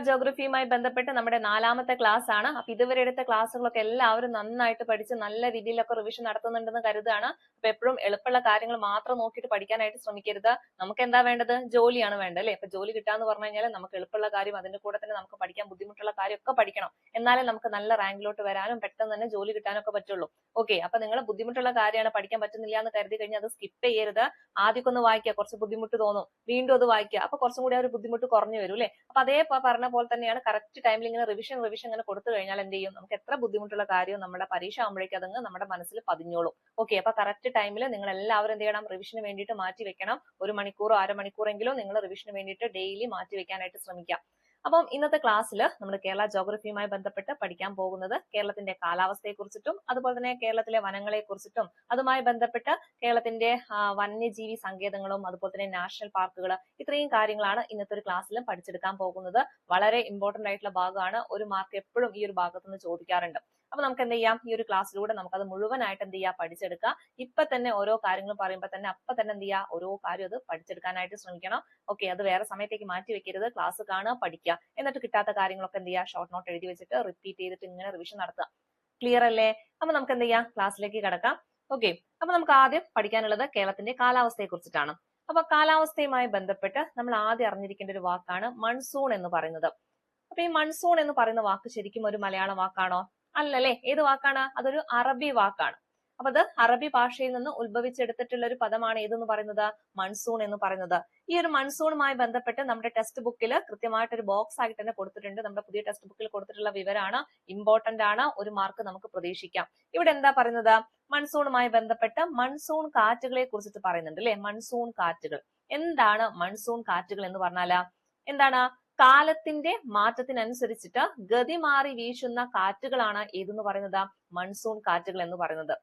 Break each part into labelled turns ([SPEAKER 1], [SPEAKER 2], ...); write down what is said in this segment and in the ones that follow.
[SPEAKER 1] ജോഗ്രഫിയുമായി ബന്ധപ്പെട്ട് നമ്മുടെ 4ാമത്തെ ക്ലാസ് ആണ്. അപ്പൊ ഇതുവരെ എടുത്ത ക്ലാസ്സുകളൊക്കെ എല്ലാവരും നന്നായിട്ട് പഠിച്ച് നല്ല രീതിയിലൊക്കെ റിവിഷൻ നടത്തുന്നുണ്ടെന്ന് കരുതാണ്. അപ്പൊ എപ്പോഴും എളുപ്പമുള്ള കാര്യങ്ങൾ മാത്രം നോക്കിയിട്ട് പഠിക്കാനായിട്ട് ശ്രമിക്കരുത്. നമുക്ക് എന്താ വേണ്ടത്? ജോലിയാണ് വേണ്ടത് അല്ലെ? അപ്പൊ ജോലി കിട്ടാന്ന് പറഞ്ഞു കഴിഞ്ഞാൽ നമുക്ക് എളുപ്പമുള്ള കാര്യം അതിന്റെ കൂടെ തന്നെ നമുക്ക് പഠിക്കാൻ ബുദ്ധിമുട്ടുള്ള കാര്യമൊക്കെ പഠിക്കണം. എന്നാലേ നമുക്ക് നല്ല റാങ്കിലോട്ട് വരാനും പെട്ടെന്ന് തന്നെ ജോലി കിട്ടാനും ഒക്കെ പറ്റുള്ളൂ. ഓക്കെ, അപ്പൊ നിങ്ങൾ ബുദ്ധിമുട്ടുള്ള കാര്യമാണ് പഠിക്കാൻ പറ്റുന്നില്ല എന്ന് കരുതി കഴിഞ്ഞാൽ അത് സ്കിപ്പ് ചെയ്യരുത്. ആദ്യമൊക്കെ ഒന്ന് വായിക്കുക, കുറച്ച് ബുദ്ധിമുട്ട് തോന്നും, വീണ്ടും അത് വായിക്കുക, അപ്പൊ കുറച്ചും കൂടി ആ ഒരു ബുദ്ധിമുട്ട് കുറഞ്ഞു വരും അല്ലെ? അപ്പൊ അതേ പറഞ്ഞ പോലെ തന്നെയാണ് കറക്റ്റ് ടൈമിൽ ഇങ്ങനെ റിവിഷൻ ഇങ്ങനെ കൊടുത്തു കഴിഞ്ഞാൽ എന്ത് ചെയ്യും? നമുക്ക് എത്ര ബുദ്ധിമുട്ടുള്ള കാര്യവും നമ്മുടെ പരീക്ഷ ആകുമ്പോഴേക്കും അതങ്ങ് നമ്മുടെ മനസ്സിൽ പതിഞ്ഞോളും. ഓക്കെ, അപ്പൊ കറക്റ്റ് ടൈമിൽ നിങ്ങൾ എല്ലാവരും എന്ത് ചെയ്യണം? റിവിഷന് വേണ്ടിയിട്ട് മാറ്റി വെക്കണം. 1 മണിക്കൂറോ അരമണിക്കൂറെങ്കിലും നിങ്ങൾ റിവിഷന് വേണ്ടിയിട്ട് ഡെയിലി മാറ്റി വെക്കാനായിട്ട് ശ്രമിക്കാം. അപ്പം ഇന്നത്തെ ക്ലാസ്സിൽ നമ്മൾ കേരള ജോഗ്രഫിയുമായി ബന്ധപ്പെട്ട് പഠിക്കാൻ പോകുന്നത് കേരളത്തിന്റെ കാലാവസ്ഥയെ കുറിച്ചിട്ടും അതുപോലെ തന്നെ കേരളത്തിലെ വനങ്ങളെ കുറിച്ചിട്ടും അതുമായി ബന്ധപ്പെട്ട് കേരളത്തിന്റെ വന്യജീവി സങ്കേതങ്ങളും അതുപോലെ തന്നെ നാഷണൽ പാർക്കുകൾ, ഇത്രയും കാര്യങ്ങളാണ് ഇന്നത്തെ ഒരു ക്ലാസ്സിലും പഠിച്ചെടുക്കാൻ പോകുന്നത്. വളരെ ഇമ്പോർട്ടന്റ് ആയിട്ടുള്ള ഭാഗമാണ്. ഒരു മാർക്ക് എപ്പോഴും ഈ ഒരു ഭാഗത്ത് നിന്ന് ചോദിക്കാറുണ്ട്. അപ്പൊ നമുക്ക് എന്ത് ചെയ്യാം? ഈ ഒരു ക്ലാസ്സിലൂടെ നമുക്കത് മുഴുവനായിട്ട് എന്ത് ചെയ്യാം? പഠിച്ചെടുക്കാം. ഇപ്പൊ തന്നെ ഓരോ കാര്യങ്ങൾ പറയുമ്പോൾ തന്നെ അപ്പൊ തന്നെ എന്ത് ചെയ്യാം? ഓരോ കാര്യം അത് പഠിച്ചെടുക്കാനായിട്ട് ശ്രമിക്കണം. ഓക്കെ, അത് വേറെ സമയത്തേക്ക് മാറ്റി വെക്കരുത്. ക്ലാസ് കാണുക, പഠിക്കുക, എന്നിട്ട് കിട്ടാത്ത കാര്യങ്ങളൊക്കെ എന്ത് ചെയ്യുക? ഷോർട്ട് നോട്ട് എഴുതി വെച്ചിട്ട് റിപ്പീറ്റ് ചെയ്തിട്ട് ഇങ്ങനെ റിവിഷൻ നടത്തുക. ക്ലിയർ അല്ലേ? അപ്പൊ നമുക്ക് എന്ത് ചെയ്യാം? ക്ലാസ്സിലേക്ക് കടക്കാം. ഓക്കെ, അപ്പൊ നമുക്ക് ആദ്യം പഠിക്കാനുള്ളത് കേരളത്തിന്റെ കാലാവസ്ഥയെ കുറിച്ചിട്ടാണ്. അപ്പൊ കാലാവസ്ഥയുമായി ബന്ധപ്പെട്ട് നമ്മൾ ആദ്യം അറിഞ്ഞിരിക്കേണ്ട ഒരു വാക്കാണ് മൺസൂൺ എന്ന് പറയുന്നത്. അപ്പൊ ഈ മൺസൂൺ എന്ന് പറയുന്ന വാക്ക് ശരിക്കും ഒരു മലയാളം വാക്കാണോ? അല്ലല്ലേ. ഏത് വാക്കാണ്? അതൊരു അറബി വാക്കാണ്. അപ്പൊ അത് അറബി ഭാഷയിൽ നിന്ന് ഉത്ഭവിച്ചെടുത്തിട്ടുള്ള ഒരു പദമാണ് ഏതെന്ന് പറയുന്നത്? മൺസൂൺ എന്ന് പറയുന്നത്. ഈ ഒരു മൺസൂണുമായി ബന്ധപ്പെട്ട് നമ്മുടെ ടെക്സ്റ്റ് ബുക്കിൽ കൃത്യമായിട്ട് ഒരു ബോക്സ് ആയിട്ട് തന്നെ കൊടുത്തിട്ടുണ്ട്. നമ്മുടെ പുതിയ ടെക്സ്റ്റ് ബുക്കിൽ കൊടുത്തിട്ടുള്ള വിവരമാണ്, ഇമ്പോർട്ടന്റ് ആണ്. 1 മാർക്ക് നമുക്ക് പ്രതീക്ഷിക്കാം. ഇവിടെ എന്താ പറയുന്നത്? മൺസൂണുമായി ബന്ധപ്പെട്ട് മൺസൂൺ കാറ്റുകളെ കുറിച്ചിട്ട് പറയുന്നുണ്ട് അല്ലെ? മൺസൂൺ കാറ്റുകൾ. എന്താണ് മൺസൂൺ കാറ്റുകൾ എന്ന് പറഞ്ഞാല്? എന്താണ്? കാലത്തിന്റെ മാറ്റത്തിനനുസരിച്ചിട്ട് ഗതി മാറി വീശുന്ന കാറ്റുകളാണ് ഏതെന്ന് പറയുന്നത്? മൺസൂൺ കാറ്റുകൾ എന്ന് പറയുന്നത്.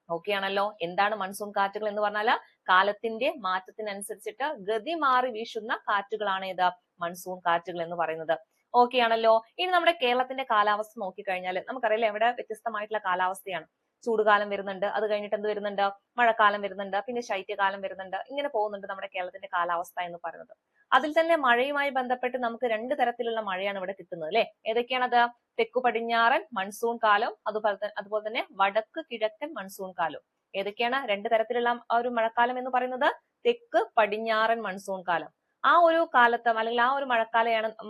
[SPEAKER 1] ഓക്കെ ആണല്ലോ? എന്താണ് മൺസൂൺ കാറ്റുകൾ എന്ന് പറഞ്ഞാല്? കാലത്തിന്റെ മാറ്റത്തിനനുസരിച്ചിട്ട് ഗതി മാറി വീശുന്ന കാറ്റുകളാണ് ഏത്? മൺസൂൺ കാറ്റുകൾ എന്ന് പറയുന്നത്. ഓക്കെ ആണല്ലോ? ഇനി നമ്മുടെ കേരളത്തിന്റെ കാലാവസ്ഥ നോക്കിക്കഴിഞ്ഞാൽ നമുക്കറിയാലോ, ഇവിടെ വ്യത്യസ്തമായിട്ടുള്ള കാലാവസ്ഥയാണ്. ചൂടുകാലം വരുന്നുണ്ട്, അത് കഴിഞ്ഞിട്ട് എന്ത് വരുന്നുണ്ട്? മഴക്കാലം വരുന്നുണ്ട്, പിന്നെ ശൈത്യകാലം വരുന്നുണ്ട്. ഇങ്ങനെ പോകുന്നുണ്ട് നമ്മുടെ കേരളത്തിന്റെ കാലാവസ്ഥ എന്ന് പറയുന്നത്. അതിൽ തന്നെ മഴയുമായി ബന്ധപ്പെട്ട് നമുക്ക് 2 തരത്തിലുള്ള മഴയാണ് ഇവിടെ കിട്ടുന്നത് അല്ലെ? ഏതൊക്കെയാണത്? തെക്കു പടിഞ്ഞാറൻ മൺസൂൺ കാലം, അതുപോലെ തന്നെ വടക്ക് കിഴക്കൻ മൺസൂൺ കാലം. ഏതൊക്കെയാണ് 2 തരത്തിലുള്ള ഒരു മഴക്കാലം എന്ന് പറയുന്നത്? തെക്ക് പടിഞ്ഞാറൻ മൺസൂൺ കാലം. ആ ഒരു കാലത്ത് അല്ലെങ്കിൽ ആ ഒരു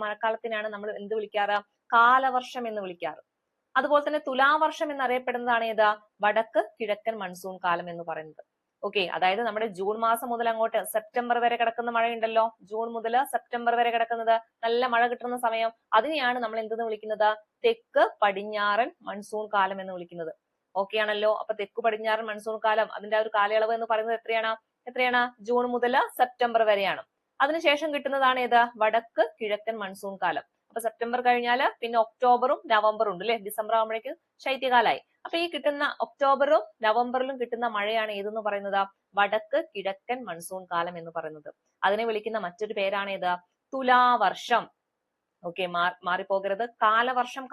[SPEAKER 1] മഴക്കാലത്തിനാണ് നമ്മൾ എന്ത് വിളിക്കാറ്? കാലവർഷം എന്ന് വിളിക്കാറ്. അതുപോലെ തന്നെ തുലാവർഷം എന്നറിയപ്പെടുന്നതാണ് ഏത്? വടക്ക് കിഴക്കൻ മൺസൂൺ കാലം എന്ന് പറയുന്നത്. ഓക്കെ, അതായത് നമ്മുടെ ജൂൺ മാസം മുതൽ അങ്ങോട്ട് സെപ്റ്റംബർ വരെ കിടക്കുന്ന മഴയുണ്ടല്ലോ, ജൂൺ മുതൽ സെപ്റ്റംബർ വരെ കിടക്കുന്നത്, നല്ല മഴ കിട്ടുന്ന സമയം, അതിനെയാണ് നമ്മൾ എന്തെന്ന് വിളിക്കുന്നത്? തെക്ക് പടിഞ്ഞാറൻ മൺസൂൺ കാലം എന്ന് വിളിക്കുന്നത്. ഓക്കെ ആണല്ലോ? അപ്പൊ തെക്ക് പടിഞ്ഞാറൻ മൺസൂൺ കാലം, അതിന്റെ ആ ഒരു കാലയളവ് എന്ന് പറയുന്നത് എത്രയാണ്? ജൂൺ മുതൽ സെപ്റ്റംബർ വരെയാണ്. അതിനുശേഷം കിട്ടുന്നതാണ് ഏത്? വടക്ക് കിഴക്കൻ മൺസൂൺ കാലം. അപ്പൊ സെപ്റ്റംബർ കഴിഞ്ഞാല് പിന്നെ ഒക്ടോബറും നവംബറും ഉണ്ട് അല്ലെ? ഡിസംബർ ആകുമ്പോഴേക്കും ശൈത്യകാലായി. അപ്പൊ ഈ കിട്ടുന്ന ഒക്ടോബറും നവംബറിലും കിട്ടുന്ന മഴയാണ് ഏതെന്ന് പറയുന്നത്? വടക്ക് കിഴക്കൻ മൺസൂൺ കാലം എന്ന് പറയുന്നത്. അതിനെ വിളിക്കുന്ന മറ്റൊരു പേരാണ് ഏത്? തുലാവർഷം. ഓക്കെ, മാറിപ്പോകരുത്. കാലവർഷം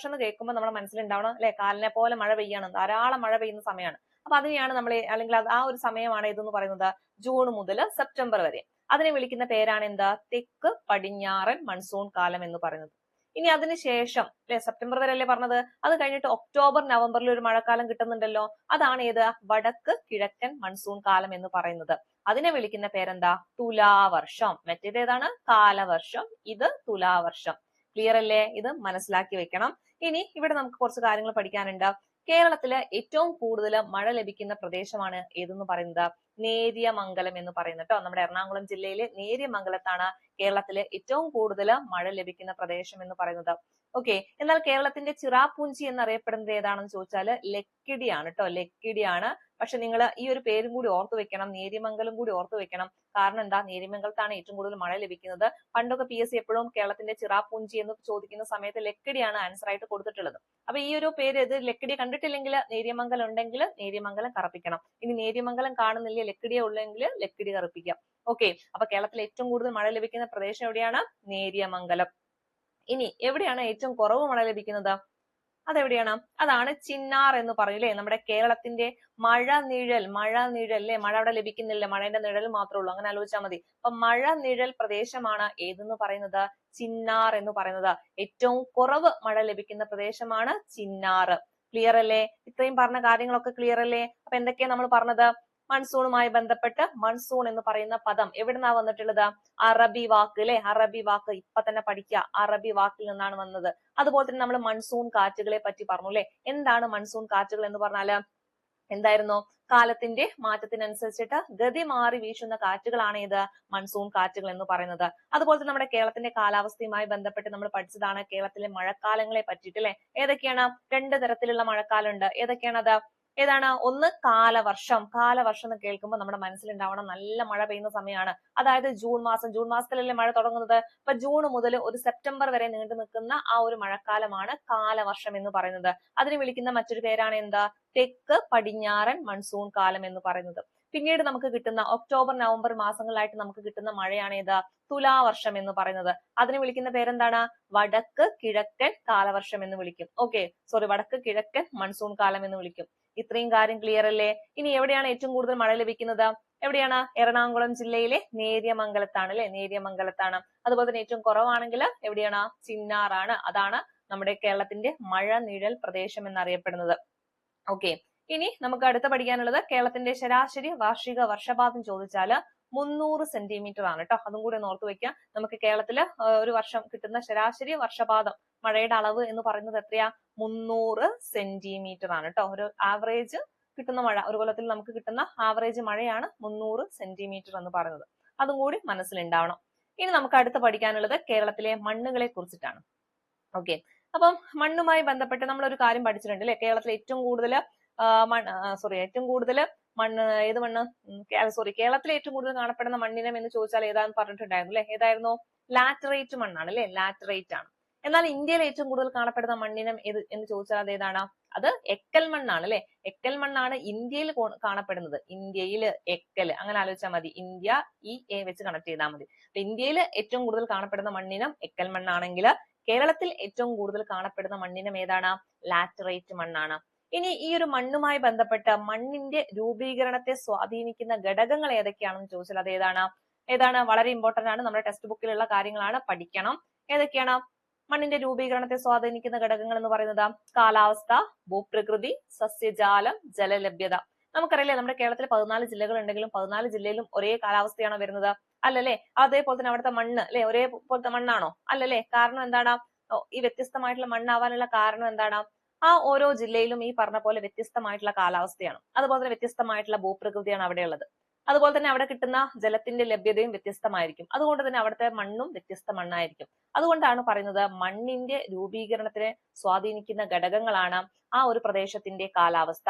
[SPEAKER 1] എന്ന് കേൾക്കുമ്പോൾ നമ്മുടെ മനസ്സിലുണ്ടാവണം അല്ലെ? കാലിനെ പോലെ മഴ പെയ്യാണ്, ധാരാളം മഴ പെയ്യുന്ന സമയമാണ്. അപ്പൊ അതിനെയാണ് നമ്മൾ, അല്ലെങ്കിൽ ആ ഒരു സമയമാണ് ഏതെന്ന് പറയുന്നത്? ജൂൺ മുതൽ സെപ്റ്റംബർ വരെ. അതിനെ വിളിക്കുന്ന പേരാണ് എന്താ? തെക്ക് പടിഞ്ഞാറൻ മൺസൂൺ കാലം എന്ന് പറയുന്നത്. ഇനി അതിനുശേഷം അല്ലെ, സെപ്റ്റംബർ വരെ അല്ലേ പറഞ്ഞത്? അത് കഴിഞ്ഞിട്ട് ഒക്ടോബർ നവംബറിൽ ഒരു മഴക്കാലം കിട്ടുന്നുണ്ടല്ലോ, അതാണ് ഏത്? വടക്ക് കിഴക്കൻ മൺസൂൺ കാലം എന്ന് പറയുന്നത്. അതിനെ വിളിക്കുന്ന പേരെന്താ? തുലാവർഷം. മറ്റേത് ഏതാണ്? കാലവർഷം. ഇത് തുലാവർഷം. ക്ലിയർ അല്ലേ? ഇത് മനസ്സിലാക്കി വെക്കണം. ഇനി ഇവിടെ നമുക്ക് കുറച്ച് കാര്യങ്ങൾ പഠിക്കാനുണ്ട്. കേരളത്തില് ഏറ്റവും കൂടുതൽ മഴ ലഭിക്കുന്ന പ്രദേശമാണ് ഏതെന്ന് പറയുന്നത്? നേര്യമംഗലം എന്ന് പറയുന്നത് കേട്ടോ. നമ്മുടെ എറണാകുളം ജില്ലയിലെ നേര്യമംഗലത്താണ് കേരളത്തിലെ ഏറ്റവും കൂടുതൽ മഴ ലഭിക്കുന്ന പ്രദേശം എന്ന് പറയുന്നത്. ഓക്കെ, എന്നാൽ കേരളത്തിന്റെ ചിറാപൂഞ്ചി എന്നറിയപ്പെടുന്നത് ഏതാണെന്ന് ചോദിച്ചാല് ലക്കിടിയാണ് കേട്ടോ. ലക്കിടിയാണ്. പക്ഷെ നിങ്ങൾ ഈ ഒരു പേരും കൂടി ഓർത്തു വെക്കണം, നേര്യമംഗലം കൂടി ഓർത്തു വെക്കണം. കാരണം എന്താ? നേര്യമംഗലത്താണ് ഏറ്റവും കൂടുതൽ മഴ ലഭിക്കുന്നത്. പണ്ടൊക്കെ PSC എപ്പോഴും കേരളത്തിന്റെ ചിറാപൂഞ്ചി എന്ന് ചോദിക്കുന്ന സമയത്ത് ലക്കിടിയാണ് ആൻസർ ആയിട്ട് കൊടുത്തിട്ടുള്ളത്. അപ്പൊ ഈ ഒരു പേര്, ഇത് ലക്കിടി കണ്ടിട്ടില്ലെങ്കിൽ നേര്യമംഗലം ഉണ്ടെങ്കിൽ നേര്യമംഗലം കറപ്പിക്കണം. ഇനി നേര്യമംഗലം കാണുന്നില്ല, ലക്കിടിയെ ഉള്ളെങ്കിൽ ലക്കിടി കറപ്പിക്കാം. ഓക്കെ, അപ്പൊ കേരളത്തിൽ ഏറ്റവും കൂടുതൽ മഴ ലഭിക്കുന്ന പ്രദേശം എവിടെയാണ്? നേര്യമംഗലം. ഇനി എവിടെയാണ് ഏറ്റവും കുറവ് മഴ ലഭിക്കുന്നത്? അതെവിടെയാണ്? അതാണ് ചിന്നാർ എന്ന് പറയൂലേ. നമ്മുടെ കേരളത്തിന്റെ മഴനിഴൽ അല്ലെ, മഴ അവിടെ ലഭിക്കുന്നില്ല, മഴയുടെ നിഴൽ മാത്രമേ ഉള്ളൂ, അങ്ങനെ ആലോചിച്ചാൽ മതി. അപ്പൊ മഴനിഴൽ പ്രദേശമാണ് ഏതെന്ന് പറയുന്നത്? ചിന്നാർ എന്ന് പറയുന്നത്. ഏറ്റവും കുറവ് മഴ ലഭിക്കുന്ന പ്രദേശമാണ് ചിന്നാർ. ക്ലിയർ അല്ലേ? ഇത്രയും പറഞ്ഞ കാര്യങ്ങളൊക്കെ ക്ലിയർ അല്ലേ? അപ്പൊ എന്തൊക്കെയാ നമ്മൾ പറഞ്ഞത്? മൺസൂണുമായി ബന്ധപ്പെട്ട് മൺസൂൺ എന്ന് പറയുന്ന പദം എവിടുന്നാ വന്നിട്ടുള്ളത്? അറബി വാക്ക് അല്ലെ, അറബി വാക്ക് ഇപ്പൊ തന്നെ പഠിക്കുക, അറബി വാക്കിൽ നിന്നാണ് വന്നത്. അതുപോലെ തന്നെ നമ്മൾ മൺസൂൺ കാറ്റുകളെ പറ്റി പറഞ്ഞു അല്ലെ. എന്താണ് മൺസൂൺ കാറ്റുകൾ എന്ന് പറഞ്ഞാല്? എന്തായിരുന്നു? കാലത്തിന്റെ മാറ്റത്തിനനുസരിച്ചിട്ട് ഗതി മാറി വീശുന്ന കാറ്റുകളാണ് ഇത് മൺസൂൺ കാറ്റുകൾ എന്ന് പറയുന്നത്. അതുപോലെ തന്നെ നമ്മുടെ കേരളത്തിന്റെ കാലാവസ്ഥയുമായി ബന്ധപ്പെട്ട് നമ്മൾ പഠിച്ചതാണ് കേരളത്തിലെ മഴക്കാലങ്ങളെ പറ്റിയിട്ട് അല്ലെ. ഏതൊക്കെയാണ്? 2 തരത്തിലുള്ള മഴക്കാലം ഉണ്ട്. ഏതൊക്കെയാണ് അത്? ഏതാണ്? ഒന്ന് കാലവർഷം. കാലവർഷം എന്ന് കേൾക്കുമ്പോൾ നമ്മുടെ മനസ്സിലുണ്ടാവണം നല്ല മഴ പെയ്യുന്ന സമയമാണ്. അതായത് ജൂൺ മാസത്തിലല്ലേ മഴ തുടങ്ങുന്നത്. അപ്പൊ ജൂൺ മുതൽ ഒരു സെപ്റ്റംബർ വരെ നീണ്ടു നിൽക്കുന്ന ആ ഒരു മഴക്കാലമാണ് കാലവർഷം എന്ന് പറയുന്നത്. അതിന് വിളിക്കുന്ന മറ്റൊരു പേരാണ് എന്താ? തെക്ക് പടിഞ്ഞാറൻ മൺസൂൺ കാലം എന്ന് പറയുന്നത്. പിന്നീട് നമുക്ക് കിട്ടുന്ന ഒക്ടോബർ നവംബർ മാസങ്ങളിലായിട്ട് നമുക്ക് കിട്ടുന്ന മഴയാണ് ഏതാ? തുലാവർഷം എന്ന് പറയുന്നത്. അതിന് വിളിക്കുന്ന പേരെന്താണ്? വടക്ക് കിഴക്കൻ കാലവർഷം എന്ന് വിളിക്കും. വടക്ക് കിഴക്കൻ മൺസൂൺ കാലം എന്ന് വിളിക്കും. ഇത്രയും കാര്യം ക്ലിയർ അല്ലേ? ഇനി എവിടെയാണ് ഏറ്റവും കൂടുതൽ മഴ ലഭിക്കുന്നത്? എവിടെയാണ്? എറണാകുളം ജില്ലയിലെ നേര്യമംഗലത്താണ് അല്ലെ, നേര്യമംഗലത്താണ്. അതുപോലെ തന്നെ ഏറ്റവും കുറവാണെങ്കിൽ എവിടെയാണ്? ചിന്നാറാണ്. അതാണ് നമ്മുടെ കേരളത്തിന്റെ മഴ നിഴൽ പ്രദേശം എന്നറിയപ്പെടുന്നത്. ഇനി നമുക്ക് അടുത്ത പഠിക്കാനുള്ളത് കേരളത്തിന്റെ ശരാശരി വാർഷിക വർഷപാതം ചോദിച്ചാല് 300 സെന്റിമീറ്റർ ആണ് കേട്ടോ. അതും കൂടി ഒന്ന് ഓർത്തു വെക്കുക. നമുക്ക് കേരളത്തില് ഒരു വർഷം കിട്ടുന്ന ശരാശരി വർഷപാതം മഴയുടെ അളവ് എന്ന് പറയുന്നത് എത്രയാ? 300 സെന്റിമീറ്റർ ആണ് കേട്ടോ. ഒരു ആവറേജ് കിട്ടുന്ന മഴ, ഒരു കൊല്ലത്തിൽ നമുക്ക് കിട്ടുന്ന ആവറേജ് മഴയാണ് 300 സെന്റിമീറ്റർ എന്ന് പറയുന്നത്. അതും കൂടി മനസ്സിലുണ്ടാവണം. ഇനി നമുക്ക് അടുത്ത് പഠിക്കാനുള്ളത് കേരളത്തിലെ മണ്ണുകളെ കുറിച്ചിട്ടാണ്. അപ്പം മണ്ണുമായി ബന്ധപ്പെട്ട് നമ്മൾ ഒരു കാര്യം പഠിച്ചിട്ടുണ്ട് അല്ലെ. കേരളത്തിൽ ഏറ്റവും കൂടുതൽ ഏത് മണ്ണ്? കേരളത്തിൽ ഏറ്റവും കൂടുതൽ കാണപ്പെടുന്ന മണ്ണിനം എന്ന് ചോദിച്ചാൽ ഏതാന്ന് പറഞ്ഞിട്ടുണ്ടായിരുന്നു അല്ലെ. ഏതായിരുന്നു? ലാറ്ററൈറ്റ് മണ്ണാണ് അല്ലെ, ലാറ്ററൈറ്റ് ആണ്. എന്നാൽ ഇന്ത്യയിൽ ഏറ്റവും കൂടുതൽ കാണപ്പെടുന്ന മണ്ണിനം ഏത് എന്ന് ചോദിച്ചാൽ അത് ഏതാണ്? അത് എക്കൽ മണ്ണാണ് അല്ലെ. എക്കൽ മണ്ണാണ് ഇന്ത്യയിൽ കാണപ്പെടുന്നത്. ഇന്ത്യയിൽ എക്കൽ, അങ്ങനെ ആലോചിച്ചാൽ മതി. ഇന്ത്യ എ വെച്ച് കണക്ട് ചെയ്താൽ മതി. ഇന്ത്യയിൽ ഏറ്റവും കൂടുതൽ കാണപ്പെടുന്ന മണ്ണിനം എക്കൽ മണ്ണാണെങ്കിൽ കേരളത്തിൽ ഏറ്റവും കൂടുതൽ കാണപ്പെടുന്ന മണ്ണിനം ഏതാണ്? ലാറ്ററൈറ്റ് മണ്ണാണ്. ഇനി ഈ ഒരു മണ്ണുമായി ബന്ധപ്പെട്ട മണ്ണിന്റെ രൂപീകരണത്തെ സ്വാധീനിക്കുന്ന ഘടകങ്ങൾ ഏതൊക്കെയാണെന്ന് ചോദിച്ചാൽ അത് ഏതാണ്? വളരെ ഇമ്പോർട്ടന്റ് ആണ്. നമ്മുടെ ടെക്സ്റ്റ് ബുക്കിലുള്ള കാര്യങ്ങളാണ്, പഠിക്കണം. ഏതൊക്കെയാണ് മണ്ണിന്റെ രൂപീകരണത്തെ സ്വാധീനിക്കുന്ന ഘടകങ്ങൾ എന്ന് പറയുന്നത്? കാലാവസ്ഥ, ഭൂപ്രകൃതി, സസ്യജാലം, ജലലഭ്യത. നമുക്കറിയില്ലേ, നമ്മുടെ കേരളത്തിൽ 14 ജില്ലകൾ ഉണ്ടെങ്കിലും 14 ജില്ലയിലും ഒരേ കാലാവസ്ഥയാണോ വരുന്നത്? അല്ലല്ലേ. അതേപോലെ തന്നെ അവിടുത്തെ മണ്ണ് അല്ലെ ഒരേപോലത്തെ മണ്ണാണോ? അല്ലല്ലേ. കാരണം എന്താണ്? ഈ വ്യത്യസ്തമായിട്ടുള്ള മണ്ണാവാനുള്ള കാരണം എന്താണ്? ആ ഓരോ ജില്ലയിലും ഈ പറഞ്ഞ പോലെ വ്യത്യസ്തമായിട്ടുള്ള കാലാവസ്ഥയാണ്. അതുപോലെ തന്നെ വ്യത്യസ്തമായിട്ടുള്ള ഭൂപ്രകൃതിയാണ് അവിടെ ഉള്ളത്. അതുപോലെ തന്നെ അവിടെ കിട്ടുന്ന ജലത്തിന്റെ ലഭ്യതയും വ്യത്യസ്തമായിരിക്കും. അതുകൊണ്ട് തന്നെ അവിടുത്തെ മണ്ണും വ്യത്യസ്ത മണ്ണായിരിക്കും. അതുകൊണ്ടാണ് പറയുന്നത് മണ്ണിന്റെ രൂപീകരണത്തിനെ സ്വാധീനിക്കുന്ന ഘടകങ്ങളാണ് ആ ഒരു പ്രദേശത്തിന്റെ കാലാവസ്ഥ.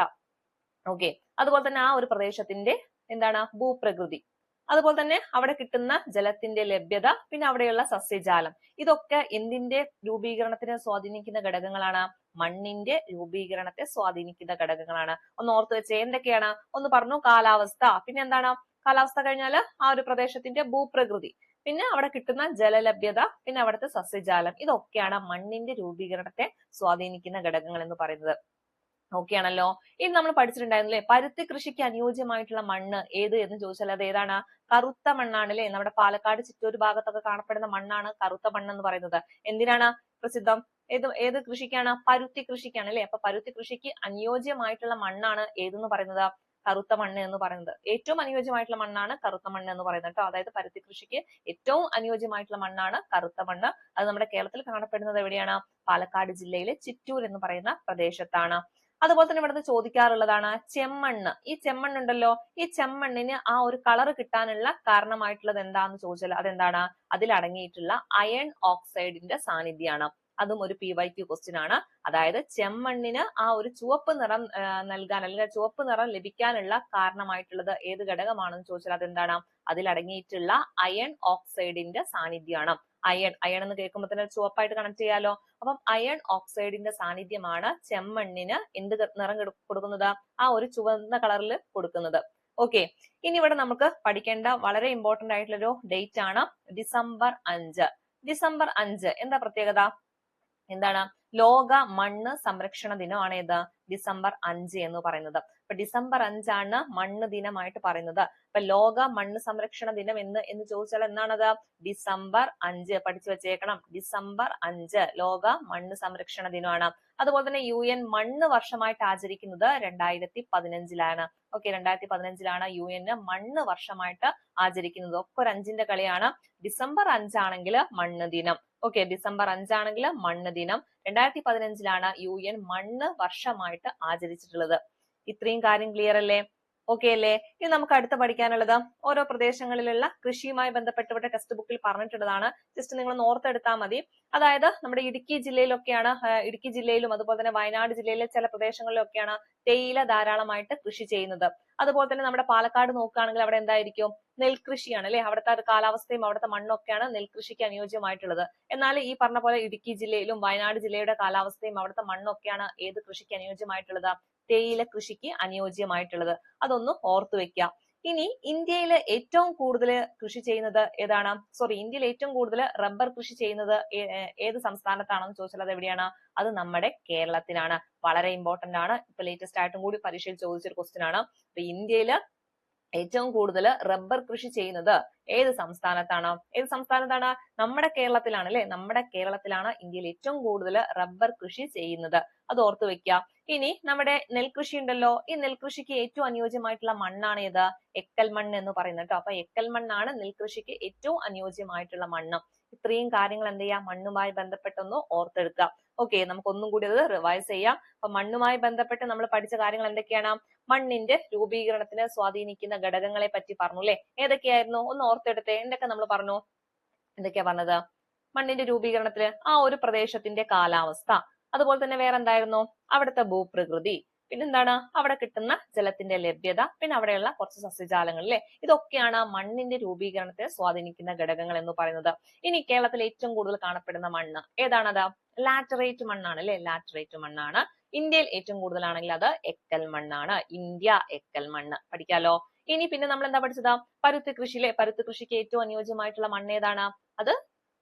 [SPEAKER 1] അതുപോലെ തന്നെ ആ ഒരു പ്രദേശത്തിന്റെ എന്താണ്? ഭൂപ്രകൃതി. അതുപോലെ തന്നെ അവിടെ കിട്ടുന്ന ജലത്തിന്റെ ലഭ്യത, പിന്നെ അവിടെയുള്ള സസ്യജാലം. ഇതൊക്കെ എന്തിന്റെ രൂപീകരണത്തിനെ സ്വാധീനിക്കുന്ന ഘടകങ്ങളാണ്? മണ്ണിന്റെ രൂപീകരണത്തെ സ്വാധീനിക്കുന്ന ഘടകങ്ങളാണ്. ഒന്ന് ഓർത്തു വെച്ചേ. എന്തൊക്കെയാണ്? ഒന്ന് പറഞ്ഞു, കാലാവസ്ഥ. പിന്നെ എന്താണ്? കാലാവസ്ഥ കഴിഞ്ഞാൽ ആ ഒരു പ്രദേശത്തിന്റെ ഭൂപ്രകൃതി, പിന്നെ അവിടെ കിട്ടുന്ന ജലലഭ്യത, പിന്നെ അവിടുത്തെ സസ്യജാലം. ഇതൊക്കെയാണ് മണ്ണിന്റെ രൂപീകരണത്തെ സ്വാധീനിക്കുന്ന ഘടകങ്ങൾ എന്ന് പറയുന്നത്. ആണല്ലോ. ഇനി നമ്മൾ പഠിച്ചിട്ടുണ്ടായിരുന്നില്ലേ പരുത്തി കൃഷിക്ക് അനുയോജ്യമായിട്ടുള്ള മണ്ണ് ഏത് എന്ന് ചോദിച്ചാൽ അത് ഏതാണ്? കറുത്ത മണ്ണാണ് അല്ലെ. നമ്മുടെ പാലക്കാട് ചിറ്റൂർ ഭാഗത്തൊക്കെ കാണപ്പെടുന്ന മണ്ണാണ് കറുത്ത മണ്ണ് എന്ന് പറയുന്നത്. എന്തിനാണ് പ്രസിദ്ധം? ഏത് കൃഷിക്കാണ്? പരുത്തി കൃഷിക്കാണ് അല്ലെ. അപ്പൊ പരുത്തി കൃഷിക്ക് അനുയോജ്യമായിട്ടുള്ള മണ്ണാണ് ഏതെന്ന് പറയുന്നത്? കറുത്ത മണ്ണ് എന്ന് പറയുന്നത്. ഏറ്റവും അനുയോജ്യമായിട്ടുള്ള മണ്ണാണ് കറുത്ത മണ്ണ് എന്ന് പറയുന്നത് കേട്ടോ. അതായത് പരുത്തി കൃഷിക്ക് ഏറ്റവും അനുയോജ്യമായിട്ടുള്ള മണ്ണാണ് കറുത്ത മണ്ണ്. അത് നമ്മുടെ കേരളത്തിൽ കാണപ്പെടുന്നത് എവിടെയാണ്? പാലക്കാട് ജില്ലയിലെ ചിറ്റൂർ എന്ന് പറയുന്ന പ്രദേശത്താണ്. അതുപോലെ തന്നെ ഇവിടുന്ന് ചോദിക്കാറുള്ളതാണ് ചെമ്മണ്ണ്. ഈ ചെമ്മണ്ണുണ്ടല്ലോ, ഈ ചെമ്മണ്ണിന് ആ ഒരു കളർ കിട്ടാനുള്ള കാരണമായിട്ടുള്ളത് എന്താന്ന് ചോദിച്ചാൽ അതെന്താണ്? അതിൽ അടങ്ങിയിട്ടുള്ള അയൺ ഓക്സൈഡിന്റെ സാന്നിധ്യമാണ്. അതും ഒരു PYQ ക്വസ്റ്റ്യൻ ആണ്. അതായത് ചെമ്മണ്ണിന് ആ ഒരു ചുവപ്പ് നിറം നൽകാൻ, അല്ലെങ്കിൽ ചുവപ്പ് നിറം ലഭിക്കാനുള്ള കാരണമായിട്ടുള്ളത് ഏത് ഘടകമാണെന്ന് ചോദിച്ചാൽ അതെന്താണ്? അതിൽ അടങ്ങിയിട്ടുള്ള അയൺ ഓക്സൈഡിന്റെ സാന്നിധ്യമാണ്. അയൺ എന്ന് കേൾക്കുമ്പോൾ തന്നെ ചുവപ്പായിട്ട് കണക്ട് ചെയ്യാലോ. അപ്പം അയൺ ഓക്സൈഡിന്റെ സാന്നിധ്യമാണ് ചെമ്മണ്ണിന് എന്ത് നിറം കൊടുക്കുന്നത്? ആ ഒരു ചുവന്ന കളറിൽ കൊടുക്കുന്നത്. ഇനി ഇവിടെ നമുക്ക് പഠിക്കേണ്ട വളരെ ഇമ്പോർട്ടന്റ് ആയിട്ടുള്ള ഒരു ഡേറ്റ് ആണ് ഡിസംബർ 5. ഡിസംബർ 5 എന്താ പ്രത്യേകത? എന്താണ് ലോക മണ്ണ് സംരക്ഷണ ദിനമാണ് ഏത് ഡിസംബർ 5 എന്ന് പറയുന്നത്. അപ്പൊ ഡിസംബർ 5 മണ്ണ് ദിനമായിട്ട് പറയുന്നത്. അപ്പൊ ലോക മണ്ണ് സംരക്ഷണ ദിനം എന്ന് ചോദിച്ചാൽ എന്നാണത് ഡിസംബർ 5 പഠിച്ചു വെച്ചേക്കണം. ഡിസംബർ 5 ലോക മണ്ണ് സംരക്ഷണ ദിനമാണ്. അതുപോലെ തന്നെ UN മണ്ണ് വർഷമായിട്ട് ആചരിക്കുന്നത് 2015 ഓക്കെ 2015 UN മണ്ണ് വർഷമായിട്ട് ആചരിക്കുന്നത്. ഒക്കെ ഒരു 5ന്റെ കളിയാണ്. ഡിസംബർ 5 മണ്ണ് ദിനം. ഓക്കെ ഡിസംബർ 5 മണ്ണ് ദിനം. 2015 UN മണ്ണ് വർഷമായിട്ട് ആചരിച്ചിട്ടുള്ളത്. ഇത്രയും കാര്യം ക്ലിയർ അല്ലേ? ഓക്കെ അല്ലേ? ഇനി നമുക്ക് അടുത്ത് പഠിക്കാനുള്ളത് ഓരോ പ്രദേശങ്ങളിലുള്ള കൃഷിയുമായി ബന്ധപ്പെട്ട് ടെക്സ്റ്റ് ബുക്കിൽ പറഞ്ഞിട്ടുള്ളതാണ്. ജസ്റ്റ് നിങ്ങൾ ഓർത്തെടുത്താൽ മതി. അതായത് നമ്മുടെ ഇടുക്കി ജില്ലയിലൊക്കെയാണ്, ഇടുക്കി ജില്ലയിലും അതുപോലെ തന്നെ വയനാട് ജില്ലയിലെ ചില പ്രദേശങ്ങളിലൊക്കെയാണ് തേയില ധാരാളമായിട്ട് കൃഷി ചെയ്യുന്നത്. അതുപോലെ തന്നെ നമ്മുടെ പാലക്കാട് നോക്കുകയാണെങ്കിൽ അവിടെ എന്തായിരിക്കും നെൽകൃഷിയാണ് അല്ലെ. അവിടുത്തെ കാലാവസ്ഥയും അവിടുത്തെ മണ്ണൊക്കെയാണ് നെൽകൃഷിക്ക് അനുയോജ്യമായിട്ടുള്ളത്. എന്നാൽ ഈ പറഞ്ഞ പോലെ ഇടുക്കി ജില്ലയിലും വയനാട് ജില്ലയുടെ കാലാവസ്ഥയും അവിടുത്തെ മണ്ണൊക്കെയാണ് ഏത് കൃഷിക്ക് അനുയോജ്യമായിട്ടുള്ളത് തേയില കൃഷിക്ക് അനുയോജ്യമായിട്ടുള്ളത്. അതൊന്ന് ഓർത്തു വെക്കുക. ഇനി ഇന്ത്യയിൽ ഏറ്റവും കൂടുതൽ കൃഷി ചെയ്യുന്നത് ഏതാണ്? ഇന്ത്യയിൽ ഏറ്റവും കൂടുതൽ റബ്ബർ കൃഷി ചെയ്യുന്നത് ഏത് സംസ്ഥാനത്താണെന്ന് ചോദിച്ചാൽ അത് എവിടെയാണ്? അത് നമ്മുടെ കേരളത്തിലാണ്. വളരെ ഇമ്പോർട്ടന്റ് ആണ്. ഇപ്പൊ ലേറ്റസ്റ്റ് ആയിട്ടും കൂടി പരീക്ഷയിൽ ചോദിച്ചൊരു ക്വസ്റ്റ്യൻ ആണ്. അപ്പൊ ഇന്ത്യയില് ഏറ്റവും കൂടുതൽ റബ്ബർ കൃഷി ചെയ്യുന്നത് ഏത് സംസ്ഥാനത്താണ്? ഏത് സംസ്ഥാനത്താണ്? നമ്മുടെ കേരളത്തിലാണ് അല്ലെ. നമ്മുടെ കേരളത്തിലാണ് ഇന്ത്യയിൽ ഏറ്റവും കൂടുതൽ റബ്ബർ കൃഷി ചെയ്യുന്നത്. അത് ഓർത്തു വെക്കുക. ഇനി നമ്മുടെ നെൽകൃഷി ഉണ്ടല്ലോ, ഈ നെൽകൃഷിക്ക് ഏറ്റവും അനുയോജ്യമായിട്ടുള്ള മണ്ണാണ് ഏത്? എക്കൽ മണ്ണ് എന്ന് പറയുന്നത് കേട്ടോ. അപ്പൊ എക്കൽ മണ്ണാണ് നെൽകൃഷിക്ക് ഏറ്റവും അനുയോജ്യമായിട്ടുള്ള മണ്ണ്. ഇത്രയും കാര്യങ്ങൾ എന്ത് ചെയ്യാം മണ്ണുമായി ബന്ധപ്പെട്ടൊന്ന് ഓർത്തെടുക്കുക. ഓക്കെ നമുക്ക് ഒന്നും കൂടി അത് റിവൈസ് ചെയ്യാം. അപ്പൊ മണ്ണുമായി ബന്ധപ്പെട്ട് നമ്മൾ പഠിച്ച കാര്യങ്ങൾ എന്തൊക്കെയാണ്? മണ്ണിന്റെ രൂപീകരണത്തിന് സ്വാധീനിക്കുന്ന ഘടകങ്ങളെ പറ്റി പറഞ്ഞു അല്ലെ. ഏതൊക്കെയായിരുന്നു? ഒന്ന് ഓർത്തെടുത്തേ. എന്തൊക്കെ നമ്മൾ പറഞ്ഞു? എന്തൊക്കെയാ പറഞ്ഞത്? മണ്ണിന്റെ രൂപീകരണത്തില് ആ ഒരു പ്രദേശത്തിന്റെ കാലാവസ്ഥ, അതുപോലെ തന്നെ വേറെ എന്തായിരുന്നു? അവിടുത്തെ ഭൂപ്രകൃതി, പിന്നെന്താണ് അവിടെ കിട്ടുന്ന ജലത്തിന്റെ ലഭ്യത, പിന്നെ അവിടെയുള്ള കുറച്ച് സസ്യജാലങ്ങൾ അല്ലെ. ഇതൊക്കെയാണ് മണ്ണിന്റെ രൂപീകരണത്തെ സ്വാധീനിക്കുന്ന ഘടകങ്ങൾ എന്ന് പറയുന്നത്. ഇനി കേരളത്തിൽ ഏറ്റവും കൂടുതൽ കാണപ്പെടുന്ന മണ്ണ് ഏതാണത്? ലാറ്ററൈറ്റ് മണ്ണാണ് അല്ലെ. ലാറ്ററൈറ്റ് മണ്ണാണ്. ഇന്ത്യയിൽ ഏറ്റവും കൂടുതലാണെങ്കിൽ അത് എക്കൽ മണ്ണാണ്. ഇന്ത്യ എക്കൽ മണ്ണ് പഠിക്കാലോ. ഇനി പിന്നെ നമ്മൾ എന്താ പഠിച്ചത്? പരുത്തി കൃഷി അല്ലെ. പരുത്തി കൃഷിക്ക് ഏറ്റവും അനുയോജ്യമായിട്ടുള്ള മണ്ണ് ഏതാണ്?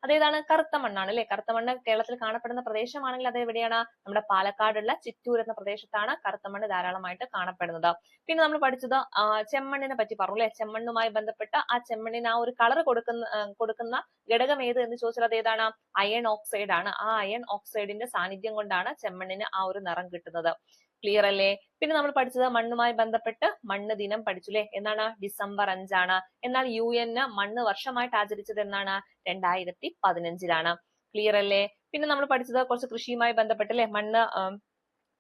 [SPEAKER 1] അതേതാണ്? കറുത്ത മണ്ണാണ് അല്ലെ. കറുത്ത മണ്ണ് കേരളത്തിൽ കാണപ്പെടുന്ന പ്രദേശമാണെങ്കിൽ അത് എവിടെയാണ്? നമ്മുടെ പാലക്കാടുള്ള ചിറ്റൂർ എന്ന പ്രദേശത്താണ് കറുത്ത മണ്ണ് ധാരാളമായിട്ട് കാണപ്പെടുന്നത്. പിന്നെ നമ്മൾ പഠിച്ചത് ചെമ്മണ്ണിനെ പറ്റി പറഞ്ഞു അല്ലെ. ചെമ്മണ്ണുമായി ബന്ധപ്പെട്ട ആ ചെമ്മണ്ണിന് ആ ഒരു കളർ കൊടുക്കുന്ന ഘടകം ഏത് എന്ന് ചോദിച്ചാൽ അത് ഏതാണ്? അയൺ ഓക്സൈഡ് ആണ്. ആ അയൺ ഓക്സൈഡിന്റെ സാന്നിധ്യം കൊണ്ടാണ് ചെമ്മണ്ണിന് ആ ഒരു നിറം കിട്ടുന്നത്. ക്ലിയർ അല്ലേ? പിന്നെ നമ്മൾ പഠിച്ചത് മണ്ണുമായി ബന്ധപ്പെട്ട് മണ്ണ് ദിനം പഠിച്ചു അല്ലെ. എന്നാണ്? ഡിസംബർ 5 എന്നാൽ UN മണ്ണ് വർഷമായിട്ട് ആചരിച്ചത് എന്നാണ്? 2015 ക്ലിയർ അല്ലേ? പിന്നെ നമ്മൾ പഠിച്ചത് കുറച്ച് കൃഷിയുമായി ബന്ധപ്പെട്ട് അല്ലെ. മണ്ണ്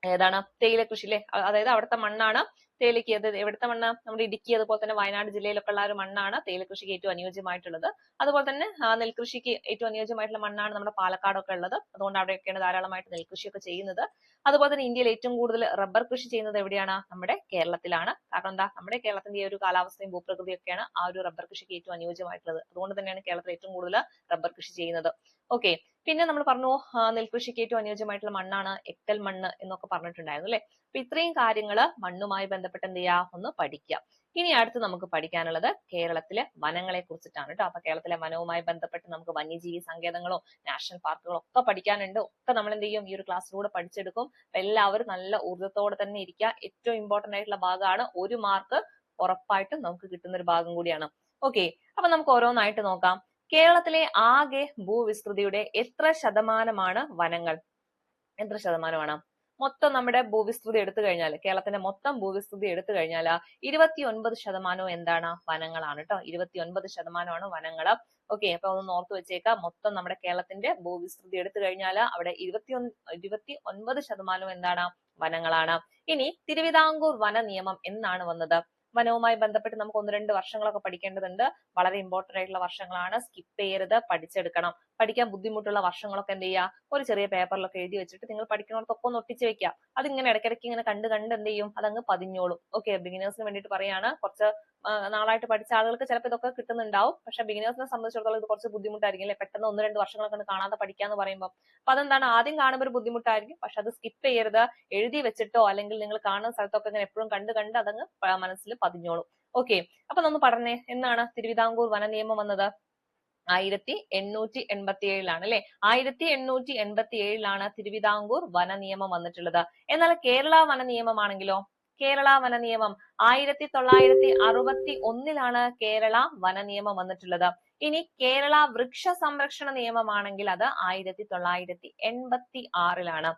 [SPEAKER 1] ഏതാണ്? തേയില കൃഷി അല്ലെ. അതായത് അവിടുത്തെ മണ്ണാണ് തേയിലയ്ക്ക്. എവിടുത്തെ മണ്ണ്? നമ്മുടെ ഇടുക്കി അതുപോലെ തന്നെ വയനാട് ജില്ലയിലൊക്കെ ഉള്ള ഒരു മണ്ണാണ് തേയില കൃഷിക്ക് ഏറ്റവും അനുയോജ്യമായിട്ടുള്ളത്. അതുപോലെ തന്നെ നെൽകൃഷിക്ക് ഏറ്റവും അനുയോജ്യമായിട്ടുള്ള മണ്ണാണ് നമ്മുടെ പാലക്കാടൊക്കെ ഉള്ളത്. അതുകൊണ്ട് അവിടെയൊക്കെയാണ് ധാരാളമായിട്ട് നെൽകൃഷിയൊക്കെ ചെയ്യുന്നത്. അതുപോലെ തന്നെ ഇന്ത്യയിൽ ഏറ്റവും കൂടുതൽ റബ്ബർ കൃഷി ചെയ്യുന്നത് എവിടെയാണ്? നമ്മുടെ കേരളത്തിലാണ്. കാരണം എന്താ? നമ്മുടെ കേരളത്തിന്റെ ഈ ഒരു കാലാവസ്ഥയും ഭൂപ്രകൃതിയും ഒക്കെയാണ് ആ ഒരു റബ്ബർ കൃഷിക്ക് ഏറ്റവും അനുയോജ്യമായിട്ടുള്ളത്. അതുകൊണ്ട് തന്നെയാണ് കേരളത്തിൽ ഏറ്റവും കൂടുതൽ റബ്ബർ കൃഷി ചെയ്യുന്നത്. ഓക്കെ പിന്നെ നമ്മൾ പറഞ്ഞു നെൽകൃഷിക്ക് ഏറ്റവും അനുയോജ്യമായിട്ടുള്ള മണ്ണാണ് എക്കൽ മണ്ണ് എന്നൊക്കെ പറഞ്ഞിട്ടുണ്ടായിരുന്നു അല്ലെ. അപ്പൊ ഇത്രയും കാര്യങ്ങള് മണ്ണുമായി ബന്ധപ്പെട്ട് എന്ത് ചെയ്യുക? ഒന്ന് പഠിക്കുക. ഇനി അടുത്ത് നമുക്ക് പഠിക്കാനുള്ളത് കേരളത്തിലെ വനങ്ങളെ കുറിച്ചിട്ടാണ് കേട്ടോ. അപ്പൊ കേരളത്തിലെ വനവുമായി ബന്ധപ്പെട്ട് നമുക്ക് വന്യജീവി സങ്കേതങ്ങളോ നാഷണൽ പാർക്കുകളോ ഒക്കെ പഠിക്കാനുണ്ട്. ഒക്കെ നമ്മൾ എന്ത് ചെയ്യും? ഈ ഒരു ക്ലാസ്സിലൂടെ പഠിച്ചെടുക്കും. എല്ലാവരും നല്ല ഊർജ്ജത്തോടെ തന്നെ ഇരിക്കുക. ഏറ്റവും ഇമ്പോർട്ടന്റ് ആയിട്ടുള്ള ഭാഗമാണ്. 1 മാർക്ക് ഉറപ്പായിട്ടും നമുക്ക് കിട്ടുന്ന ഒരു ഭാഗം കൂടിയാണ്. ഓക്കെ അപ്പൊ നമുക്ക് ഓരോന്നായിട്ട് നോക്കാം. കേരളത്തിലെ ആകെ ഭൂവിസ്തൃതിയുടെ എത്ര ശതമാനമാണ് വനങ്ങൾ? എത്ര ശതമാനമാണ്? മൊത്തം നമ്മുടെ ഭൂവിസ്തൃതി എടുത്തു കഴിഞ്ഞാൽ, കേരളത്തിന്റെ മൊത്തം ഭൂവിസ്തൃതി എടുത്തു കഴിഞ്ഞാൽ 29% എന്താണ്? വനങ്ങളാണ് കേട്ടോ. 29% വനങ്ങള്. ഓക്കെ അപ്പൊ ഒന്ന് ഓർത്തു വെച്ചേക്കാം. മൊത്തം നമ്മുടെ കേരളത്തിന്റെ ഭൂവിസ്തൃതി എടുത്തു കഴിഞ്ഞാൽ അവിടെ 29% എന്താണ്? വനങ്ങളാണ്. ഇനി തിരുവിതാംകൂർ വന നിയമം എന്നാണ് വന്നത്? വനവുമായി ബന്ധപ്പെട്ട് നമുക്ക് 1-2 വർഷങ്ങളൊക്കെ പഠിക്കേണ്ടതുണ്ട്. വളരെ ഇമ്പോർട്ടന്റ് ആയിട്ടുള്ള വർഷങ്ങളാണ്. സ്കിപ്പ് ചെയ്യരുത്, പഠിച്ചെടുക്കണം. പഠിക്കാൻ ബുദ്ധിമുട്ടുള്ള വർഷങ്ങളൊക്കെ എന്ത് ചെയ്യുക? ഒരു ചെറിയ പേപ്പറിലൊക്കെ എഴുതി വെച്ചിട്ട് നിങ്ങൾ പഠിക്കുന്നിടത്തൊക്കെ ഒന്ന് ഒട്ടിച്ച് വെക്കുക. അതിങ്ങനെ ഇടയ്ക്കിടയ്ക്ക് ഇങ്ങനെ കണ്ട് എന്ത് ചെയ്യും? അതങ്ങ് പതിഞ്ഞോളും. ഓക്കെ ബിഗിനേഴ്സിന് വേണ്ടിയിട്ട് പറയാണ്. കുറച്ച് നാളായിട്ട് പഠിച്ച ആളുകൾക്ക് ചിലപ്പോൾ ഇതൊക്കെ കിട്ടുന്നുണ്ടാവും. പക്ഷെ ബിഗിനേഴ്സിനെ സംബന്ധിച്ചിടത്തോളം ഇത് കുറച്ച് ബുദ്ധിമുട്ടായിരിക്കും അല്ലെ. പെട്ടെന്ന് 1-2 വർഷങ്ങളൊക്കെ കാണാതെ പഠിക്കാന്ന് പറയുമ്പോൾ അപ്പൊ അതെന്താണ്? ആദ്യം കാണുമ്പോൾ ഒരു ബുദ്ധിമുട്ടായിരിക്കും. പക്ഷെ അത് സ്കിപ്പ് ചെയ്യരുത്. എഴുതി വെച്ചിട്ടോ അല്ലെങ്കിൽ നിങ്ങൾ കാണുന്ന സ്ഥലത്തൊക്കെ ഇങ്ങനെ എപ്പോഴും കണ്ട് അതങ്ങ് മനസ്സിൽ പതിഞ്ഞോളും. ഓക്കെ അപ്പൊ നമ്മൾ പറഞ്ഞേ എന്നാണ് തിരുവിതാംകൂർ വന നിയമം വന്നത്? 1887 അല്ലെ. 1887 തിരുവിതാംകൂർ വന നിയമം വന്നിട്ടുള്ളത്. എന്നാൽ കേരള വന നിയമമാണെങ്കിലോ, കേരള വന നിയമം 1961 കേരള വന നിയമം വന്നിട്ടുള്ളത്. ഇനി കേരള വൃക്ഷ സംരക്ഷണ നിയമമാണെങ്കിൽ അത് 1986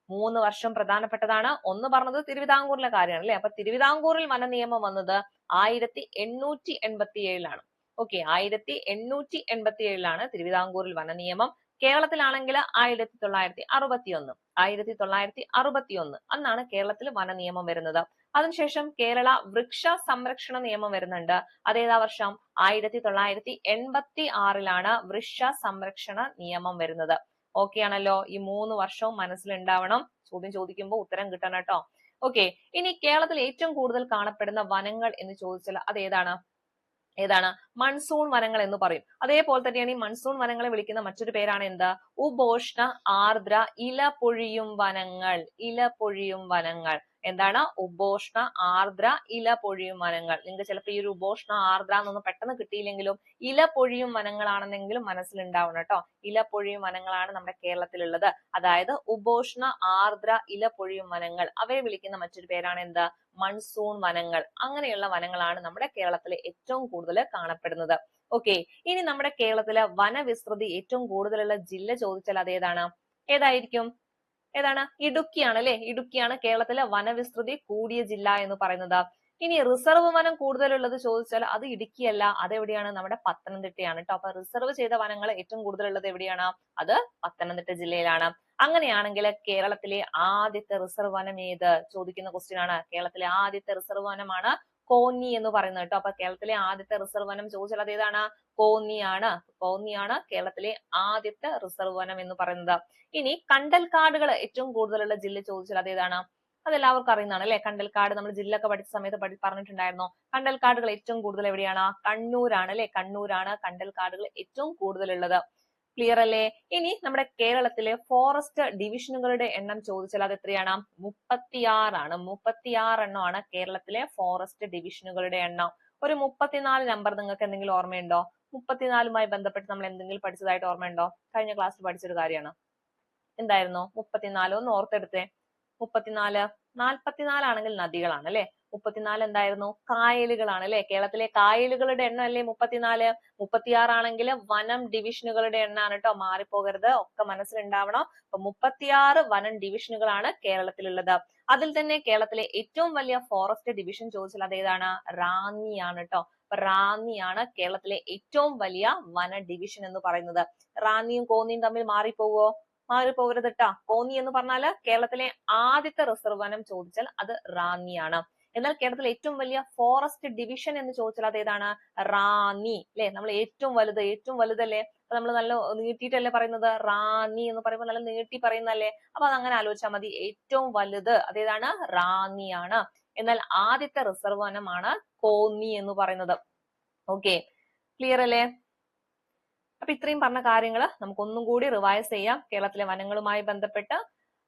[SPEAKER 1] 3 വർഷം പ്രധാനപ്പെട്ടതാണ്. ഒന്ന് പറഞ്ഞത് തിരുവിതാംകൂറിലെ കാര്യമാണ് അല്ലെ. അപ്പൊ തിരുവിതാംകൂറിൽ വന നിയമം വന്നത് 1887 ഓക്കെ. 1887 തിരുവിതാംകൂറിൽ വന നിയമം. കേരളത്തിലാണെങ്കിൽ 1961 അന്നാണ് കേരളത്തിൽ വന നിയമം വരുന്നത്. അതിനുശേഷം കേരള വൃക്ഷ സംരക്ഷണ നിയമം വരുന്നുണ്ട്. അതേതാ വർഷം? 1986 വൃക്ഷ സംരക്ഷണ നിയമം വരുന്നത്. ഓക്കെ ആണല്ലോ. ഈ 3 വർഷവും മനസ്സിലുണ്ടാവണം. ചോദ്യം ചോദിക്കുമ്പോൾ ഉത്തരം കിട്ടണം കേട്ടോ. ഓക്കെ. ഇനി കേരളത്തിൽ ഏറ്റവും കൂടുതൽ കാണപ്പെടുന്ന വനങ്ങൾ എന്ന് ചോദിച്ചാൽ അത് ഏതാണ്? മൺസൂൺ വനങ്ങൾ എന്ന് പറയും. അതേപോലെ തന്നെയാണ് ഈ മൺസൂൺ വനങ്ങളെ വിളിക്കുന്ന മറ്റൊരു പേരാണ് എന്ത്? ഉപോഷ്ണ ആർദ്ര ഇലപൊഴിയും വനങ്ങൾ. എന്താണ്? ഉപോഷ്ണ ആർദ്ര ഇലപൊഴിയും വനങ്ങൾ. നിങ്ങൾക്ക് ചിലപ്പോൾ ഈ ഒരു ഉപോഷ്ണ ആർദ്ര എന്നൊന്നും പെട്ടെന്ന് കിട്ടിയില്ലെങ്കിലും ഇലപൊഴിയും വനങ്ങളാണെന്നെങ്കിലും മനസ്സിലുണ്ടാവണം കേട്ടോ. ഇലപൊഴിയും വനങ്ങളാണ് നമ്മുടെ കേരളത്തിലുള്ളത്. അതായത് ഉപോഷ്ണ ആർദ്ര ഇലപൊഴിയും വനങ്ങൾ. അവയെ വിളിക്കുന്ന മറ്റൊരു പേരാണ് എന്ത്? മൺസൂൺ വനങ്ങൾ. അങ്ങനെയുള്ള വനങ്ങളാണ് നമ്മുടെ കേരളത്തിലെ ഏറ്റവും കൂടുതൽ കാണപ്പെടുന്നത്. ഓക്കെ. ഇനി നമ്മുടെ കേരളത്തിലെ വനവിസ്തൃതി ഏറ്റവും കൂടുതലുള്ള ജില്ല ചോദിച്ചാൽ അത് ഏതായിരിക്കും? ഇടുക്കിയാണ് അല്ലെ. ഇടുക്കിയാണ് കേരളത്തിലെ വനവിസ്തൃതി കൂടിയ ജില്ല എന്ന് പറയുന്നത്. ഇനി റിസർവ് വനം കൂടുതലുള്ളത് ചോദിച്ചാൽ അത് ഇടുക്കിയല്ല, അതെവിടെയാണ്? നമ്മുടെ പത്തനംതിട്ടയാണ് കേട്ടോ. അപ്പൊ റിസർവ് ചെയ്ത വനങ്ങൾ ഏറ്റവും കൂടുതലുള്ളത് എവിടെയാണ്? അത് പത്തനംതിട്ട ജില്ലയിലാണ്. അങ്ങനെയാണെങ്കിൽ കേരളത്തിലെ ആദ്യത്തെ റിസർവ് വനം ഏത്? ചോദിക്കുന്ന ക്വസ്റ്റ്യൻ ആണ്. കേരളത്തിലെ ആദ്യത്തെ റിസർവ് വനമാണ് കോന്നി എന്ന് പറയുന്നത് കേട്ടോ. അപ്പൊ കേരളത്തിലെ ആദ്യത്തെ റിസർവ് വനം ചോദിച്ചാൽ അത് ഏതാണ്? കോന്നിയാണ് കേരളത്തിലെ ആദ്യത്തെ റിസർവ് വനം എന്ന് പറയുന്നത്. ഇനി കണ്ടൽക്കാടുകൾ ഏറ്റവും കൂടുതലുള്ള ജില്ല ചോദിച്ചാൽ അത് ഏതാണ്? അതെല്ലാവർക്കും അറിയുന്നതാണ് അല്ലെ. കണ്ടൽക്കാട് നമ്മൾ ജില്ലയൊക്കെ പഠിച്ച സമയത്ത് പറഞ്ഞിട്ടുണ്ടായിരുന്നോ? കണ്ടൽക്കാടുകൾ ഏറ്റവും കൂടുതൽ എവിടെയാണ്? കണ്ണൂരാണ് അല്ലെ. കണ്ണൂരാണ് കണ്ടൽക്കാടുകൾ ഏറ്റവും കൂടുതലുള്ളത്. ക്ലിയർ അല്ലേ? ഇനി നമ്മുടെ കേരളത്തിലെ ഫോറസ്റ്റ് ഡിവിഷനുകളുടെ എണ്ണം ചോദിച്ചാൽ അത് എത്രയാണ്? 36 36 എണ്ണമാണ് കേരളത്തിലെ ഫോറസ്റ്റ് ഡിവിഷനുകളുടെ എണ്ണം. ഒരു 34 നമ്പർ നിങ്ങൾക്ക് എന്തെങ്കിലും ഓർമ്മയുണ്ടോ? 34മായി ബന്ധപ്പെട്ട് നമ്മൾ എന്തെങ്കിലും പഠിച്ചതായിട്ട് ഓർമ്മയുണ്ടോ? കഴിഞ്ഞ ക്ലാസ്സിൽ പഠിച്ചൊരു കാര്യമാണ്. എന്തായിരുന്നു 34? ഒന്ന് ഓർത്തെടുത്തേ. 34 44 ആണെങ്കിൽ നദികളാണ് അല്ലെ. 34 എന്തായിരുന്നു? കായലുകളാണ് അല്ലെ. കേരളത്തിലെ കായലുകളുടെ എണ്ണം അല്ലേ 34. 36 ആണെങ്കിൽ വനം ഡിവിഷനുകളുടെ എണ്ണമാണ് കേട്ടോ. മാറിപ്പോകരുത്, ഒക്കെ മനസ്സിലുണ്ടാവണം. അപ്പൊ 36 വനം ഡിവിഷനുകളാണ് കേരളത്തിലുള്ളത്. അതിൽ തന്നെ കേരളത്തിലെ ഏറ്റവും വലിയ ഫോറസ്റ്റ് ഡിവിഷൻ ചോദിച്ചാൽ അത് ഏതാണ്? റാന്നിയാണ് കേട്ടോ. അപ്പൊ റാന്നിയാണ് കേരളത്തിലെ ഏറ്റവും വലിയ വന ഡിവിഷൻ എന്ന് പറയുന്നത്. റാന്നിയും കോന്നിയും തമ്മിൽ മാറിപ്പോകരുത് ട്ടാ. കോന്നി എന്ന് പറഞ്ഞാല് കേരളത്തിലെ ആദ്യത്തെ റിസർവ് വനം ചോദിച്ചാൽ അത് റാന്നിയാണ്. എന്നാൽ കേരളത്തിലെ ഏറ്റവും വലിയ ഫോറസ്റ്റ് ഡിവിഷൻ എന്ന് ചോദിച്ചാൽ അത് ഏതാണ്? റാന്നി അല്ലെ. നമ്മൾ ഏറ്റവും വലുതല്ലേ. അപ്പൊ നമ്മൾ നല്ല നീട്ടിയിട്ടല്ലേ പറയുന്നത്? റാന്നി എന്ന് പറയുമ്പോൾ നല്ല നീട്ടി പറയുന്നല്ലേ. അപ്പൊ അതങ്ങനെ ആലോചിച്ചാൽ മതി. ഏറ്റവും വലുത് അതേതാണ്? റാന്നിയാണ്. എന്നാൽ ആദ്യത്തെ റിസർവ് വനമാണ് കോന്നി എന്ന് പറയുന്നത്. ഓക്കെ. ക്ലിയർ അല്ലേ? അപ്പൊ ഇത്രയും പറഞ്ഞ കാര്യങ്ങൾ നമുക്ക് ഒന്നും കൂടി റിവൈസ് ചെയ്യാം കേരളത്തിലെ വനങ്ങളുമായി ബന്ധപ്പെട്ട്.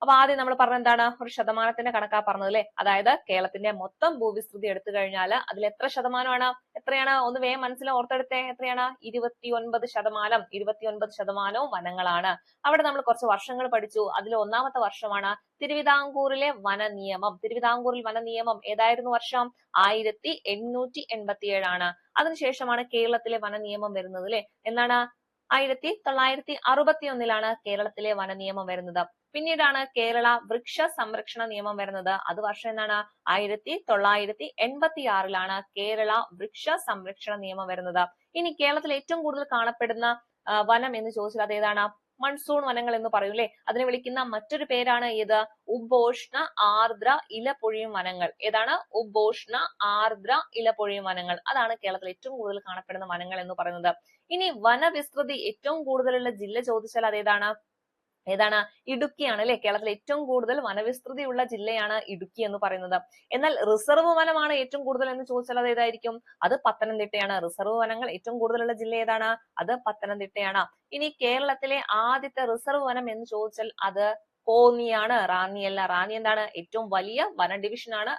[SPEAKER 1] അപ്പൊ ആദ്യം നമ്മൾ പറഞ്ഞ എന്താണ്? ഒരു ശതമാനത്തിന്റെ കണക്കാ പറഞ്ഞത് അല്ലെ. അതായത് കേരളത്തിന്റെ മൊത്തം ഭൂവിസ്തൃതി എടുത്തു കഴിഞ്ഞാൽ അതിൽ എത്ര ശതമാനമാണ്? എത്രയാണ്? ഒന്ന് വേഗം മനസ്സിൽ ഓർത്തെടുത്തേ. എത്രയാണ്? 29% വനങ്ങളാണ്. അവിടെ നമ്മൾ കുറച്ച് വർഷങ്ങൾ പഠിച്ചു. അതിൽ ഒന്നാമത്തെ വർഷമാണ് തിരുവിതാംകൂറിലെ വന നിയമം. തിരുവിതാംകൂറിൽ വന നിയമം ഏതായിരുന്നു വർഷം? 1887 അതിനുശേഷമാണ് കേരളത്തിലെ വന നിയമം വരുന്നത് അല്ലെ. എന്നാണ്? 1961 കേരളത്തിലെ വന നിയമം വരുന്നത്. പിന്നീടാണ് കേരള വൃക്ഷ സംരക്ഷണ നിയമം വരുന്നത്. അത് വർഷം എന്നാണ്? 1986 കേരള വൃക്ഷ സംരക്ഷണ നിയമം വരുന്നത്. ഇനി കേരളത്തിൽ ഏറ്റവും കൂടുതൽ കാണപ്പെടുന്ന വനം എന്ന് ചോദിച്ചാൽ അത് ഏതാണ്? മൺസൂൺ വനങ്ങൾ എന്ന് പറയൂലേ. അതിനെ വിളിക്കുന്ന മറ്റൊരു പേരാണ് ഏത്? ഉപോഷ്ണ ആർദ്ര ഇലപൊഴിയും വനങ്ങൾ. ഏതാണ്? ഉപോഷ്ണ ആർദ്ര ഇലപൊഴിയും വനങ്ങൾ. അതാണ് കേരളത്തിൽ ഏറ്റവും കൂടുതൽ കാണപ്പെടുന്ന വനങ്ങൾ എന്ന് പറയുന്നത്. ഇനി വനവിസ്തൃതി ഏറ്റവും കൂടുതലുള്ള ജില്ല ചോദിച്ചാൽ അതേതാണ്? ഇടുക്കിയാണ് അല്ലെ. കേരളത്തിലെ ഏറ്റവും കൂടുതൽ വനവിസ്തൃതി ഉള്ള ജില്ലയാണ് ഇടുക്കി എന്ന് പറയുന്നത്. എന്നാൽ റിസർവ് വനമാണ് ഏറ്റവും കൂടുതൽ എന്ന് ചോദിച്ചാൽ അത് ഏതായിരിക്കും? അത് പത്തനംതിട്ടയാണ്. റിസർവ് വനങ്ങൾ ഏറ്റവും കൂടുതലുള്ള ജില്ല ഏതാണ്? അത് പത്തനംതിട്ടയാണ്. ഇനി കേരളത്തിലെ ആദ്യത്തെ റിസർവ് വനം എന്ന് ചോദിച്ചാൽ അത് കോന്നിയാണ്, റാന്നിയല്ല. റാന്നി എന്താണ്? ഏറ്റവും വലിയ വന ഡിവിഷൻ ആണ്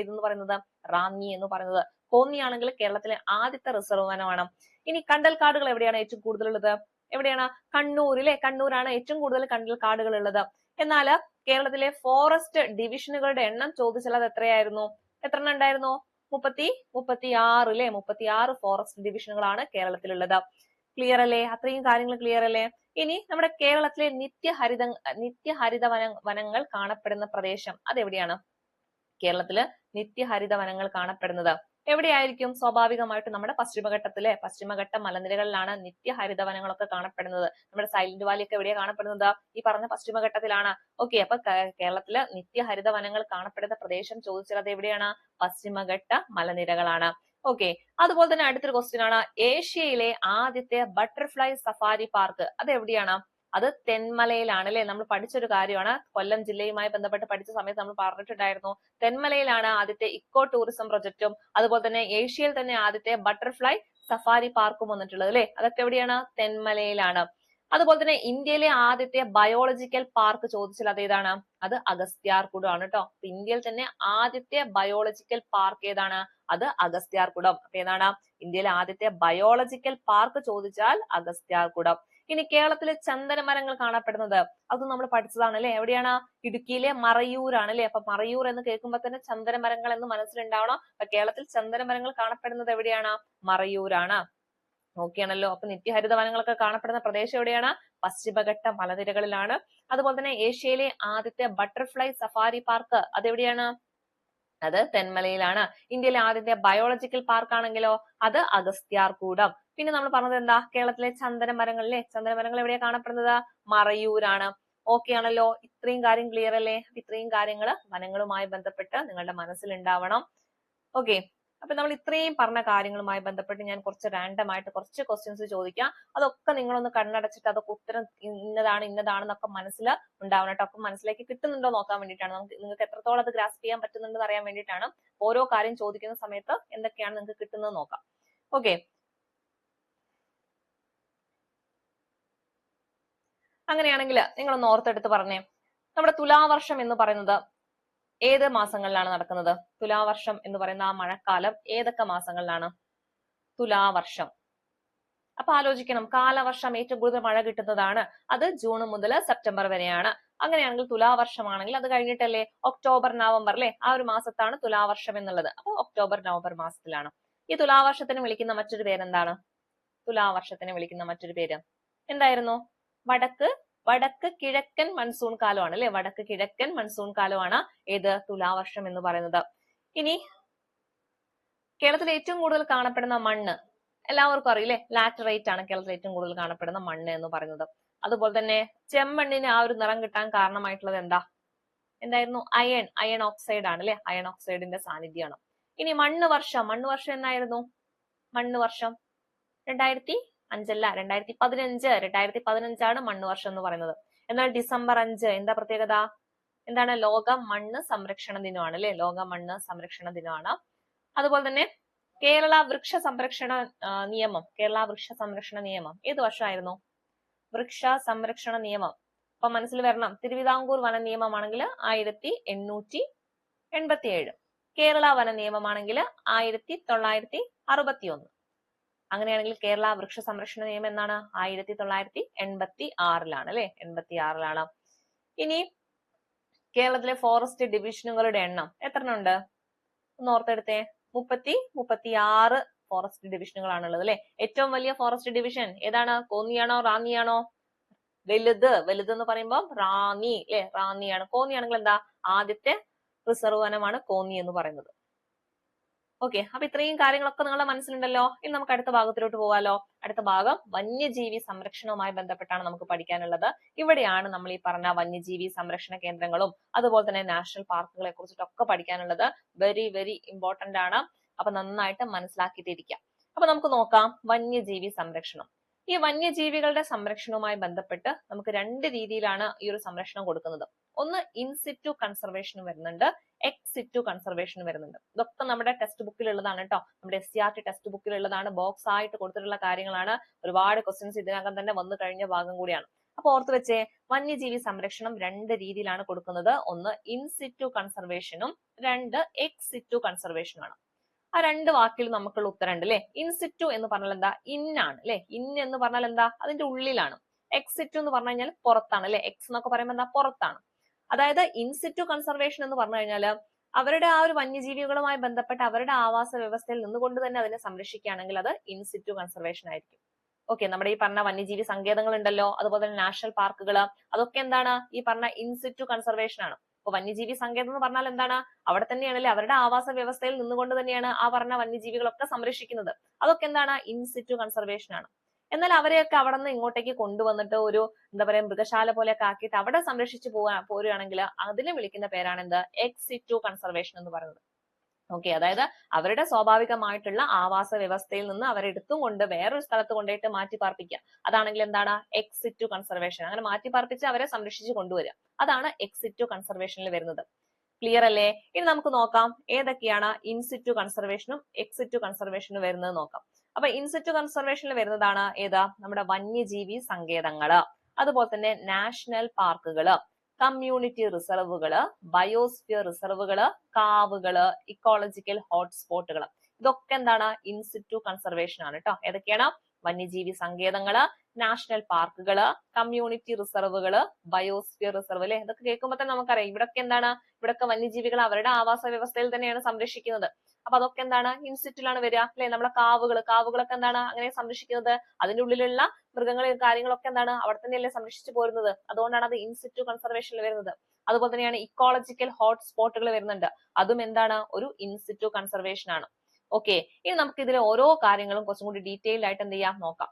[SPEAKER 1] ഇതെന്ന് പറയുന്നത് റാന്നി എന്ന് പറയുന്നത്. കോന്നിയാണെങ്കിൽ കേരളത്തിലെ ആദ്യത്തെ റിസർവ് വനമാണ്. ഇനി കണ്ടൽക്കാടുകൾ എവിടെയാണ് ഏറ്റവും കൂടുതൽ ഉള്ളത്? എവിടെയാണ്? കണ്ണൂരിലെ കണ്ണൂരാണ് ഏറ്റവും കൂടുതൽ കണ്ടൽക്കാടുകൾ ഉള്ളത്. എന്നാൽ കേരളത്തിലെ ഫോറസ്റ്റ് ഡിവിഷനുകളുടെ എണ്ണം ചോദിച്ചാൽ അത് എത്രയായിരുന്നു? എത്ര എണ്ണം ഉണ്ടായിരുന്നു? 36 അല്ലെ? 36 ഫോറസ്റ്റ് ഡിവിഷനുകളാണ് കേരളത്തിലുള്ളത്. ക്ലിയർ അല്ലേ? അത്രയും കാര്യങ്ങൾ ക്ലിയർ അല്ലേ? ഇനി നമ്മുടെ കേരളത്തിലെ നിത്യഹരിത വനങ്ങൾ കാണപ്പെടുന്ന പ്രദേശം അതെവിടെയാണ്? കേരളത്തില് നിത്യഹരിത വനങ്ങൾ കാണപ്പെടുന്നത് എവിടെയായിരിക്കും? സ്വാഭാവികമായിട്ടും നമ്മുടെ പശ്ചിമഘട്ട മലനിരകളിലാണ് നിത്യഹരിത വനങ്ങളൊക്കെ കാണപ്പെടുന്നത്. നമ്മുടെ സൈലന്റ് വാലി ഒക്കെ എവിടെയാണ് കാണപ്പെടുന്നത്? ഈ പറഞ്ഞ പശ്ചിമഘട്ടത്തിലാണ്. ഓക്കെ, അപ്പൊ കേരളത്തില് നിത്യഹരിത വനങ്ങൾ കാണപ്പെടുന്ന പ്രദേശം ചോദിച്ചാൽ അത് എവിടെയാണ്? പശ്ചിമഘട്ട മലനിരകളാണ്. ഓക്കെ, അതുപോലെ തന്നെ അടുത്തൊരു ക്വസ്റ്റ്യൻ ആണ്, ഏഷ്യയിലെ ആദ്യത്തെ ബട്ടർഫ്ലൈ സഫാരി പാർക്ക് അത് എവിടെയാണ്? അത് തെന്മലയിലാണ് അല്ലെ? നമ്മൾ പഠിച്ചൊരു കാര്യമാണ്. കൊല്ലം ജില്ലയുമായി ബന്ധപ്പെട്ട് പഠിച്ച സമയത്ത് നമ്മൾ പറഞ്ഞിട്ടുണ്ടായിരുന്നു. തെന്മലയിലാണ് ആദ്യത്തെ ഇക്കോ ടൂറിസം പ്രൊജക്റ്റും അതുപോലെ തന്നെ ഏഷ്യയിൽ തന്നെ ആദ്യത്തെ ബട്ടർഫ്ലൈ സഫാരി പാർക്കും വന്നിട്ടുള്ളത് അല്ലെ? അതൊക്കെ എവിടെയാണ്? തെന്മലയിലാണ്. അതുപോലെ തന്നെ ഇന്ത്യയിലെ ആദ്യത്തെ ബയോളജിക്കൽ പാർക്ക് ചോദിച്ചാൽ അത് ഏതാണ്? അത് അഗസ്ത്യാർകൂടം ആണ് കേട്ടോ. ഇന്ത്യയിൽ തന്നെ ആദ്യത്തെ ബയോളജിക്കൽ പാർക്ക് ഏതാണ്? അത് അഗസ്ത്യാർകൂടം. അപ്പൊ ഏതാണ് ഇന്ത്യയിലെ ആദ്യത്തെ ബയോളജിക്കൽ പാർക്ക് ചോദിച്ചാൽ അഗസ്ത്യാർകൂടം. ഇനി കേരളത്തിലെ ചന്ദന മരങ്ങൾ കാണപ്പെടുന്നത് അത് നമ്മൾ പഠിച്ചതാണ് അല്ലെ? എവിടെയാണ്? ഇടുക്കിയിലെ മറയൂരാണ് അല്ലെ? അപ്പൊ മറയൂർ എന്ന് കേൾക്കുമ്പോൾ തന്നെ ചന്ദന മരങ്ങൾ എന്ന് മനസ്സിലുണ്ടാവണം. അപ്പൊ കേരളത്തിൽ ചന്ദന മരങ്ങൾ കാണപ്പെടുന്നത് എവിടെയാണ്? മറയൂരാണ്. നോക്കിയാണല്ലോ. അപ്പൊ നിത്യഹരിത വനങ്ങളൊക്കെ കാണപ്പെടുന്ന പ്രദേശം എവിടെയാണ്? പശ്ചിമഘട്ട മലനിരകളിലാണ്. അതുപോലെ തന്നെ ഏഷ്യയിലെ ആദ്യത്തെ ബട്ടർഫ്ലൈ സഫാരി പാർക്ക് അതെവിടെയാണ്? അത് തെന്മലയിലാണ്. ഇന്ത്യയിലെ ആദ്യത്തെ ബയോളജിക്കൽ പാർക്ക് ആണെങ്കിലോ അത് അഗസ്ത്യാർകൂടം. പിന്നെ നമ്മൾ പറഞ്ഞത് എന്താ? കേരളത്തിലെ ചന്ദന മരങ്ങളിലെ ചന്ദന മരങ്ങൾ എവിടെയാണ് കാണപ്പെടുന്നത്? മറയൂരാണ്. ഓക്കെ ആണല്ലോ. ഇത്രയും കാര്യം ക്ലിയർ അല്ലേ? ഇത്രയും കാര്യങ്ങൾ വനങ്ങളുമായി ബന്ധപ്പെട്ട് നിങ്ങളുടെ മനസ്സിൽ ഉണ്ടാവണം. ഓക്കെ, അപ്പൊ നമ്മൾ ഇത്രയും പറഞ്ഞ കാര്യങ്ങളുമായി ബന്ധപ്പെട്ട് ഞാൻ കുറച്ച് റാൻഡം ആയിട്ട് കുറച്ച് ക്വസ്റ്റ്യൻസ് ചോദിക്കാം. അതൊക്കെ നിങ്ങളൊന്ന് കണ്ണടച്ചിട്ട് അതൊക്കെ ഉത്തരം ഇന്നതാണെന്നൊക്കെ മനസ്സിൽ ഉണ്ടാവണം കേട്ടോ. അപ്പൊ മനസ്സിലേക്ക് കിട്ടുന്നുണ്ടോ നോക്കാൻ വേണ്ടിയിട്ടാണ്. നിങ്ങൾക്ക് എത്രത്തോളം അത് ഗ്രാസ്പ് ചെയ്യാൻ പറ്റുന്നുണ്ടെന്ന് അറിയാൻ വേണ്ടിയിട്ടാണ് ഓരോ കാര്യം ചോദിക്കുന്ന സമയത്ത് എന്തൊക്കെയാണ് നിങ്ങൾക്ക് കിട്ടുന്നത് നോക്കാം. ഓക്കെ, അങ്ങനെയാണെങ്കിൽ നിങ്ങളൊന്ന് ഓർത്തെടുത്ത് പറഞ്ഞേ, നമ്മുടെ തുലാവർഷം എന്ന് പറയുന്നത് ഏത് മാസങ്ങളിലാണ് നടക്കുന്നത്? തുലാവർഷം എന്ന് പറയുന്ന ആ മഴക്കാലം ഏതൊക്കെ മാസങ്ങളിലാണ്? തുലാവർഷം. അപ്പൊ ആലോചിക്കണം, കാലവർഷം ഏറ്റവും കൂടുതൽ മഴ കിട്ടുന്നതാണ് അത് ജൂൺ മുതൽ സെപ്റ്റംബർ വരെയാണ്. അങ്ങനെയാണെങ്കിൽ തുലാവർഷമാണെങ്കിൽ അത് കഴിഞ്ഞിട്ടല്ലേ ഒക്ടോബർ നവംബർ അല്ലെ? ആ ഒരു മാസത്താണ് തുലാവർഷം എന്നുള്ളത്. അപ്പൊ ഒക്ടോബർ നവംബർ മാസത്തിലാണ്. ഈ തുലാവർഷത്തിന് വിളിക്കുന്ന മറ്റൊരു പേരെന്താണ്? തുലാവർഷത്തിന് വിളിക്കുന്ന മറ്റൊരു പേര് എന്തായിരുന്നു? വടക്ക് കിഴക്കൻ മൺസൂൺ കാലമാണ് അല്ലെ? വടക്ക് കിഴക്കൻ മൺസൂൺ കാലമാണ് ഏത്? തുലാവർഷം എന്ന് പറയുന്നത്. ഇനി കേരളത്തിൽ ഏറ്റവും കൂടുതൽ കാണപ്പെടുന്ന മണ്ണ് എല്ലാവർക്കും അറിയില്ലേ? ലാറ്ററൈറ്റ് ആണ് കേരളത്തിൽ ഏറ്റവും കൂടുതൽ കാണപ്പെടുന്ന മണ്ണ് എന്ന് പറയുന്നത്. അതുപോലെ തന്നെ ചെമ്മണ്ണിന് ആ ഒരു നിറം കിട്ടാൻ കാരണമായിട്ടുള്ളത് എന്തായിരുന്നു? അയൺ ഓക്സൈഡ് ആണ് അല്ലെ? അയൺ ഓക്സൈഡിന്റെ സാന്നിധ്യമാണ്. ഇനി മണ്ണ് വർഷം എന്നായിരുന്നു? മണ്ണ് വർഷം 2005 അല്ല, 2015 മണ്ണ് വർഷം എന്ന് പറയുന്നത്. എന്നാൽ ഡിസംബർ 5 എന്താ പ്രത്യേകത? എന്താണ്? ലോക മണ്ണ് സംരക്ഷണ ദിനമാണ് അല്ലെ? ലോക മണ്ണ് സംരക്ഷണ ദിനമാണ്. അതുപോലെ തന്നെ കേരള വൃക്ഷ സംരക്ഷണ നിയമം ഏത് വർഷമായിരുന്നു? വൃക്ഷ സംരക്ഷണ നിയമം അപ്പൊ മനസ്സിൽ വരണം. തിരുവിതാംകൂർ വന നിയമമാണെങ്കിൽ 1887, കേരള വന നിയമമാണെങ്കിൽ 1961. അങ്ങനെയാണെങ്കിൽ കേരള വൃക്ഷ സംരക്ഷണ നിയമം എന്നാണ്? 1986 അല്ലെ? 86. ഇനി കേരളത്തിലെ ഫോറസ്റ്റ് ഡിവിഷനുകളുടെ എണ്ണം എത്ര ഉണ്ട്? ഒന്ന് ഓർത്തെടുത്തേ. 36 ഫോറസ്റ്റ് ഡിവിഷനുകളാണ് ഉള്ളത് അല്ലെ? ഏറ്റവും വലിയ ഫോറസ്റ്റ് ഡിവിഷൻ ഏതാണ്? കോന്നിയാണോ റാന്നിയാണോ? വലുത് എന്ന് പറയുമ്പോൾ റാന്നി അല്ലെ? റാന്നിയാണ്. കോന്നിയാണെങ്കിൽ എന്താ? ആദ്യത്തെ റിസർവ് വനമാണ് കോന്നി എന്ന് പറയുന്നത്. ഓക്കെ, അപ്പൊ ഇത്രയും കാര്യങ്ങളൊക്കെ നിങ്ങളുടെ മനസ്സിലുണ്ടല്ലോ. ഇനി നമുക്ക് അടുത്ത ഭാഗത്തിലോട്ട് പോവാലോ. അടുത്ത ഭാഗം വന്യജീവി സംരക്ഷണവുമായി ബന്ധപ്പെട്ടാണ് നമുക്ക് പഠിക്കാനുള്ളത്. ഇവിടെയാണ് നമ്മൾ ഈ പറഞ്ഞ വന്യജീവി സംരക്ഷണ കേന്ദ്രങ്ങളും അതുപോലെ തന്നെ നാഷണൽ പാർക്കുകളെ കുറിച്ചിട്ടൊക്കെ പഠിക്കാനുള്ളത്. വെരി വെരി ഇമ്പോർട്ടന്റ് ആണ്. അപ്പൊ നന്നായിട്ട് മനസ്സിലാക്കിയിട്ടിരിക്കാം. അപ്പൊ നമുക്ക് നോക്കാം വന്യജീവി സംരക്ഷണം. ഈ വന്യജീവികളുടെ സംരക്ഷണവുമായി ബന്ധപ്പെട്ട് നമുക്ക് രണ്ട് രീതിയിലാണ് ഈ ഒരു സംരക്ഷണം കൊടുക്കുന്നത്. ഒന്ന് ഇൻസിറ്റു കൺസർവേഷൻ വരുന്നുണ്ട്, എക്സിറ്റു കൺസർവേഷൻ വരുന്നുണ്ട്. ഇതൊക്കെ നമ്മുടെ ടെക്സ്റ്റ് ബുക്കിൽ ഉള്ളതാണ് കേട്ടോ. നമ്മുടെ SCRT ടെക്സ്റ്റ് ബുക്കിൽ ഉള്ളതാണ്. ബോക്സ് ആയിട്ട് കൊടുത്തിട്ടുള്ള കാര്യങ്ങളാണ്. ഒരുപാട് ക്വസ്റ്റ്യൻസ് ഇതിനകം തന്നെ വന്നു കഴിഞ്ഞ ഭാഗം കൂടിയാണ്. അപ്പൊ ഓർത്ത് വെച്ചേ, വന്യജീവി സംരക്ഷണം രണ്ട് രീതിയിലാണ് കൊടുക്കുന്നത്. ഒന്ന് ഇൻസിറ്റു കൺസർവേഷനും രണ്ട് എക്സിറ്റു കൺസർവേഷനും ആണ്. ആ രണ്ട് വാക്കിൽ നമുക്കുള്ള ഉത്തരം ഉണ്ട് അല്ലെ. ഇൻസിറ്റു എന്ന് പറഞ്ഞാൽ എന്താ? ഇൻ ആണ് അല്ലെ. ഇൻ എന്ന് പറഞ്ഞാൽ എന്താ? അതിന്റെ ഉള്ളിലാണ്. എക്സിറ്റു എന്ന് പറഞ്ഞു കഴിഞ്ഞാൽ പുറത്താണ് അല്ലെ. എക്സ് എന്നൊക്കെ പറയുമ്പോൾ എന്താ? പുറത്താണ്. അതായത് ഇൻസിറ്റു കൺസർവേഷൻ എന്ന് പറഞ്ഞു കഴിഞ്ഞാൽ അവരുടെ ആ ഒരു വന്യജീവികളുമായി ബന്ധപ്പെട്ട് അവരുടെ ആവാസ വ്യവസ്ഥയിൽ നിന്നുകൊണ്ട് തന്നെ അതിനെ സംരക്ഷിക്കുകയാണെങ്കിൽ അത് ഇൻസിറ്റു കൺസർവേഷൻ ആയിരിക്കും. ഓക്കെ, നമ്മുടെ ഈ പറഞ്ഞ വന്യജീവി സങ്കേതങ്ങൾ ഉണ്ടല്ലോ, അതുപോലെ തന്നെ നാഷണൽ പാർക്കുകൾ, അതൊക്കെ എന്താണ്? ഈ പറഞ്ഞ ഇൻസിറ്റു കൺസർവേഷൻ ആണ്. അപ്പൊ വന്യജീവി സങ്കേതം എന്ന് പറഞ്ഞാൽ എന്താണ്? അവിടെ തന്നെയാണല്ലേ, അവരുടെ ആവാസ വ്യവസ്ഥയിൽ നിന്നുകൊണ്ട് തന്നെയാണ് ആ പറഞ്ഞ വന്യജീവികളൊക്കെ സംരക്ഷിക്കുന്നത്. അതൊക്കെ എന്താണ്? ഇൻസിറ്റു കൺസർവേഷൻ ആണ്. എന്നാൽ അവരെയൊക്കെ അവിടെ നിന്ന് ഇങ്ങോട്ടേക്ക് കൊണ്ടുവന്നിട്ട് ഒരു എന്താ പറയാ മൃഗശാല പോലെയൊക്കെ ആക്കിയിട്ട് അവിടെ സംരക്ഷിച്ചു പോരുകയാണെങ്കിൽ അതിനെ വിളിക്കുന്ന പേരാണ് എന്ത്? എക്സിറ്റു കൺസർവേഷൻ എന്ന് പറയുന്നത്. ഓക്കെ, അതായത് അവരുടെ സ്വാഭാവികമായിട്ടുള്ള ആവാസ വ്യവസ്ഥയിൽ നിന്ന് അവരെടുത്തും കൊണ്ട് വേറൊരു സ്ഥലത്ത് കൊണ്ടുപോയിട്ട് മാറ്റി പാർപ്പിക്കുക. അതാണെങ്കിൽ എന്താണ്? Ex situ conservation. അങ്ങനെ മാറ്റി പാർപ്പിച്ച് അവരെ സംരക്ഷിച്ച് കൊണ്ടുവരിക. അതാണ് എക്സിറ്റു കൺസർവേഷനിൽ വരുന്നത്. ക്ലിയർ അല്ലേ? ഇനി നമുക്ക് നോക്കാം ഏതൊക്കെയാണ് ഇൻസിറ്റു കൺസർവേഷനും എക്സിറ്റു കൺസർവേഷനും വരുന്നത് നോക്കാം. അപ്പൊ ഇൻസിറ്റു കൺസർവേഷനിൽ വരുന്നതാണ് ഏതാ? നമ്മുടെ വന്യജീവി സങ്കേതങ്ങള്, അതുപോലെ തന്നെ നാഷണൽ പാർക്കുകള്, കമ്മ്യൂണിറ്റി റിസർവുകള്, ബയോസ്ഫിയർ റിസർവുകള്, കാവുകള്, ഇക്കോളജിക്കൽ ഹോട്ട്സ്പോട്ടുകൾ. ഇതൊക്കെ എന്താണ്? ഇൻസിറ്റു കൺസർവേഷൻ ആണ് കേട്ടോ. ഏതൊക്കെയാണ്? വന്യജീവി സങ്കേതങ്ങള്, നാഷണൽ പാർക്കുകള്, കമ്മ്യൂണിറ്റി റിസർവുകള്, ബയോസ്ഫിയർ റിസർവ് അല്ലെ. ഇതൊക്കെ കേൾക്കുമ്പോൾ തന്നെ നമുക്കറിയാം ഇവിടൊക്കെ എന്താണ്? ഇവിടൊക്കെ വന്യജീവികൾ അവരുടെ ആവാസ വ്യവസ്ഥയിൽ തന്നെയാണ് സംരക്ഷിക്കുന്നത്. അപ്പൊ അതൊക്കെ എന്താണ്? ഇൻസിറ്റിലാണ് വരിക അല്ലെ. നമ്മളെ കാവുകളൊക്കെ എന്താണ് അങ്ങനെ സംരക്ഷിക്കുന്നത്? അതിന്റെ ഉള്ളിലുള്ള മൃഗങ്ങളും കാര്യങ്ങളൊക്കെ എന്താണ്? അവിടെ തന്നെയല്ലേ സംരക്ഷിച്ചു പോരുന്നത്. അതുകൊണ്ടാണ് അത് ഇൻസിറ്റു കൺസർവേഷനിൽ വരുന്നത്. അതുപോലെ തന്നെയാണ് ഇക്കോളജിക്കൽ ഹോട്ട്സ്പോട്ടുകൾ വരുന്നുണ്ട്. അതും എന്താണ്? ഒരു ഇൻസിറ്റു കൺസർവേഷൻ ആണ്. ഓക്കെ, ഇനി നമുക്ക് ഇതിലെ ഓരോ കാര്യങ്ങളും കുറച്ചും കൂടി ഡീറ്റെയിൽഡ് ആയിട്ട് എന്ത് ചെയ്യാം നോക്കാം.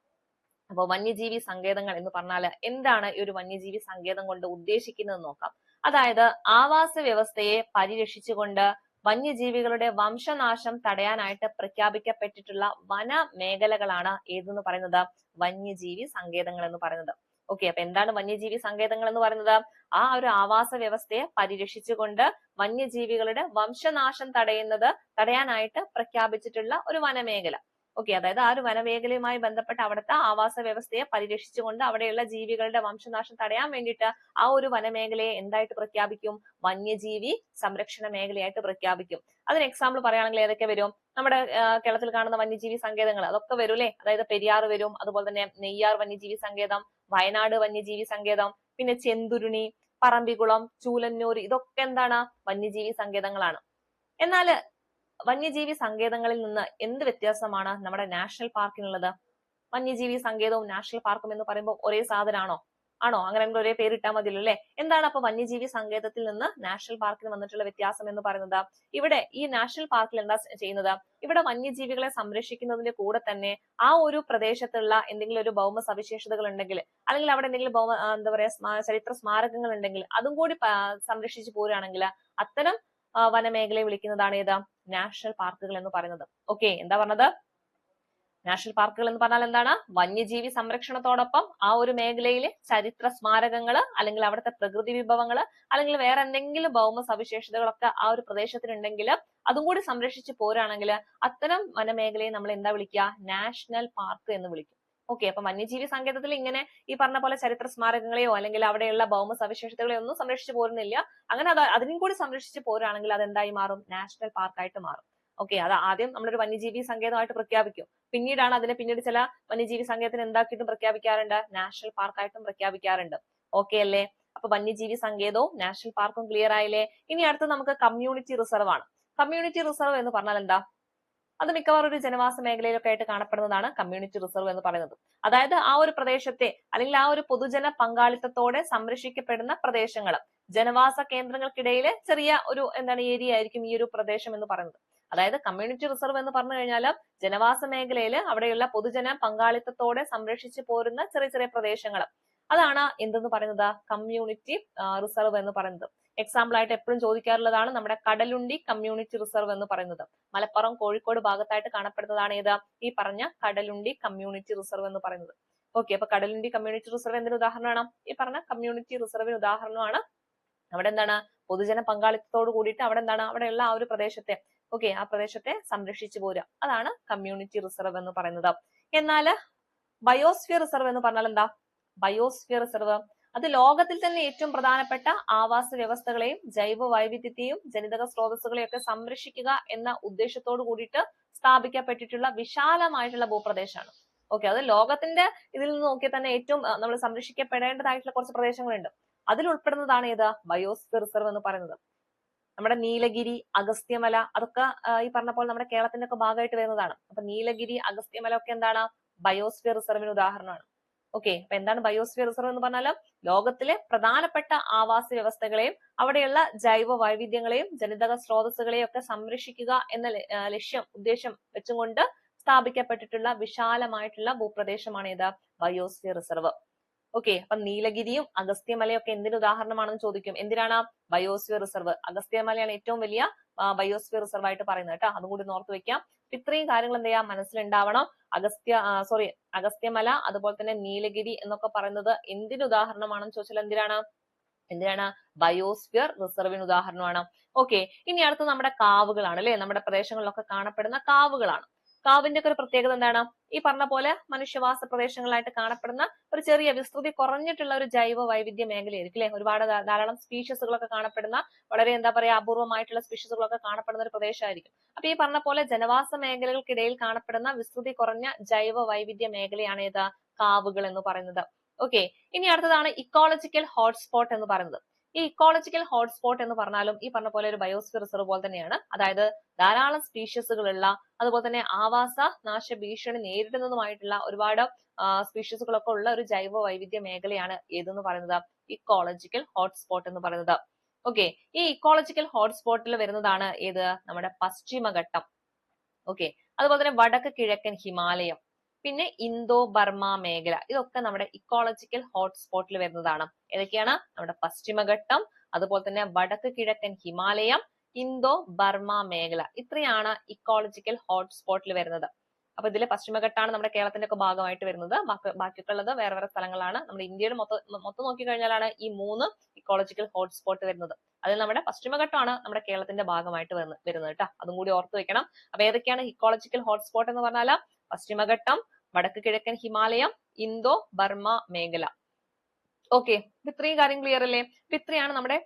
[SPEAKER 1] അപ്പൊ വന്യജീവി സങ്കേതങ്ങൾ എന്ന് പറഞ്ഞാൽ എന്താണ് ഈ ഒരു വന്യജീവി സങ്കേതം കൊണ്ട് ഉദ്ദേശിക്കുന്നത് നോക്കാം. അതായത് ആവാസ വ്യവസ്ഥയെ പരിരക്ഷിച്ചുകൊണ്ട് വന്യജീവികളുടെ വംശനാശം തടയാനായിട്ട് പ്രഖ്യാപിക്കപ്പെട്ടിട്ടുള്ള വന മേഖലകളാണ് ഏതെന്ന് പറയുന്നത്? വന്യജീവി സങ്കേതങ്ങൾ എന്ന് പറയുന്നത്. ഓക്കെ, അപ്പൊ എന്താണ് വന്യജീവി സങ്കേതങ്ങൾ എന്ന് പറയുന്നത്? ആ ഒരു ആവാസ വ്യവസ്ഥയെ പരിരക്ഷിച്ചുകൊണ്ട് വന്യജീവികളുടെ വംശനാശം തടയാനായിട്ട് പ്രഖ്യാപിച്ചിട്ടുള്ള ഒരു വനമേഖല. ഓക്കെ, അതായത് ആ ഒരു വനമേഖലയുമായി ബന്ധപ്പെട്ട് അവിടുത്തെ ആവാസ വ്യവസ്ഥയെ പരിരക്ഷിച്ചുകൊണ്ട് അവിടെയുള്ള ജീവികളുടെ വംശനാശം തടയാൻ വേണ്ടിയിട്ട് ആ ഒരു വനമേഖലയെ എന്തായിട്ട് പ്രഖ്യാപിക്കും? വന്യജീവി സംരക്ഷണ മേഖലയായിട്ട് പ്രഖ്യാപിക്കും. അതിന് എക്സാമ്പിൾ പറയുകയാണെങ്കിൽ ഏതൊക്കെ വരും? നമ്മുടെ കേരളത്തിൽ കാണുന്ന വന്യജീവി സങ്കേതങ്ങൾ അതൊക്കെ വരും അല്ലെ. അതായത് പെരിയാർ വരും, അതുപോലെ തന്നെ നെയ്യാർ വന്യജീവി സങ്കേതം, വയനാട് വന്യജീവി സങ്കേതം, പിന്നെ ചെന്തുരുണി, പറമ്പിക്കുളം, ചൂലന്നൂർ, ഇതൊക്കെ എന്താണ്? വന്യജീവി സങ്കേതങ്ങളാണ്. എന്നാൽ വന്യജീവി സങ്കേതങ്ങളിൽ നിന്ന് എന്ത് വ്യത്യാസമാണ് നമ്മുടെ നാഷണൽ പാർക്കിനുള്ളത്? വന്യജീവി സങ്കേതവും നാഷണൽ പാർക്കും എന്ന് പറയുമ്പോൾ ഒരേ സാധനമാണോ? ആണോ? അങ്ങനെ ഒരേ പേരിട്ടാൽ മതിയല്ലോ അല്ലെ. എന്താണ് അപ്പൊ വന്യജീവി സങ്കേതത്തിൽ നിന്ന് നാഷണൽ പാർക്കിന് വന്നിട്ടുള്ള വ്യത്യാസം എന്ന് പറയുന്നത്? ഇവിടെ ഈ നാഷണൽ പാർക്കിൽ എന്താ ചെയ്യുന്നത്? ഇവിടെ വന്യജീവികളെ സംരക്ഷിക്കുന്നതിന്റെ കൂടെ തന്നെ ആ ഒരു പ്രദേശത്തുള്ള എന്തെങ്കിലും ഒരു ഭൗമ സവിശേഷതകൾ ഉണ്ടെങ്കിൽ, അല്ലെങ്കിൽ അവിടെ എന്തെങ്കിലും എന്താ പറയാ ചരിത്ര സ്മാരകങ്ങൾ ഉണ്ടെങ്കിൽ അതും കൂടി സംരക്ഷിച്ചു പോരുകയാണെങ്കിൽ അത്തരം വനമേഖലയെ വിളിക്കുന്നതാണ് ഏതാ? നാഷണൽ പാർക്കുകൾ എന്ന് പറയുന്നത്. ഓക്കെ, എന്താ പറഞ്ഞത്? നാഷണൽ പാർക്കുകൾ എന്ന് പറഞ്ഞാൽ എന്താണ്? വന്യജീവി സംരക്ഷണത്തോടൊപ്പം ആ ഒരു മേഖലയിലെ ചരിത്ര സ്മാരകങ്ങള്, അല്ലെങ്കിൽ അവിടുത്തെ പ്രകൃതി വിഭവങ്ങള്, അല്ലെങ്കിൽ വേറെ എന്തെങ്കിലും ഭൗമ സവിശേഷതകളൊക്കെ ആ ഒരു പ്രദേശത്തിനുണ്ടെങ്കിൽ അതും കൂടി സംരക്ഷിച്ചു പോരാണെങ്കിൽ അത്തരം വനമേഖലയെ നമ്മൾ എന്താ വിളിക്കുക? നാഷണൽ പാർക്ക് എന്ന് വിളിക്കും. ഓക്കെ, അപ്പൊ വന്യജീവി സങ്കേതത്തിൽ ഇങ്ങനെ ഈ പറഞ്ഞ പോലെ ചരിത്ര സ്മാരകങ്ങളെയോ അല്ലെങ്കിൽ അവിടെയുള്ള ഭൗമ സവിശേഷതകളെയോ ഒന്നും സംരക്ഷിച്ചു പോരുന്നില്ല. അങ്ങനെ അതിനും കൂടി സംരക്ഷിച്ചു പോരുകയാണെങ്കിൽ അത് എന്തായി മാറും? നാഷണൽ പാർക്കായിട്ട് മാറും. ഓക്കെ, അത് ആദ്യം നമ്മളൊരു വന്യജീവി സങ്കേതമായിട്ട് പ്രഖ്യാപിക്കും. പിന്നീടാണ് അതിനെ പിന്നീട് ചില വന്യജീവി സങ്കേതത്തിന് എന്താക്കിയിട്ടും പ്രഖ്യാപിക്കാറുണ്ട്? നാഷണൽ പാർക്കായിട്ടും പ്രഖ്യാപിക്കാറുണ്ട്. ഓക്കെ അല്ലേ? അപ്പൊ വന്യജീവി സങ്കേതവും നാഷണൽ പാർക്കും ക്ലിയർ ആയില്ലേ? ഇനി അടുത്ത് നമുക്ക് കമ്മ്യൂണിറ്റി റിസർവ് ആണ്. കമ്മ്യൂണിറ്റി റിസർവ് എന്ന് പറഞ്ഞാൽ എന്താ? അത് മിക്കവാറും ഒരു ജനവാസ മേഖലയിലൊക്കെ ആയിട്ട് കാണപ്പെടുന്നതാണ് കമ്മ്യൂണിറ്റി റിസർവ് എന്ന് പറയുന്നത്. അതായത് ആ ഒരു പ്രദേശത്തെ അല്ലെങ്കിൽ ആ ഒരു പൊതുജന പങ്കാളിത്തത്തോടെ സംരക്ഷിക്കപ്പെടുന്ന പ്രദേശങ്ങൾ, ജനവാസ കേന്ദ്രങ്ങൾക്കിടയിലെ ചെറിയ ഒരു എന്താണ് ഏരിയ ആയിരിക്കും ഈ ഒരു പ്രദേശം എന്ന് പറയുന്നത്. അതായത് കമ്മ്യൂണിറ്റി റിസർവ് എന്ന് പറഞ്ഞു കഴിഞ്ഞാൽ ജനവാസ മേഖലയിൽ അവിടെയുള്ള പൊതുജന പങ്കാളിത്തത്തോടെ സംരക്ഷിച്ചു പോരുന്ന ചെറിയ ചെറിയ പ്രദേശങ്ങൾ, അതാണ് എന്തെന്ന് പറയുന്നത്? കമ്മ്യൂണിറ്റി റിസർവ് എന്ന് പറയുന്നത്. എക്സാമ്പിൾ ആയിട്ട് എപ്പോഴും ചോദിക്കാറുള്ളതാണ് നമ്മുടെ കടലുണ്ടി കമ്മ്യൂണിറ്റി റിസർവ് എന്ന് പറയുന്നത്. മലപ്പുറം കോഴിക്കോട് ഭാഗത്തായിട്ട് കാണപ്പെടുന്നതാണ് ഏത്? ഈ പറഞ്ഞ കടലുണ്ടി കമ്മ്യൂണിറ്റി റിസർവ് എന്ന് പറയുന്നത്. ഓക്കെ, അപ്പൊ കടലുണ്ടി കമ്മ്യൂണിറ്റി റിസർവ് എന്തിനു ഉദാഹരണമാണ്? ഈ പറഞ്ഞ കമ്മ്യൂണിറ്റി റിസർവിന് ഉദാഹരണമാണ്. അവിടെ എന്താണ്? പൊതുജന പങ്കാളിത്തത്തോട് കൂടിയിട്ട് അവിടെ എന്താണ്? അവിടെയുള്ള ആ ഒരു പ്രദേശത്തെ ആ പ്രദേശത്തെ സംരക്ഷിച്ചു പോരുക, അതാണ് കമ്മ്യൂണിറ്റി റിസർവ് എന്ന് പറയുന്നത്. എന്നാൽ ബയോസ്ഫിയർ റിസർവ് എന്ന് പറഞ്ഞാൽ എന്താ? ബയോസ്ഫിയർ റിസർവ് അത് ലോകത്തിൽ തന്നെ ഏറ്റവും പ്രധാനപ്പെട്ട ആവാസ വ്യവസ്ഥകളെയും ജൈവ വൈവിധ്യത്തെയും ജനിതക സ്രോതസ്സുകളെയും ഒക്കെ സംരക്ഷിക്കുക എന്ന ഉദ്ദേശത്തോട് കൂടിയിട്ട് സ്ഥാപിക്കപ്പെട്ടിട്ടുള്ള വിശാലമായിട്ടുള്ള ഭൂപ്രദേശമാണ്. ഓക്കെ, അത് ലോകത്തിന്റെ ഇതിൽ നിന്ന് നോക്കിയാൽ തന്നെ ഏറ്റവും നമ്മൾ സംരക്ഷിക്കപ്പെടേണ്ടതായിട്ടുള്ള കുറച്ച് പ്രദേശങ്ങളുണ്ട്. അതിൽ ഉൾപ്പെടുന്നതാണ് ഏത് ബയോസ്ഫിയർ റിസർവ് എന്ന് പറയുന്നത്. നമ്മുടെ നീലഗിരി, അഗസ്ത്യമല അതൊക്കെ ഈ പറഞ്ഞ പോലെ നമ്മുടെ കേരളത്തിന്റെ ഒക്കെ ഭാഗമായിട്ട് വരുന്നതാണ്. അപ്പൊ നീലഗിരി, അഗസ്ത്യമല ഒക്കെ എന്താണ് ബയോസ്ഫിയർ റിസർവിന് ഉദാഹരണമാണ്. ഓക്കെ, അപ്പൊ എന്താണ് ബയോസ്ഫിയർ റിസർവ് എന്ന് പറഞ്ഞാൽ ലോകത്തിലെ പ്രധാനപ്പെട്ട ആവാസ വ്യവസ്ഥകളെയും അവിടെയുള്ള ജൈവ വൈവിധ്യങ്ങളെയും ജനിതക സ്രോതസ്സുകളെയും ഒക്കെ സംരക്ഷിക്കുക എന്ന ഉദ്ദേശം വെച്ചുകൊണ്ട് സ്ഥാപിക്കപ്പെട്ടിട്ടുള്ള വിശാലമായിട്ടുള്ള ഭൂപ്രദേശമാണ് ഏത് ബയോസ്ഫിയർ റിസർവ്. ഓക്കെ, അപ്പൊ നീലഗിരിയും അഗസ്ത്യമലയും ഒക്കെ എന്തിന് ഉദാഹരണമാണെന്ന് ചോദിക്കും. എന്തിനാണ്? Biosphere reserve. അഗസ്ത്യമലയാണ് ഏറ്റവും വലിയ ബയോസ്ഫിയർ റിസർവ് ആയിട്ട് പറയുന്നത് കേട്ടോ. അതും കൂടി ഓർത്ത് വെക്കാം. ഇത്രയും കാര്യങ്ങൾ എന്ത് ചെയ്യാം മനസ്സിലുണ്ടാവണം. അഗസ്ത്യമല അതുപോലെ തന്നെ നീലഗിരി എന്നൊക്കെ പറയുന്നത് എന്തിന് ഉദാഹരണമാണെന്ന് ചോദിച്ചാൽ എന്തിനാണ് ബയോസ്ഫിയർ റിസർവിന് ഉദാഹരണമാണ്. ഓക്കെ, ഇനി അടുത്ത് നമ്മുടെ കാവുകളാണ് അല്ലെ. നമ്മുടെ പ്രദേശങ്ങളിലൊക്കെ കാണപ്പെടുന്ന കാവുകളാണ്. കാവിന്റെ ഒക്കെ ഒരു പ്രത്യേകത എന്താണ്? ഈ പറഞ്ഞ പോലെ മനുഷ്യവാസ പ്രദേശങ്ങളായിട്ട് കാണപ്പെടുന്ന ഒരു ചെറിയ വിസ്തൃതി കുറഞ്ഞിട്ടുള്ള ഒരു ജൈവ വൈവിധ്യ മേഖലയായിരിക്കും അല്ലെ. ഒരുപാട് ധാരാളം സ്പീഷീസുകളൊക്കെ കാണപ്പെടുന്ന വളരെ അപൂർവമായിട്ടുള്ള സ്പീഷീസുകളൊക്കെ കാണപ്പെടുന്ന ഒരു പ്രദേശമായിരിക്കും. അപ്പൊ ഈ പറഞ്ഞ പോലെ ജനവാസ മേഖലകൾക്കിടയിൽ കാണപ്പെടുന്ന വിസ്തൃതി കുറഞ്ഞ ജൈവ വൈവിധ്യ മേഖലയാണ് ഏത് കാവുകൾ എന്ന് പറയുന്നത്. ഓക്കെ, ഇനി അടുത്തതാണ് ഇക്കോളജിക്കൽ ഹോട്ട്സ്പോട്ട് എന്ന് പറയുന്നത്. ഈ ഇക്കോളജിക്കൽ ഹോട്ട്സ്പോട്ട് എന്ന് പറഞ്ഞാലും ഈ പറഞ്ഞ പോലെ ഒരു ബയോസ്ഫിയർ റിസർവ് പോലെ തന്നെയാണ്. അതായത് ധാരാളം സ്പീഷീസുകളുള്ള അതുപോലെ തന്നെ ആവാസ നാശ ഭീഷണി നേരിടുന്നതുമായിട്ടുള്ള ഒരുപാട് സ്പീഷീസുകളൊക്കെ ഉള്ള ഒരു ജൈവ വൈവിധ്യ മേഖലയാണ് ഏതെന്ന് പറയുന്നത് ഇക്കോളജിക്കൽ ഹോട്ട്സ്പോട്ട് എന്ന് പറയുന്നത്. ഓക്കെ, ഈ ഇക്കോളജിക്കൽ ഹോട്ട്സ്പോട്ടിൽ വരുന്നതാണ് ഏത് നമ്മുടെ പശ്ചിമഘട്ടം. ഓക്കെ, അതുപോലെ തന്നെ വടക്ക് കിഴക്കൻ ഹിമാലയം, പിന്നെ ഇന്തോ ബർമ മേഖല, ഇതൊക്കെ നമ്മുടെ ഇക്കോളജിക്കൽ ഹോട്ട്സ്പോട്ടിൽ വരുന്നതാണ്. ഏതൊക്കെയാണ്? നമ്മുടെ പശ്ചിമഘട്ടം, അതുപോലെ തന്നെ വടക്ക് കിഴക്കൻ ഹിമാലയം, ഇന്തോ ബർമ മേഖല, ഇത്രയാണ് ഇക്കോളജിക്കൽ ഹോട്ട്സ്പോട്ടിൽ വരുന്നത്. അപ്പൊ ഇതിലെ പശ്ചിമഘട്ടമാണ് നമ്മുടെ കേരളത്തിന്റെ ഒക്കെ ഭാഗമായിട്ട് വരുന്നത്. ബാക്കിയൊക്കെ ഉള്ളത് വേറെ വേറെ സ്ഥലങ്ങളാണ്. നമ്മുടെ ഇന്ത്യയുടെ മൊത്തം നോക്കിക്കഴിഞ്ഞാലാണ് ഈ 3 ഇക്കോളജിക്കൽ ഹോട്ട്സ്പോട്ട് വരുന്നത്. അതിൽ നമ്മുടെ പശ്ചിമഘട്ടമാണ് നമ്മുടെ കേരളത്തിന്റെ ഭാഗമായിട്ട് വരുന്നത് കേട്ടോ. അതും കൂടി ഓർത്ത് വെക്കണം. അപ്പൊ ഏതൊക്കെയാണ് ഇക്കോളജിക്കൽ ഹോട്ട്സ്പോട്ട് എന്ന് പറഞ്ഞാൽ പശ്ചിമഘട്ടം, വടക്ക് കിഴക്കൻ ഹിമാലയം, ഇന്തോ ബർമ മേഖല. ഓക്കെ, ഇത്രയും കാര്യം ക്ലിയർ അല്ലേ? ഇത്രയാണ് നമ്മുടെ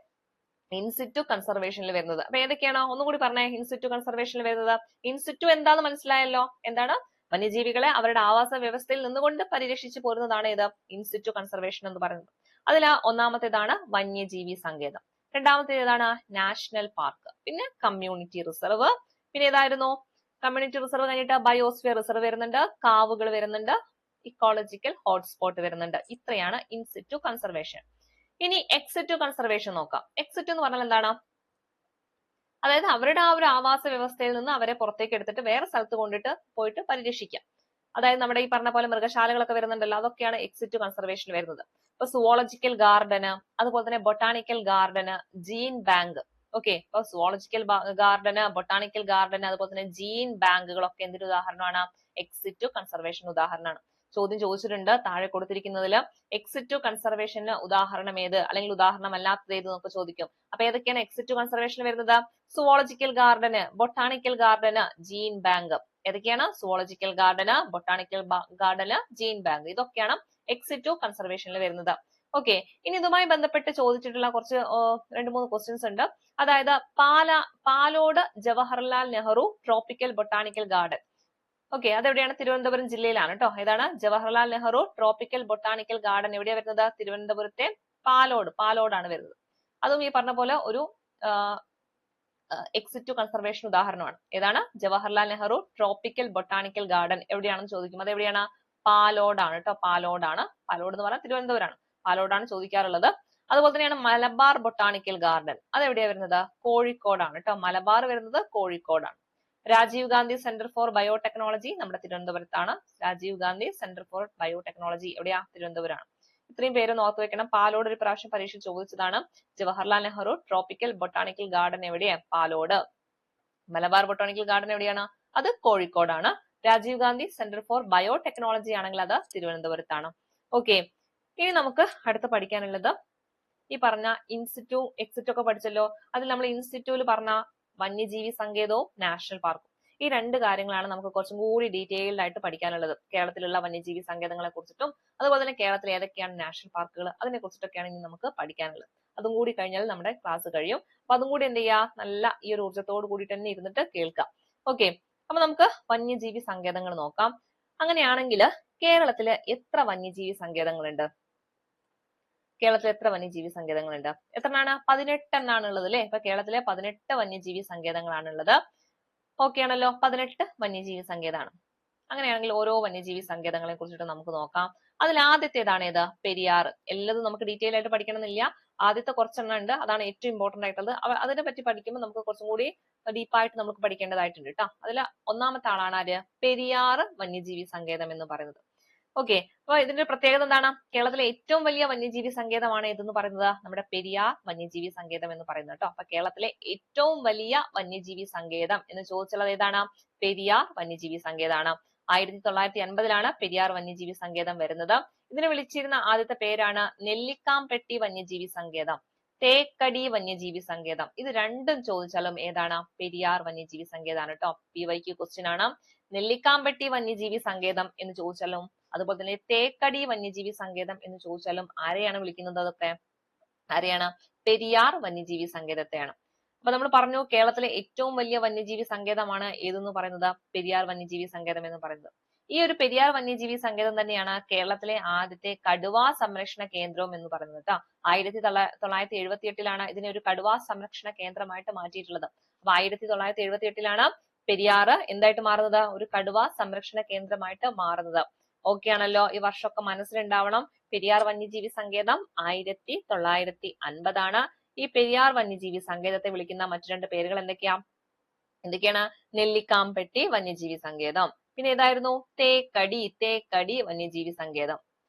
[SPEAKER 1] ഇൻസിറ്റു കൺസർവേഷനിൽ വരുന്നത്. അപ്പൊ ഏതൊക്കെയാണ് ഒന്നുകൂടി പറഞ്ഞേ. ഇൻസിറ്റു കൺസർവേഷനിൽ വരുന്നത് ഇൻസിറ്റു എന്താന്ന് മനസ്സിലായല്ലോ. എന്താണ്? വന്യജീവികളെ അവരുടെ ആവാസ വ്യവസ്ഥയിൽ നിന്നുകൊണ്ട് പരിരക്ഷിച്ചു പോരുന്നതാണ് ഏത് ഇൻസിറ്റു കൺസർവേഷൻ എന്ന് പറയുന്നത്. അതിൽ ഒന്നാമത്തേതാണ് വന്യജീവി സങ്കേതം, രണ്ടാമത്തേതാണ് നാഷണൽ പാർക്ക്, പിന്നെ കമ്മ്യൂണിറ്റി റിസർവ്, പിന്നെ ഏതായിരുന്നു കമ്മ്യൂണിറ്റി റിസർവ് കഴിഞ്ഞിട്ട് ബയോസ്ഫിയർ റിസർവ് വരുന്നുണ്ട്, കാവുകൾ വരുന്നുണ്ട്, ഇക്കോളജിക്കൽ ഹോട്ട്സ്പോട്ട് വരുന്നുണ്ട്. ഇത്രയാണ് ഇൻസിറ്റു കൺസർവേഷൻ. ഇനി എക്സിറ്റു കൺസർവേഷൻ നോക്കാം. എക്സിറ്റു എന്ന് പറഞ്ഞാൽ എന്താണ്? അതായത് അവരുടെ ആ ഒരു ആവാസ വ്യവസ്ഥയിൽ നിന്ന് അവരെ പുറത്തേക്ക് എടുത്തിട്ട് വേറെ സ്ഥലത്ത് പോയിട്ട് പരിരക്ഷിക്കാം. അതായത് നമ്മുടെ ഈ പറഞ്ഞ പോലെ മൃഗശാലകളൊക്കെ വരുന്നുണ്ടല്ലോ, അതൊക്കെയാണ് എക്സിറ്റു കൺസർവേഷൻ വരുന്നത്. ഇപ്പൊ സുവോളജിക്കൽ ഗാർഡന്, അതുപോലെ തന്നെ ബൊട്ടാണിക്കൽ ഗാർഡന്, ജീൻ ബാങ്ക്. ഓക്കെ, ഇപ്പൊ സുവോളജിക്കൽ ഗാർഡന്, ബൊട്ടാണിക്കൽ ഗാർഡന്, അതുപോലെ തന്നെ ജീൻ ബാങ്കുകളൊക്കെ എന്തിന്റെ ഉദാഹരണമാണ്? എക്സിറ്റു കൺസർവേഷൻ ഉദാഹരണമാണ്. ചോദ്യം ചോദിച്ചിട്ടുണ്ട് താഴെ കൊടുത്തിരിക്കുന്നതിൽ എക്സിറ്റു കൺസർവേഷന് ഉദാഹരണം ഏത്, അല്ലെങ്കിൽ ഉദാഹരണം അല്ലാത്തത് ഏത് നമുക്ക് ചോദിക്കും. അപ്പൊ ഏതൊക്കെയാണ് എക്സിറ്റു കൺസർവേഷൻ വരുന്നത്? സുവോളജിക്കൽ ഗാർഡന്, ബൊട്ടാണിക്കൽ ഗാർഡന്, ജീൻ ബാങ്ക്. ഏതൊക്കെയാണ്? സുവോളജിക്കൽ ഗാർഡന്, ബൊട്ടാണിക്കൽ ഗാർഡന്, ജീൻ ബാങ്ക്. ഇതൊക്കെയാണ് എക്സിറ്റു കൺസർവേഷനിൽ വരുന്നത്. ഓക്കെ, ഇനി ഇതുമായി ബന്ധപ്പെട്ട് ചോദിച്ചിട്ടുള്ള കുറച്ച് 2-3 ക്വസ്റ്റ്യൻസ് ഉണ്ട്. അതായത് Palode Jawaharlal Nehru tropical botanical garden. Okay, അതെവിടെയാണ്? തിരുവനന്തപുരം ജില്ലയിലാണ് കേട്ടോ. ഏതാണ്? Jawaharlal Nehru tropical botanical garden എവിടെയാണ് വരുന്നത്? തിരുവനന്തപുരത്തെ പാലോടാണ് വരുന്നത്. അതും ഈ പറഞ്ഞ പോലെ ഒരു എക്സിറ്റു കൺസർവേഷൻ ഉദാഹരണമാണ്. ഏതാണ്? Jawaharlal Nehru tropical botanical garden എവിടെയാണെന്ന് ചോദിക്കും. അത് എവിടെയാണ്? പാലോടാണ് കേട്ടോ. പാലോട് എന്ന് പറഞ്ഞാൽ തിരുവനന്തപുരമാണ്. പാലോടാണ് ചോദിക്കാറുള്ളത്. അതുപോലെ തന്നെയാണ് മലബാർ ബൊട്ടാണിക്കൽ ഗാർഡൻ. അതെവിടെയാണ് വരുന്നത്? കോഴിക്കോടാണ് കേട്ടോ. മലബാർ വരുന്നത് കോഴിക്കോടാണ്. Rajiv Gandhi centre for biotechnology നമ്മുടെ തിരുവനന്തപുരത്താണ്. Rajiv Gandhi centre for biotechnology എവിടെയാ? തിരുവനന്തപുരമാണ്. ഇത്രയും പേര് ഓർത്ത് വെക്കണം. പാലോട് ഒരു പ്രാവശ്യം പരീക്ഷ ചോദിച്ചതാണ്. Jawaharlal Nehru tropical botanical garden എവിടെയാണ്? പാലോട്. മലബാർ ബൊട്ടാണിക്കൽ ഗാർഡൻ എവിടെയാണ്? അത് കോഴിക്കോടാണ്. Rajiv Gandhi centre for biotechnology ആണെങ്കിൽ അത് തിരുവനന്തപുരത്താണ്. ഓക്കെ, ഇനി നമുക്ക് അടുത്ത് പഠിക്കാനുള്ളത് ഈ പറഞ്ഞ ഇൻസിറ്റു എക്സിറ്റു ഒക്കെ പഠിച്ചല്ലോ. അതിൽ നമ്മൾ ഇൻസിറ്റുവിൽ പറഞ്ഞ വന്യജീവി സങ്കേതവും നാഷണൽ പാർക്കും. ഈ രണ്ട് കാര്യങ്ങളാണ് നമുക്ക് കുറച്ചും കൂടി ഡീറ്റെയിൽഡ് ആയിട്ട് പഠിക്കാനുള്ളത്. കേരളത്തിലുള്ള വന്യജീവി സങ്കേതങ്ങളെ കുറിച്ചിട്ടും അതുപോലെ തന്നെ കേരളത്തിൽ ഏതൊക്കെയാണ് നാഷണൽ പാർക്കുകൾ അതിനെ കുറിച്ചിട്ടൊക്കെയാണ് ഇനി നമുക്ക് പഠിക്കാനുള്ളത്. അതും കൂടി കഴിഞ്ഞാൽ നമ്മുടെ ക്ലാസ് കഴിയും. അപ്പൊ അതും കൂടി എന്ത് ചെയ്യുക, നല്ല ഈ ഒരു ഊർജ്ജത്തോട് കൂടി തന്നെ ഇരുന്നിട്ട് കേൾക്കാം. ഓക്കെ, അപ്പൊ നമുക്ക് വന്യജീവി സങ്കേതങ്ങൾ നോക്കാം. അങ്ങനെയാണെങ്കിൽ കേരളത്തില് എത്ര വന്യജീവി സങ്കേതങ്ങളുണ്ട്? കേരളത്തിൽ എത്ര വന്യജീവി സങ്കേതങ്ങളുണ്ട്? എത്രണ്ണാണ്? 18 എണ്ണാണ് ഉള്ളത് അല്ലെ. ഇപ്പൊ കേരളത്തിലെ 18 വന്യജീവി സങ്കേതങ്ങളാണ് ഉള്ളത്. ഓക്കെ ആണല്ലോ, 18 വന്യജീവി സങ്കേതമാണ്. അങ്ങനെയാണെങ്കിൽ ഓരോ വന്യജീവി സങ്കേതങ്ങളെ കുറിച്ചിട്ട് നമുക്ക് നോക്കാം. അതിൽ ആദ്യത്തേതാണ് ഏത്? പെരിയാർ. എല്ലാതും നമുക്ക് ഡീറ്റെയിൽ ആയിട്ട് പഠിക്കണമെന്നില്ല, ആദ്യത്തെ കുറച്ചെണ്ണം ഉണ്ട്, അതാണ് ഏറ്റവും ഇമ്പോർട്ടന്റ് ആയിട്ടുള്ളത്. അതിനെ പറ്റി പഠിക്കുമ്പോൾ നമുക്ക് കുറച്ചും കൂടി ഡീപ്പായിട്ട് നമുക്ക് പഠിക്കേണ്ടതായിട്ടുണ്ട് കേട്ടോ. അതിൽ ഒന്നാമത്തെ ആളാണ് ആര്? പെരിയാർ വന്യജീവി സങ്കേതം എന്ന് പറയുന്നത്. ഓക്കെ, അപ്പൊ ഇതിന്റെ പ്രത്യേകത എന്താണ്? കേരളത്തിലെ ഏറ്റവും വലിയ വന്യജീവി സങ്കേതമാണ് ഏതെന്ന് പറയുന്നത്? നമ്മുടെ പെരിയാർ വന്യജീവി സങ്കേതം എന്ന് പറയുന്നത് കേട്ടോ. അപ്പൊ കേരളത്തിലെ ഏറ്റവും വലിയ വന്യജീവി സങ്കേതം എന്ന് ചോദിച്ചുള്ളത് ഏതാണ്? പെരിയാർ വന്യജീവി സങ്കേതമാണ്. 1950 പെരിയാർ വന്യജീവി സങ്കേതം വരുന്നത്. ഇതിനെ വിളിച്ചിരുന്ന ആദ്യത്തെ പേരാണ് നെല്ലിക്കാംപെട്ടി വന്യജീവി സങ്കേതം, തേക്കടി വന്യജീവി സങ്കേതം. ഇത് രണ്ടും ചോദിച്ചാലും ഏതാണ്? പെരിയാർ വന്യജീവി സങ്കേതമാണ് കേട്ടോ. PYQ ക്വസ്റ്റ്യൻ ആണ്. നെല്ലിക്കാംപെട്ടി വന്യജീവി സങ്കേതം എന്ന് ചോദിച്ചാലും അതുപോലെ തന്നെ തേക്കടി വന്യജീവി സങ്കേതം എന്ന് ചോദിച്ചാലും ആരെയാണ് വിളിക്കുന്നത്? അതൊക്കെ ആരെയാണ്? പെരിയാർ വന്യജീവി സങ്കേതത്തെയാണ്. അപ്പൊ നമ്മൾ പറഞ്ഞു കേരളത്തിലെ ഏറ്റവും വലിയ വന്യജീവി സങ്കേതമാണ് ഏതെന്ന് പറയുന്നത്? പെരിയാർ വന്യജീവി സങ്കേതം എന്ന് പറയുന്നത്. ഈ ഒരു പെരിയാർ വന്യജീവി സങ്കേതം തന്നെയാണ് കേരളത്തിലെ ആദ്യത്തെ കടുവാ സംരക്ഷണ കേന്ദ്രവും എന്ന് പറയുന്നത് കേട്ടോ. 1978 ഇതിനെ ഒരു കടുവാ സംരക്ഷണ കേന്ദ്രമായിട്ട് മാറ്റിയിട്ടുള്ളത്. അപ്പൊ 1978 പെരിയാർ എന്തായിട്ട് മാറുന്നത്? ഒരു കടുവാ സംരക്ഷണ കേന്ദ്രമായിട്ട് മാറുന്നത്. ഓക്കെ ആണല്ലോ, ഈ വർഷമൊക്കെ മനസ്സിലുണ്ടാവണം. പെരിയാർ വന്യജീവി സങ്കേതം 1950 ഈ പെരിയാർ വന്യജീവി സങ്കേതത്തെ വിളിക്കുന്ന മറ്റു രണ്ട് പേരുകൾ എന്തൊക്കെയാണ്? നെല്ലിക്കാംപെട്ടി വന്യജീവി സങ്കേതം, പിന്നെ ഏതായിരുന്നു? തേക്കടി വന്യജീവി സങ്കേതം.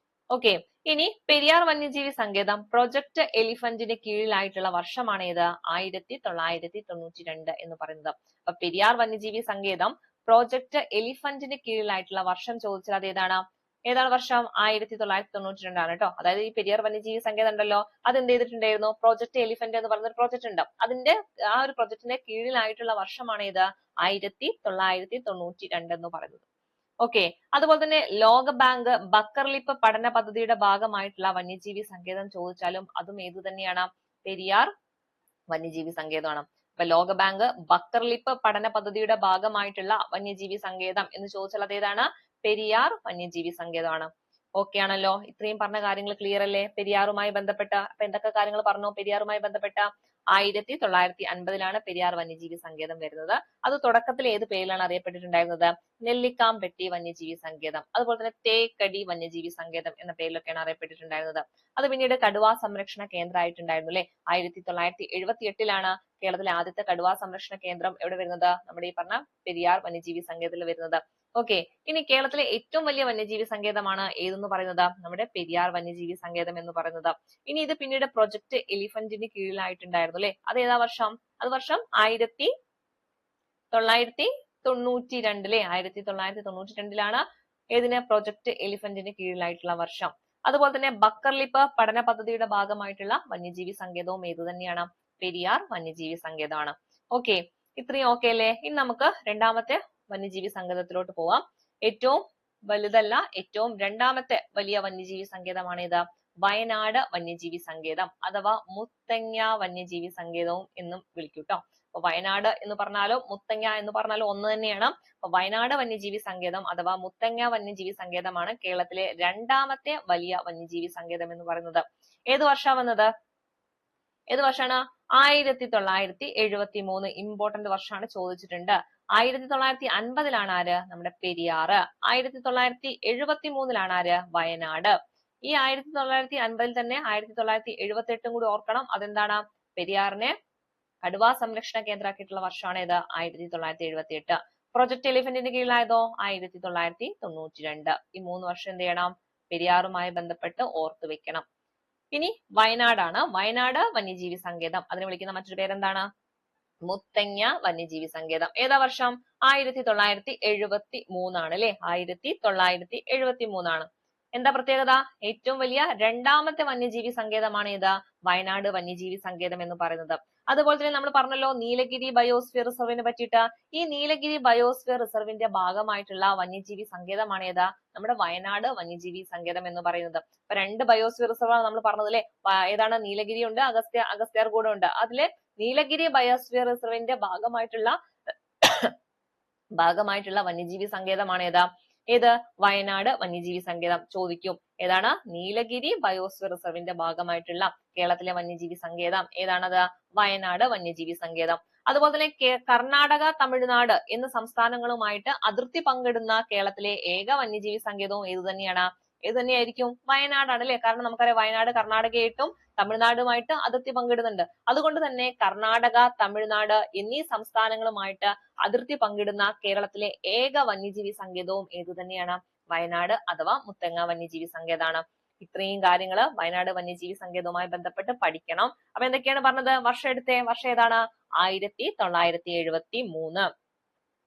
[SPEAKER 1] ഓക്കെ, ഇനി പെരിയാർ വന്യജീവി സങ്കേതം പ്രൊജക്ട് എലിഫന്റിന് കീഴിലായിട്ടുള്ള വർഷമാണ് ഏത്? 1992 എന്ന് പറയുന്നത്. അപ്പൊ പെരിയാർ വന്യജീവി സങ്കേതം പ്രോജക്ട് എലിഫന്റിന് കീഴിലായിട്ടുള്ള വർഷം ചോദിച്ചാൽ അത് ഏതാണ് വർഷം? 1992 ആണ് കേട്ടോ. അതായത് ഈ പെരിയാർ വന്യജീവി സങ്കേതം ഉണ്ടല്ലോ, അത് എന്ത് ചെയ്തിട്ടുണ്ടായിരുന്നു? പ്രോജക്ട് എലിഫന്റ് എന്ന് പറയുന്ന ഒരു പ്രോജക്ട് ഉണ്ട്. അതിന്റെ ആ ഒരു പ്രോജക്ടിന്റെ കീഴിലായിട്ടുള്ള വർഷമാണ് ഏത്? 1992 എന്ന് പറയുന്നത്. ഓക്കെ, അതുപോലെ തന്നെ ലോകബാങ്ക് ബക്കർലിപ്പ് പഠന പദ്ധതിയുടെ ഭാഗമായിട്ടുള്ള വന്യജീവി സങ്കേതം ചോദിച്ചാലും അതും ഏത് തന്നെയാണ്? പെരിയാർ വന്യജീവി സങ്കേതമാണ്. അപ്പൊ ലോകബാങ്ക് ബക്കർലിപ്പ് പഠന പദ്ധതിയുടെ ഭാഗമായിട്ടുള്ള വന്യജീവി സങ്കേതം എന്ന് ചോദിച്ചാൽ അത് ഏതാണ്? പെരിയാർ വന്യജീവി സങ്കേതമാണ്. ഓക്കെ ആണല്ലോ, ഇത്രയും പറഞ്ഞ കാര്യങ്ങൾ ക്ലിയർ അല്ലേ? പെരിയാറുമായി ബന്ധപ്പെട്ട അപ്പൊ എന്തൊക്കെ കാര്യങ്ങൾ പറഞ്ഞു? പെരിയാറുമായി ബന്ധപ്പെട്ട 1950 പെരിയാർ വന്യജീവി സങ്കേതം വരുന്നത്. അത് തുടക്കത്തിൽ ഏത് പേരിലാണ് അറിയപ്പെട്ടിട്ടുണ്ടായിരുന്നത്? നെല്ലിക്കാംപെട്ടി വന്യജീവി സങ്കേതം, അതുപോലെ തന്നെ തേക്കടി വന്യജീവി സങ്കേതം എന്ന പേരിലൊക്കെയാണ് അറിയപ്പെട്ടിട്ടുണ്ടായിരുന്നത്. അത് പിന്നീട് കടുവാ സംരക്ഷണ കേന്ദ്രമായിട്ടുണ്ടായിരുന്നു അല്ലെ. 1978 കേരളത്തിലെ ആദ്യത്തെ കടുവാ സംരക്ഷണ കേന്ദ്രം എവിടെ വരുന്നത്? നമ്മുടെ ഈ പറഞ്ഞ പെരിയാർ വന്യജീവി സങ്കേതത്തിൽ വരുന്നത്. ഓക്കെ, ഇനി കേരളത്തിലെ ഏറ്റവും വലിയ വന്യജീവി സങ്കേതമാണ് ഏതെന്ന് പറയുന്നത്? നമ്മുടെ പെരിയാർ വന്യജീവി സങ്കേതം എന്ന് പറയുന്നത്. ഇനി ഇത് പിന്നീട് പ്രൊജക്ട് എലിഫന്റിന് കീഴിലായിട്ടുണ്ടായിരുന്നു അല്ലെ. അത് ഏതാ വർഷം? അത് വർഷം 1992 അല്ലെ. 1992 ഏതിന്? പ്രൊജക്ട് എലിഫന്റിന് കീഴിലായിട്ടുള്ള വർഷം. അതുപോലെ തന്നെ ബക്കർലിപ്പ് പഠന പദ്ധതിയുടെ ഭാഗമായിട്ടുള്ള വന്യജീവി സങ്കേതവും ഏത് തന്നെയാണ്? പെരിയാർ വന്യജീവി സങ്കേതമാണ്. ഓക്കെ, ഇത്രയും ഓക്കെ അല്ലേ? ഇനി നമുക്ക് രണ്ടാമത്തെ വന്യജീവി സങ്കേതത്തിലോട്ട് പോവാം. ഏറ്റവും വലുതല്ല, ഏറ്റവും രണ്ടാമത്തെ വലിയ വന്യജീവി സങ്കേതമാണ് ഏത്? വയനാട് വന്യജീവി സങ്കേതം അഥവാ മുത്തങ്ങ വന്യജീവി സങ്കേതവും എന്നും വിളിക്കൂട്ടോ. അപ്പൊ വയനാട് എന്ന് പറഞ്ഞാലോ മുത്തങ്ങ എന്ന് പറഞ്ഞാലോ ഒന്ന് തന്നെയാണ്. അപ്പൊ വയനാട് വന്യജീവി സങ്കേതം അഥവാ മുത്തങ്ങ വന്യജീവി സങ്കേതമാണ് കേരളത്തിലെ രണ്ടാമത്തെ വലിയ വന്യജീവി സങ്കേതം എന്ന് പറയുന്നത്. ഏത് വർഷമാണ് വന്നത്? ഏത് വർഷമാണ്? 1973. ഇമ്പോർട്ടന്റ് വർഷമാണ്, ചോദിച്ചിട്ടുണ്ട്. 1950 ആര്? നമ്മുടെ പെരിയാർ. 1973 ആര്? വയനാട്. ഈ 1950 തന്നെ 1978 കൂടി ഓർക്കണം. അതെന്താണ്? പെരിയാറിനെ കടുവാ സംരക്ഷണ കേന്ദ്രമാക്കിയിട്ടുള്ള വർഷമാണ് ഏത്? 1978. പ്രൊജക്ട് എലിഫന്റിന്റെ കീഴിലായതോ? 1992. ഈ 3 വർഷം എന്ത് ചെയ്യണം? പെരിയാറുമായി ബന്ധപ്പെട്ട് ഓർത്തു വെക്കണം. ഇനി വയനാടാണ്. വയനാട് വന്യജീവി സങ്കേതം, അതിനെ വിളിക്കുന്ന മറ്റൊരു പേരെന്താണ്? മുത്തങ്ങ വന്യജീവി സങ്കേതം. ഏതാ വർഷം? 1973 ആണ് അല്ലെ. 1973. എന്താ പ്രത്യേകത? ഏറ്റവും വലിയ രണ്ടാമത്തെ വന്യജീവി സങ്കേതമാണ് ഏത്? വയനാട് വന്യജീവി സങ്കേതം എന്ന് പറയുന്നത്. അതുപോലെ തന്നെ നമ്മൾ പറഞ്ഞല്ലോ നീലഗിരി ബയോസ്ഫിയർ റിസർവിനെ പറ്റിയിട്ട്. ഈ നീലഗിരി ബയോസ്ഫിയർ റിസർവിന്റെ ഭാഗമായിട്ടുള്ള വന്യജീവി സങ്കേതമാണ് ഏതാ? നമ്മുടെ വയനാട് വന്യജീവി സങ്കേതം എന്ന് പറയുന്നത്. അപ്പൊ രണ്ട് ബയോസ്ഫിയർ റിസർവ് ആണ് നമ്മൾ പറഞ്ഞത് അല്ലെ. ഏതാണ്? നീലഗിരി ഉണ്ട്, അഗസ്ത്യാർകൂടം ഉണ്ട്. അതിലെ നീലഗിരി ബയോസ്ഫിയർ റിസർവിന്റെ ഭാഗമായിട്ടുള്ള വന്യജീവി സങ്കേതമാണ് ഏതാ? ഏത്? വയനാട് വന്യജീവി സങ്കേതം. ചോദിക്കും ഏതാണ്? നീലഗിരി ബയോസ്ഫിയർ റിസർവിന്റെ ഭാഗമായിട്ടുള്ള കേരളത്തിലെ വന്യജീവി സങ്കേതം ഏതാണത്? വയനാട് വന്യജീവി സങ്കേതം. അതുപോലെ തന്നെ കർണാടക, തമിഴ്നാട് എന്ന സംസ്ഥാനങ്ങളുമായിട്ട് അതിർത്തി പങ്കിടുന്ന കേരളത്തിലെ ഏക വന്യജീവി സങ്കേതവും ഏത് തന്നെയാണ്? ഏത് തന്നെയായിരിക്കും? വയനാടാണ് അല്ലെ. കാരണം നമുക്കറിയാം വയനാട് കർണാടകയായിട്ടും തമിഴ്നാടുമായിട്ട് അതിർത്തി പങ്കിടുന്നുണ്ട്. അതുകൊണ്ട് തന്നെ കർണാടക, തമിഴ്നാട് എന്നീ സംസ്ഥാനങ്ങളുമായിട്ട് അതിർത്തി പങ്കിടുന്ന കേരളത്തിലെ ഏക വന്യജീവി സങ്കേതവും ഏതു തന്നെയാണ്? വയനാട് അഥവാ മുത്തങ്ങ വന്യജീവി സങ്കേതമാണ്. ഇത്രയും കാര്യങ്ങൾ വയനാട് വന്യജീവി സങ്കേതവുമായി ബന്ധപ്പെട്ട് പഠിക്കണം. അപ്പൊ എന്തൊക്കെയാണ് പറഞ്ഞത്? വർഷം ഏതാണ്? 1973.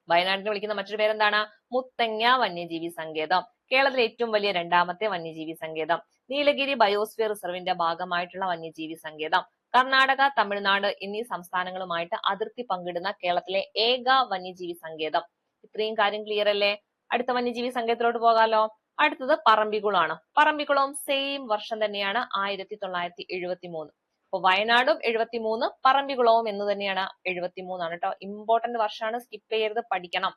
[SPEAKER 1] വയനാടിനെ വിളിക്കുന്ന മറ്റൊരു പേരെന്താണ്? മുത്തങ്ങ വന്യജീവി സങ്കേതം. കേരളത്തിലെ ഏറ്റവും വലിയ രണ്ടാമത്തെ വന്യജീവി സങ്കേതം. നീലഗിരി ബയോസ്ഫിയർ റിസർവിന്റെ ഭാഗമായിട്ടുള്ള വന്യജീവി സങ്കേതം. കർണാടക, തമിഴ്നാട് എന്നീ സംസ്ഥാനങ്ങളുമായിട്ട് അതിർത്തി പങ്കിടുന്ന കേരളത്തിലെ ഏക വന്യജീവി സങ്കേതം. ഇത്രയും കാര്യം ക്ലിയർ അല്ലേ? അടുത്ത വന്യജീവി സങ്കേതത്തിലോട്ട് പോകാലോ. അടുത്തത് പറമ്പിക്കുളമാണ്. പറമ്പിക്കുളവും സെയിം വർഷം തന്നെയാണ് 1973. അപ്പൊ വയനാടും 73, പറമ്പിക്കുളവും എന്ന് തന്നെയാണ് 73 ആണ് കേട്ടോ. ഇമ്പോർട്ടന്റ് വർഷമാണ്, സ്കിപ്പ് ചെയ്യരുത്, പഠിക്കണം.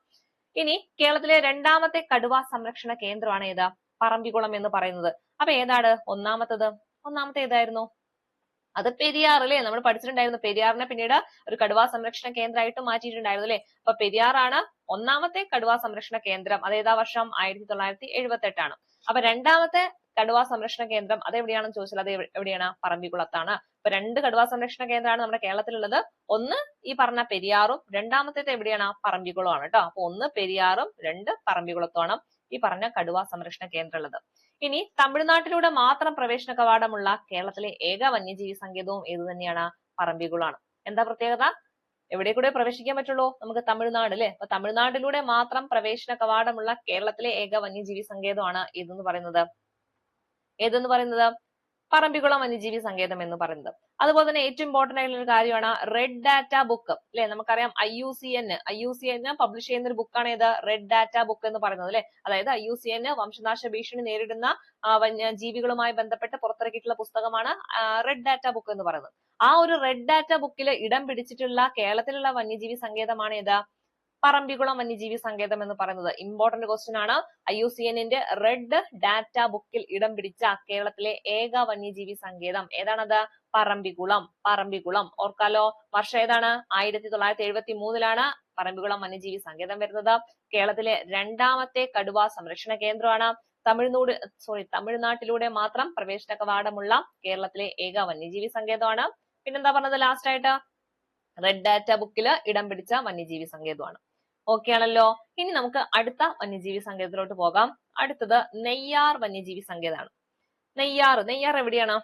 [SPEAKER 1] ഇനി കേരളത്തിലെ രണ്ടാമത്തെ കടുവ സംരക്ഷണ കേന്ദ്രമാണ് ഏതാ? പറമ്പിക്കുളം എന്ന് പറയുന്നത്. അപ്പൊ ഏതാണ് ഒന്നാമത്തെ ഏതായിരുന്നു? അത് പെരിയാർ അല്ലെ. നമ്മൾ പഠിച്ചിട്ടുണ്ടായിരുന്നു. പെരിയാറിനെ പിന്നീട് ഒരു കടുവാ സംരക്ഷണ കേന്ദ്രമായിട്ട് മാറ്റിയിട്ടുണ്ടായിരുന്നു അല്ലെ. അപ്പൊ പെരിയാറാണ് ഒന്നാമത്തെ കടുവാ സംരക്ഷണ കേന്ദ്രം. അത് ഏതാ വർഷം? 1978. അപ്പൊ രണ്ടാമത്തെ കടുവാ സംരക്ഷണ കേന്ദ്രം അത് എവിടെയാണെന്ന് ചോദിച്ചാൽ അത് എവിടെയാണ്? പറമ്പിക്കുളത്താണ്. അപ്പൊ രണ്ട് കടുവാ സംരക്ഷണ കേന്ദ്രമാണ് നമ്മുടെ കേരളത്തിലുള്ളത്. ഒന്ന് ഈ പറഞ്ഞ പെരിയാറും, രണ്ടാമത്തേത് എവിടെയാണ്? പറമ്പിക്കുളമാണ് കേട്ടോ. അപ്പൊ ഒന്ന് പെരിയാറും 2 പറമ്പിക്കുളത്തുമാണ് ഈ പറഞ്ഞ കടുവാ സംരക്ഷണ കേന്ദ്രം ഉള്ളത്. ഇനി തമിഴ്നാട്ടിലൂടെ മാത്രം പ്രവേശന കവാടമുള്ള കേരളത്തിലെ ഏക വന്യജീവി സങ്കേതവും ഏത് തന്നെയാണ്? പറമ്പിക്കുളമാണ്. എന്താ പ്രത്യേകത? എവിടെ കൂടെ പ്രവേശിക്കാൻ പറ്റുള്ളൂ? നമുക്ക് തമിഴ്നാട് അല്ലെ. അപ്പൊ തമിഴ്നാട്ടിലൂടെ മാത്രം പ്രവേശന കവാടമുള്ള കേരളത്തിലെ ഏക വന്യജീവി സങ്കേതമാണ് ഏതെന്ന് പറയുന്നത്? പറമ്പിക്കുളം വന്യജീവി സങ്കേതം എന്ന് പറയുന്നത്. അതുപോലെ തന്നെ ഏറ്റവും ഇമ്പോർട്ടന്റ് ആയിട്ടുള്ള ഒരു കാര്യമാണ് റെഡ് ഡാറ്റ ബുക്ക് അല്ലെ. നമുക്കറിയാം IUCN പബ്ലിഷ് ചെയ്യുന്ന ഒരു ബുക്കാണ് ഏത്? റെഡ് ഡാറ്റ ബുക്ക് എന്ന് പറയുന്നത് അല്ലെ. അതായത് IUCN വംശനാശ ഭീഷണി നേരിടുന്ന വന്യജീവികളുമായി ബന്ധപ്പെട്ട് പുറത്തിറക്കിയിട്ടുള്ള പുസ്തകമാണ് റെഡ് ഡാറ്റ ബുക്ക് എന്ന് പറയുന്നത്. ആ ഒരു റെഡ് ഡാറ്റ ബുക്കിൽ ഇടം പിടിച്ചിട്ടുള്ള കേരളത്തിലുള്ള വന്യജീവി സങ്കേതമാണ് ഏത്? പറമ്പിക്കുളം വന്യജീവി സങ്കേതം എന്ന് പറയുന്നത്. ഇമ്പോർട്ടന്റ് ക്വസ്റ്റ്യൻ ആണ്. IUCN-ന്റെ റെഡ് ഡാറ്റ ബുക്കിൽ ഇടം പിടിച്ച കേരളത്തിലെ ഏക വന്യജീവി സങ്കേതം ഏതാണത്? പറമ്പിക്കുളം. ഓർക്കാലോ. വർഷം ഏതാണ്? 1973 പറമ്പിക്കുളം വന്യജീവി സങ്കേതം വരുന്നത്. കേരളത്തിലെ രണ്ടാമത്തെ കടുവാ സംരക്ഷണ കേന്ദ്രമാണ്. തമിഴ്നാട്ടിലൂടെ മാത്രം പ്രവേശന കവാടമുള്ള കേരളത്തിലെ ഏക വന്യജീവി സങ്കേതമാണ്. പിന്നെന്താ പറഞ്ഞത് ലാസ്റ്റ് ആയിട്ട്? റെഡ് ഡാറ്റ ബുക്കിൽ ഇടം പിടിച്ച വന്യജീവി സങ്കേതമാണ്. ഓക്കെ ആണല്ലോ. ഇനി നമുക്ക് അടുത്ത വന്യജീവി സങ്കേതത്തിലോട്ട് പോകാം. അടുത്തത് നെയ്യാർ വന്യജീവി സങ്കേതമാണ്. നെയ്യാർ എവിടെയാണ്?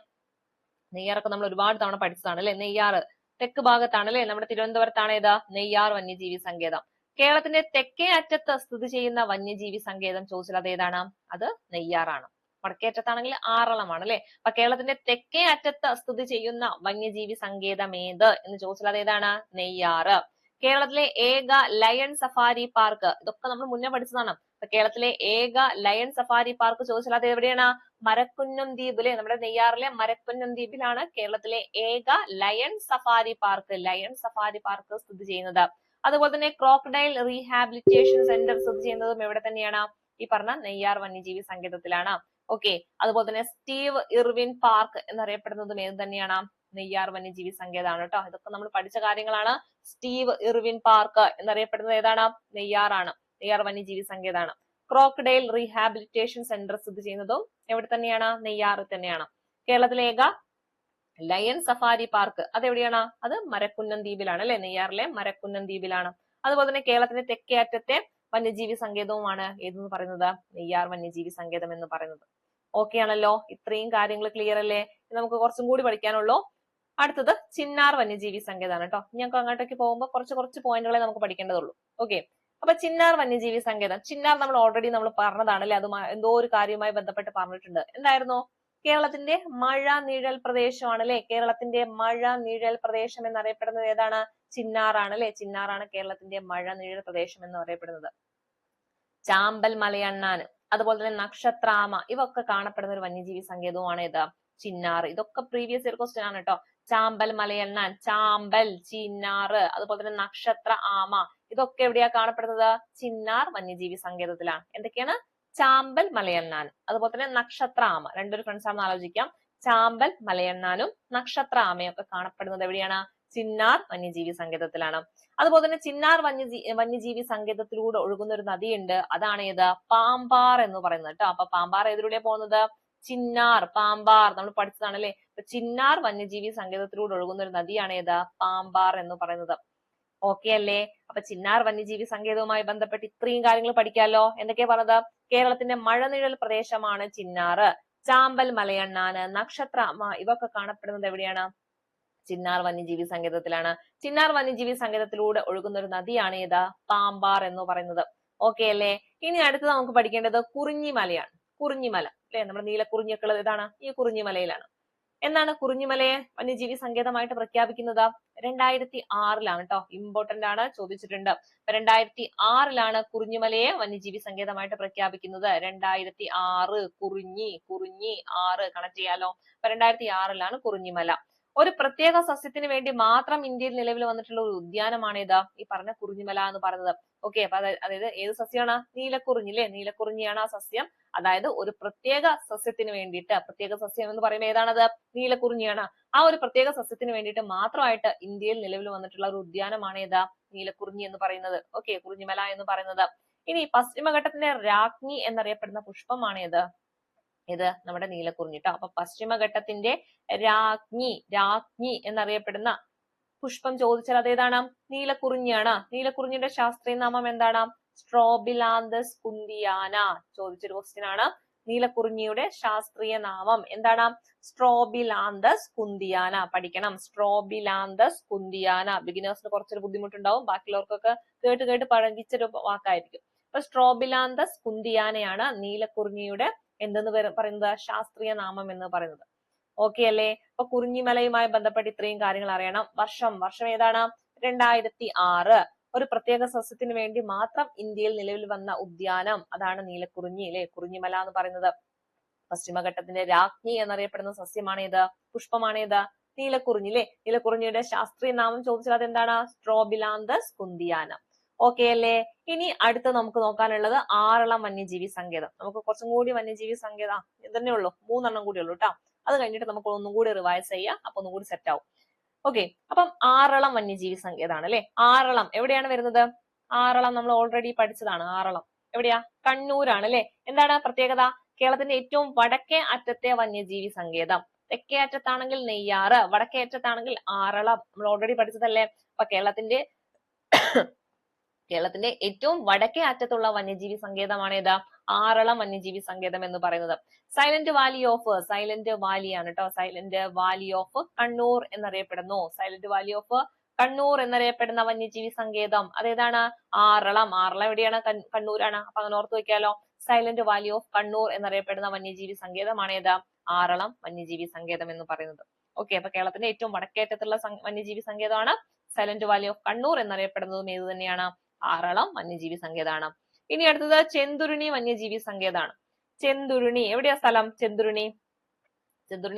[SPEAKER 1] നെയ്യാറൊക്കെ നമ്മൾ ഒരുപാട് തവണ പഠിച്ചതാണ് അല്ലെ. നെയ്യാർ തെക്ക് ഭാഗത്താണ് അല്ലെ. നമ്മുടെ തിരുവനന്തപുരത്താണ് ഏതാ? നെയ്യാർ വന്യജീവി സങ്കേതം. കേരളത്തിന്റെ തെക്കേ അറ്റത്ത് സ്ഥിതി ചെയ്യുന്ന വന്യജീവി സങ്കേതം ചോദിച്ചാൽ അത് ഏതാണ്? അത് നെയ്യാറാണ്. വടക്കേ അറ്റത്താണെങ്കിൽ ആറളമാണ് അല്ലെ. അപ്പൊ കേരളത്തിന്റെ തെക്കേ അറ്റത്ത് സ്ഥിതി ചെയ്യുന്ന വന്യജീവി സങ്കേതം ഏത് എന്ന് ചോദിച്ചാൽ അത് ഏതാണ്? നെയ്യാറ്. കേരളത്തിലെ ഏക ലയൺ സഫാരി പാർക്ക്, ഇതൊക്കെ നമ്മൾ മുന്നേ പഠിച്ചതാണ്. കേരളത്തിലെ ഏക ലയൺ സഫാരി പാർക്ക് ചോദിച്ചാൽ അത് എവിടെയാണ്? മരക്കുന്നം ദ്വീപ് അല്ലെ. നമ്മുടെ നെയ്യാറിലെ മരക്കുന്നം ദ്വീപിലാണ് കേരളത്തിലെ ഏക ലയൺ സഫാരി പാർക്ക് സ്ഥിതി ചെയ്യുന്നത്. അതുപോലെ തന്നെ ക്രോക്കഡൈൽ റീഹാബിലിറ്റേഷൻ സെന്റർ സ്ഥിതി ചെയ്യുന്നതും എവിടെ തന്നെയാണ്? ഈ പറഞ്ഞ നെയ്യാർ വന്യജീവി സങ്കേതത്തിലാണ്. ഓക്കെ. അതുപോലെ തന്നെ സ്റ്റീവ് ഇർവിൻ പാർക്ക് എന്നറിയപ്പെടുന്നതും ഏത് തന്നെയാണ്? നെയ്യാർ വന്യജീവി സങ്കേതമാണ് കേട്ടോ. ഇതൊക്കെ നമ്മൾ പഠിച്ച കാര്യങ്ങളാണ്. സ്റ്റീവ് ഇർവിൻ പാർക്ക് എന്നറിയപ്പെടുന്നത് ഏതാണ്? നെയ്യാറാണ്. നെയ്യാർ വന്യജീവി സങ്കേതമാണ്. ക്രോക്കഡൈൽ റീഹാബിലിറ്റേഷൻ സെന്റർ സ്ഥിതി ചെയ്യുന്നതും എവിടെ തന്നെയാണ്? നെയ്യാറിൽ തന്നെയാണ്. കേരളത്തിലെ ഏക ലയൺ സഫാരി പാർക്ക് അതെവിടെയാണ്? അത് മരക്കുന്നം ദ്വീപിലാണ് അല്ലെ. നെയ്യാറിലെ മരക്കുന്നം ദ്വീപിലാണ്. അതുപോലെ തന്നെ കേരളത്തിന്റെ തെക്കേ അറ്റത്തെ വന്യജീവി സങ്കേതവുമാണ് ഏതെന്ന് പറയുന്നത്? നെയ്യാർ വന്യജീവി സങ്കേതം എന്ന് പറയുന്നത്. ഓക്കെ ആണല്ലോ. ഇത്രയും കാര്യങ്ങൾ ക്ലിയർ അല്ലേ? നമുക്ക് കുറച്ചും കൂടി പഠിക്കാനുള്ളൂ. അടുത്തത് ചിന്നാർ വന്യജീവി സങ്കേതമാണ് കേട്ടോ. ഞങ്ങൾക്ക് അങ്ങോട്ടേക്ക് പോകുമ്പോൾ കുറച്ച് പോയിന്റുകളെ നമുക്ക് പഠിക്കേണ്ടതുള്ളൂ. ഓക്കെ. അപ്പൊ ചിന്നാർ വന്യജീവി സങ്കേതം, ചിന്നാർ നമ്മൾ ഓൾറെഡി നമ്മൾ പറഞ്ഞതാണ് അല്ലെ, അത് എന്തോ ഒരു കാര്യവുമായി ബന്ധപ്പെട്ട് പറഞ്ഞിട്ടുണ്ട്. എന്തായിരുന്നു? കേരളത്തിന്റെ മഴ നിഴൽ പ്രദേശമാണ് അല്ലെ, കേരളത്തിന്റെ മഴ നിഴൽ പ്രദേശം എന്നറിയപ്പെടുന്നത് ഏതാണ്? ചിന്നാറാണ് അല്ലെ, ചിന്നാറാണ് കേരളത്തിന്റെ മഴ നിഴൽ പ്രദേശം എന്ന് പറയപ്പെടുന്നത്. ചാമ്പൽ മലയണ്ണാൻ, അതുപോലെ തന്നെ നക്ഷത്രാമ, ഇവയൊക്കെ കാണപ്പെടുന്ന ഒരു വന്യജീവി സങ്കേതവുമാണ് ഏത്? ചിന്നാർ. ഇതൊക്കെ പ്രീവിയസ് ഇയർ ക്വസ്റ്റ്യൻ ആണ് കേട്ടോ. ചാമ്പൽ മലയണ്ണാൻ, ചാമ്പൽ, ചിന്നാറ്, അതുപോലെ തന്നെ നക്ഷത്ര ആമ, ഇതൊക്കെ എവിടെയാ കാണപ്പെടുന്നത്? ചിന്നാർ വന്യജീവി സങ്കേതത്തിലാണ്. എന്തൊക്കെയാണ്? ചാമ്പൽ മലയണ്ണാൻ, അതുപോലെ തന്നെ നക്ഷത്ര ആമ. രണ്ടൊരു ഫ്രണ്ട്സ് ആണെന്ന് ആലോചിക്കാം. ചാമ്പൽ മലയണ്ണാനും നക്ഷത്ര ആമയും ഒക്കെ കാണപ്പെടുന്നത് എവിടെയാണ്? ചിന്നാർ വന്യജീവി സങ്കേതത്തിലാണ്. അതുപോലെ തന്നെ ചിന്നാർ വന്യജീവി സങ്കേതത്തിലൂടെ ഒഴുകുന്ന ഒരു നദിയുണ്ട്, അതാണ് ഏത്? പാമ്പാർ എന്ന് പറയുന്നത് കേട്ടോ. അപ്പൊ പാമ്പാർ ഏതിലൂടെ പോകുന്നത്? ചിന്നാർ, പാമ്പാർ നമ്മൾ പഠിച്ചതാണ് അല്ലെ. ചിന്നാർ വന്യജീവി സങ്കേതത്തിലൂടെ ഒഴുകുന്ന ഒരു നദിയാണ് ഏത്? പാമ്പാർ എന്ന് പറയുന്നത്. ഓക്കെ അല്ലേ? അപ്പൊ ചിന്നാർ വന്യജീവി സങ്കേതവുമായി ബന്ധപ്പെട്ട് ഇത്രയും കാര്യങ്ങൾ പഠിക്കാമല്ലോ. എന്തൊക്കെയാ പറഞ്ഞത്? കേരളത്തിന്റെ മഴനിഴൽ പ്രദേശമാണ് ചിന്നാറ്, ചാമ്പൽ മലയണ്ണാന്, നക്ഷത്രാമ, ഇവയൊക്കെ കാണപ്പെടുന്നത് എവിടെയാണ്? ചിന്നാർ വന്യജീവി സങ്കേതത്തിലാണ്. ചിന്നാർ വന്യജീവി സങ്കേതത്തിലൂടെ ഒഴുകുന്ന ഒരു നദിയാണ് ഏത്? പാമ്പാർ എന്ന് പറയുന്നത്. ഓക്കെ അല്ലേ? ഇനി അടുത്തത് നമുക്ക് പഠിക്കേണ്ടത് കുറിഞ്ഞിമലയാണ്. കുറിഞ്ഞിമല അല്ലെ, നമ്മുടെ നീലക്കുറിഞ്ഞിയൊക്കെ ഉള്ളത് ഇതാണ്, ഈ കുറിഞ്ഞിമലയിലാണ്. എന്നാണ് കുറിഞ്ഞിമലയെ വന്യജീവി സങ്കേതമായിട്ട് പ്രഖ്യാപിക്കുന്നത്? 2006 കേട്ടോ. ഇമ്പോർട്ടന്റ് ആണ്, ചോദിച്ചിട്ടുണ്ട്. 2006 കുറിഞ്ഞിമലയെ വന്യജീവി സങ്കേതമായിട്ട് പ്രഖ്യാപിക്കുന്നത്. 2006, കുറിഞ്ഞി 6 കണക്ട് ചെയ്യാലോ. 2006 കുറിഞ്ഞിമല. ഒരു പ്രത്യേക സസ്യത്തിന് വേണ്ടി മാത്രം ഇന്ത്യയിൽ നിലവിൽ വന്നിട്ടുള്ള ഒരു ഉദ്യാനമാണ് ഇത്, ഈ പറഞ്ഞ കുറിഞ്ഞിമല എന്ന് പറയുന്നത്. ഓക്കെ, അപ്പൊ അതായത് ഏത് സസ്യമാണ്? നീലക്കുറിഞ്ഞി അല്ലെ, നീലക്കുറിഞ്ഞിയാണ് ആ സസ്യം. അതായത് ഒരു പ്രത്യേക സസ്യത്തിന് വേണ്ടിയിട്ട്, പ്രത്യേക സസ്യം എന്ന് പറയുമ്പോൾ ഏതാണത്? നീലക്കുറിഞ്ഞിയാണ്. ആ ഒരു പ്രത്യേക സസ്യത്തിന് വേണ്ടിയിട്ട് മാത്രമായിട്ട് ഇന്ത്യയിൽ നിലവിൽ വന്നിട്ടുള്ള ഒരു ഉദ്യാനമാണ് ഏതാ? നീലക്കുറിഞ്ഞി എന്ന് പറയുന്നത്. ഓക്കെ, കുറിഞ്ഞിമല എന്ന് പറയുന്നത്. ഇനി പശ്ചിമഘട്ടത്തിന്റെ രാജ്ഞി എന്നറിയപ്പെടുന്ന പുഷ്പമാണ് ഏത്? ഇത് നമ്മുടെ നീലക്കുറിഞ്ഞി ട്ടോ. അപ്പൊ പശ്ചിമഘട്ടത്തിന്റെ രാജ്ഞി എന്നറിയപ്പെടുന്ന പുഷ്പം ചോദിച്ചാൽ അതേതാണ്? നീലക്കുറിഞ്ഞിയാണ്. നീലക്കുറിഞ്ഞിയുടെ ശാസ്ത്രീയ നാമം എന്താണ്? സ്ട്രോബിലാന്തസ് കുന്തിയാന. ചോദിച്ചൊരു ക്വസ്റ്റ്യൻ ആണ്. നീലക്കുറിഞ്ഞിയുടെ ശാസ്ത്രീയ നാമം എന്താണ്? സ്ട്രോബിലാന്തസ് കുന്തിയാന. പഠിക്കണം, സ്ട്രോബിലാന്തസ് കുന്തിയാന. ബിഗിനേഴ്സിന് കുറച്ചൊരു ബുദ്ധിമുട്ടുണ്ടാവും, ബാക്കിയുള്ളവർക്കൊക്കെ കേട്ട് പഠിച്ചൊരു വാക്കായിരിക്കും. അപ്പൊ സ്ട്രോബിലാന്തസ് കുന്തിയാനയാണ് നീലക്കുറിഞ്ഞിയുടെ എന്തെന്ന് പറയുന്നത്? ശാസ്ത്രീയ നാമം എന്ന് പറയുന്നത്. ഓക്കെ അല്ലേ? അപ്പൊ കുറിഞ്ഞിമലയുമായി ബന്ധപ്പെട്ട് ഇത്രയും കാര്യങ്ങൾ അറിയണം. വർഷം ഏതാണ്? 2006. ഒരു പ്രത്യേക സസ്യത്തിന് വേണ്ടി മാത്രം ഇന്ത്യയിൽ നിലവിൽ വന്ന ഉദ്യാനം, അതാണ് നീലക്കുറിഞ്ഞി അല്ലെ, കുറിഞ്ഞിമല എന്ന് പറയുന്നത്. പശ്ചിമഘട്ടത്തിന്റെ രാജ്ഞി എന്നറിയപ്പെടുന്ന സസ്യമാണ് ഏത്? പുഷ്പമാണ് ഏത്? നീലക്കുറിഞ്ഞി അല്ലെ. നീലക്കുറിഞ്ഞിയുടെ ശാസ്ത്രീയ നാമം ചോദിച്ചാൽ അതെന്താണ്? സ്ട്രോബിലാന്തസ് കുന്തിയാന. ഓക്കെ അല്ലേ? ഇനി അടുത്ത് നമുക്ക് നോക്കാനുള്ളത് ആറളം വന്യജീവി സങ്കേതം. നമുക്ക് കുറച്ചും കൂടി വന്യജീവി സങ്കേതം ഇതന്നെ ഉള്ളൂ, 3 കൂടി ഉള്ളൂ കേട്ടോ. അത് കഴിഞ്ഞിട്ട് നമുക്ക് ഒന്നും കൂടി റിവൈസ് ചെയ്യാം, അപ്പൊ ഒന്നും കൂടി സെറ്റ് ആവും. ഓക്കെ, അപ്പം ആറളം വന്യജീവി സങ്കേതമാണ് അല്ലെ. ആറളം എവിടെയാണ് വരുന്നത്? ആറളം നമ്മൾ ഓൾറെഡി പഠിച്ചതാണ്. ആറളം എവിടെയാ? കണ്ണൂരാണ് അല്ലെ. എന്താണ് പ്രത്യേകത? കേരളത്തിന്റെ ഏറ്റവും വടക്കേ അറ്റത്തെ വന്യജീവി സങ്കേതം. തെക്കേ അറ്റത്താണെങ്കിൽ നെയ്യാറ്, വടക്കേ അറ്റത്താണെങ്കിൽ ആറളം. നമ്മൾ ഓൾറെഡി പഠിച്ചതല്ലേ. അപ്പൊ കേരളത്തിന്റെ ഏറ്റവും വടക്കേ അറ്റത്തുള്ള വന്യജീവി സങ്കേതമാണ് ഏതാ? ആറളം വന്യജീവി സങ്കേതം എന്ന് പറയുന്നത്. സൈലന്റ് വാലി ആണ് കേട്ടോ. സൈലന്റ് വാലി ഓഫ് കണ്ണൂർ എന്നറിയപ്പെടുന്നു. സൈലന്റ് വാലി ഓഫ് കണ്ണൂർ എന്നറിയപ്പെടുന്ന വന്യജീവി സങ്കേതം അതേതാണ്? ആറളം. ആറളം എവിടെയാണ്? കണ്ണൂരാണ്. അപ്പൊ അങ്ങനെ ഓർത്ത് വെക്കാലോ. സൈലന്റ് വാലി ഓഫ് കണ്ണൂർ എന്നറിയപ്പെടുന്ന വന്യജീവി സങ്കേതമാണ് ഏതാ? ആറളം വന്യജീവി സങ്കേതം എന്ന് പറയുന്നത്. ഓക്കെ, അപ്പൊ കേരളത്തിന്റെ ഏറ്റവും വടക്കേറ്റത്തുള്ള വന്യജീവി സങ്കേതമാണ് സൈലന്റ് വാലി ഓഫ് കണ്ണൂർ എന്നറിയപ്പെടുന്നതും ഏത് തന്നെയാണ്? ആറളം വന്യജീവി സങ്കേതമാണ്. ഇനി അടുത്തത് ചെന്തുരുണി വന്യജീവി സങ്കേതമാണ്. ചെന്തുരുണി എവിടെയാ സ്ഥലം? ചെന്തുരുണി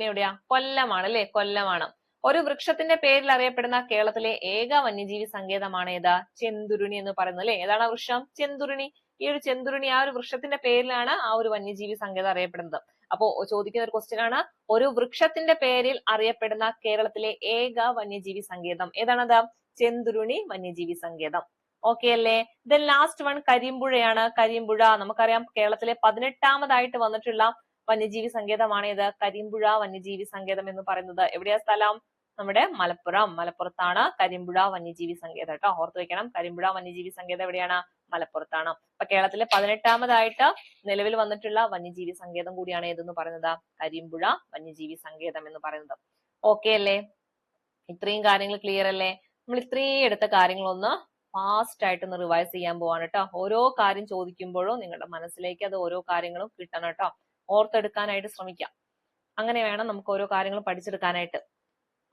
[SPEAKER 1] എവിടെയാ? കൊല്ലമാണ് അല്ലെ, കൊല്ലമാണ്. ഒരു വൃക്ഷത്തിന്റെ പേരിൽ അറിയപ്പെടുന്ന കേരളത്തിലെ ഏക വന്യജീവി സങ്കേതമാണ് ഏതാ? ചെന്തുരുണി എന്ന് പറയുന്നത് അല്ലെ. ഏതാണ് ആ വൃക്ഷം? ചെന്തുരുണി. ഈ ഒരു ചെന്തുരുണി ആ ഒരു വൃക്ഷത്തിന്റെ പേരിലാണ് ആ ഒരു വന്യജീവി സങ്കേതം അറിയപ്പെടുന്നത്. അപ്പോ ചോദിക്കുന്ന ഒരു ക്വസ്റ്റ്യൻ ആണ്, ഒരു വൃക്ഷത്തിന്റെ പേരിൽ അറിയപ്പെടുന്ന കേരളത്തിലെ ഏക വന്യജീവി സങ്കേതം ഏതാണത്? ചെന്തുരുണി വന്യജീവി സങ്കേതം. ഓക്കെ അല്ലേ? ദെൻ ലാസ്റ്റ് വൺ കരിമ്പുഴയാണ്. കരിമ്പുഴ നമുക്കറിയാം കേരളത്തിലെ 18ാമതായിട്ട് വന്നിട്ടുള്ള വന്യജീവി സങ്കേതമാണ് ഇത്. കരിമ്പുഴ വന്യജീവി സങ്കേതം എന്ന് പറയുന്നത്. എവിടെയാ സ്ഥലം? നമ്മുടെ മലപ്പുറത്താണ് കരിമ്പുഴ വന്യജീവി സങ്കേതം കേട്ടോ. ഓർത്ത് വെക്കണം, കരിമ്പുഴ വന്യജീവി സങ്കേതം എവിടെയാണ്? മലപ്പുറത്താണ്. അപ്പൊ കേരളത്തിലെ 18ാമതായിട്ട് നിലവിൽ വന്നിട്ടുള്ള വന്യജീവി സങ്കേതം കൂടിയാണ് ഏതെന്ന് പറയുന്നത്? കരിമ്പുഴ വന്യജീവി സങ്കേതം എന്ന് പറയുന്നത്. ഓക്കെ അല്ലേ? ഇത്രയും കാര്യങ്ങൾ ക്ലിയർ അല്ലേ? നമ്മൾ ഇത്രയും എടുത്ത കാര്യങ്ങളൊന്ന് ഫാസ്റ്റ് ആയിട്ടൊന്ന് റിവൈസ് ചെയ്യാൻ പോവാണ് കേട്ടോ. ഓരോ കാര്യം ചോദിക്കുമ്പോഴും നിങ്ങളുടെ മനസ്സിലേക്ക് അത് ഓരോ കാര്യങ്ങളും കിട്ടണം കേട്ടോ. ഓർത്തെടുക്കാനായിട്ട് ശ്രമിക്കാം. അങ്ങനെ വേണം നമുക്ക് ഓരോ കാര്യങ്ങളും പഠിച്ചെടുക്കാനായിട്ട്.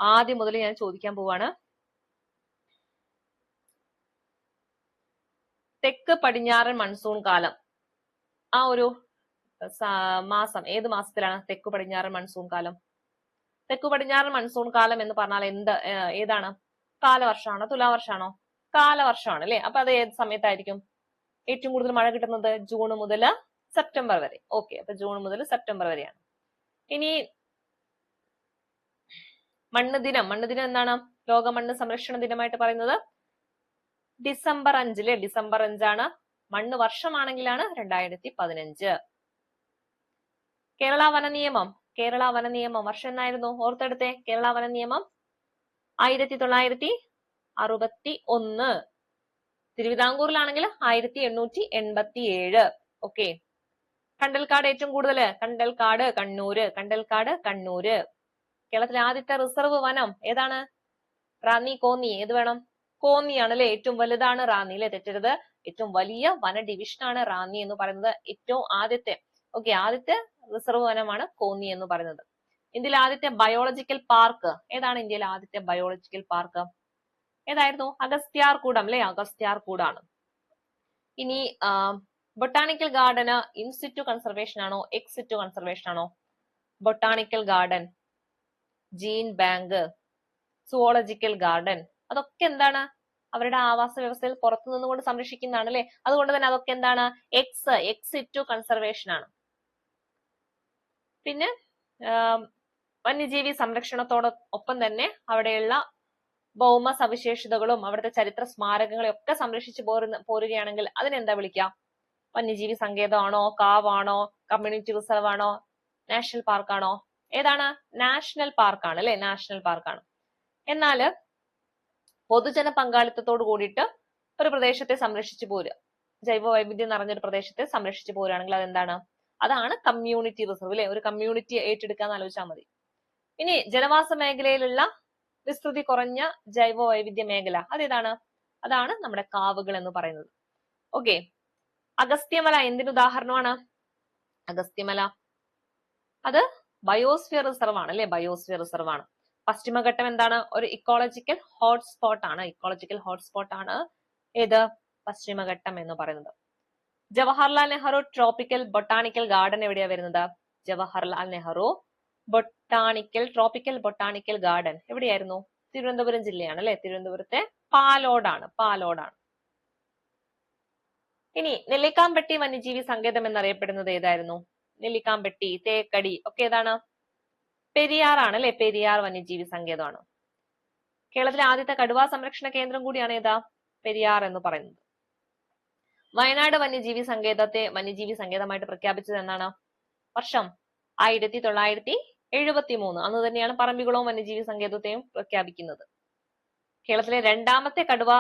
[SPEAKER 1] ആദ്യം മുതൽ ഞാൻ ചോദിക്കാൻ പോവാണ്. തെക്ക് പടിഞ്ഞാറൻ മൺസൂൺ കാലം, ആ ഒരു മാസം ഏത് മാസത്തിലാണ് തെക്ക് പടിഞ്ഞാറൻ മൺസൂൺ കാലം? തെക്ക് പടിഞ്ഞാറൻ മൺസൂൺ കാലം എന്ന് പറഞ്ഞാൽ ഏതാണ്? കാലവർഷമാണോ തുലാവർഷമാണോ? കാലവർഷമാണ് അല്ലെ. അപ്പൊ അത് ഏത് സമയത്തായിരിക്കും ഏറ്റവും കൂടുതൽ മഴ കിട്ടുന്നത്? ജൂൺ മുതൽ സെപ്റ്റംബർ വരെ. ഓക്കെ, അപ്പൊ ജൂൺ മുതൽ സെപ്റ്റംബർ വരെയാണ്. ഇനി മണ്ണ് ദിനം എന്താണ്? ലോക മണ്ണ് സംരക്ഷണ ദിനമായിട്ട് പറയുന്നത് ഡിസംബർ 5 അല്ലെ. ഡിസംബർ 5 മണ്ണ് വർഷമാണെങ്കിലാണ് 2015. കേരള വന നിയമം വർഷം എന്നായിരുന്നു? ഓർത്തെടുത്തേ. കേരള വന നിയമം 1961. തിരുവിതാംകൂറിലാണെങ്കിൽ 1887. ഓക്കെ. കണ്ടൽക്കാട് ഏറ്റവും കൂടുതൽ കണ്ടൽക്കാട് കണ്ണൂര്. കേരളത്തിലെ ആദ്യത്തെ റിസർവ് വനം ഏതാണ്? റാന്നി, കോന്നി, ഏത് വേണം? കോന്നിയാണ് അല്ലെ. ഏറ്റവും വലുതാണ് റാന്നി അല്ലെ, തെറ്റരുത്. ഏറ്റവും വലിയ വന ഡിവിഷനാണ് റാന്നി എന്ന് പറയുന്നത്. ഏറ്റവും ആദ്യത്തെ ആദ്യത്തെ റിസർവ് വനമാണ് കോന്നി എന്ന് പറയുന്നത്. ഇന്ത്യയിലെ ആദ്യത്തെ ബയോളജിക്കൽ പാർക്ക് ഏതാണ്? ഇന്ത്യയിലെ ആദ്യത്തെ ബയോളജിക്കൽ പാർക്ക് ഏതായിരുന്നു? അഗസ്ത്യാർകൂടം അല്ലെ. അഗസ്ത്യാർകൂടാണ്. ഇനി ബൊട്ടാണിക്കൽ ഗാർഡന് ഇൻസിറ്റു കൺസർവേഷൻ ആണോ എക്സിറ്റു കൺസർവേഷൻ ആണോ? Botanical garden, gene bank, zoological garden, അതൊക്കെ എന്താണ്? അവരുടെ ആവാസ വ്യവസ്ഥയിൽ പുറത്തു നിന്നുകൊണ്ട് സംരക്ഷിക്കുന്നതാണ് അല്ലെ. അതുകൊണ്ട് തന്നെ അതൊക്കെ എന്താണ്? എക്സിറ്റു കൺസർവേഷൻ ആണ്. പിന്നെ വന്യജീവി സംരക്ഷണത്തോടൊപ്പം തന്നെ അവിടെയുള്ള ഭൗമ സവിശേഷതകളും അവിടുത്തെ ചരിത്ര സ്മാരകങ്ങളെ ഒക്കെ സംരക്ഷിച്ചു പോരുകയാണെങ്കിൽ അതിനെന്താ വിളിക്കാം? വന്യജീവി സങ്കേതമാണോ, കാവാണോ, കമ്മ്യൂണിറ്റി റിസർവ് ആണോ, നാഷണൽ പാർക്കാണോ? ഏതാണ്? നാഷണൽ പാർക്കാണ് അല്ലെ. നാഷണൽ പാർക്കാണ്. എന്നാല് പൊതുജന പങ്കാളിത്തത്തോട് കൂടിയിട്ട് ഒരു പ്രദേശത്തെ സംരക്ഷിച്ചു പോരുക, ജൈവ വൈവിധ്യം നിറഞ്ഞൊരു പ്രദേശത്തെ സംരക്ഷിച്ചു പോരുകയാണെങ്കിൽ അതെന്താണ്? അതാണ് കമ്മ്യൂണിറ്റി റിസർവ് അല്ലെ. ഒരു കമ്മ്യൂണിറ്റി ഏറ്റെടുക്കാന്ന് ആലോചിച്ചാൽ മതി. ഇനി ജനവാസ മേഖലയിലുള്ള വിസ്തൃതി കുറഞ്ഞ ജൈവ വൈവിധ്യ മേഖല അതേതാണ്? അതാണ് നമ്മുടെ കാവുകൾ എന്ന് പറയുന്നത്. ഓക്കെ. അഗസ്ത്യമല എന്തിനുദാഹരണമാണ്? അഗസ്ത്യമല അത് ബയോസ്ഫിയർ റിസർവ് ആണ് അല്ലെ. ബയോസ്ഫിയർ റിസർവ് ആണ്. പശ്ചിമഘട്ടം എന്താണ്? ഒരു ഇക്കോളജിക്കൽ ഹോട്ട്സ്പോട്ട് ആണ്. ഏത്? പശ്ചിമഘട്ടം എന്ന് പറയുന്നത്. Jawaharlal Nehru tropical botanical garden എവിടെയാ വരുന്നത്? Jawaharlal Nehru tropical botanical garden എവിടെയായിരുന്നു? തിരുവനന്തപുരം ജില്ലയാണ് അല്ലെ. തിരുവനന്തപുരത്തെ പാലോടാണ്. ഇനി നെല്ലിക്കാംപെട്ടി വന്യജീവി സങ്കേതം എന്നറിയപ്പെടുന്നത് ഏതായിരുന്നു? നെല്ലിക്കാംപെട്ടി, തേക്കടി ഒക്കെ ഏതാണ്? പെരിയാറാണ് അല്ലെ. പെരിയാർ വന്യജീവി സങ്കേതമാണ്. കേരളത്തിലെ ആദ്യത്തെ കടുവാ സംരക്ഷണ കേന്ദ്രം കൂടിയാണ് ഏതാ? പെരിയാർ എന്ന് പറയുന്നത്. വയനാട് വന്യജീവി സങ്കേതമായിട്ട് പ്രഖ്യാപിച്ചത് എന്നാണ്? വർഷം 1973. അന്ന് തന്നെയാണ് പറമ്പിക്കുളവും വന്യജീവി സങ്കേതത്തെയും പ്രഖ്യാപിക്കുന്നത്. കേരളത്തിലെ രണ്ടാമത്തെ കടുവ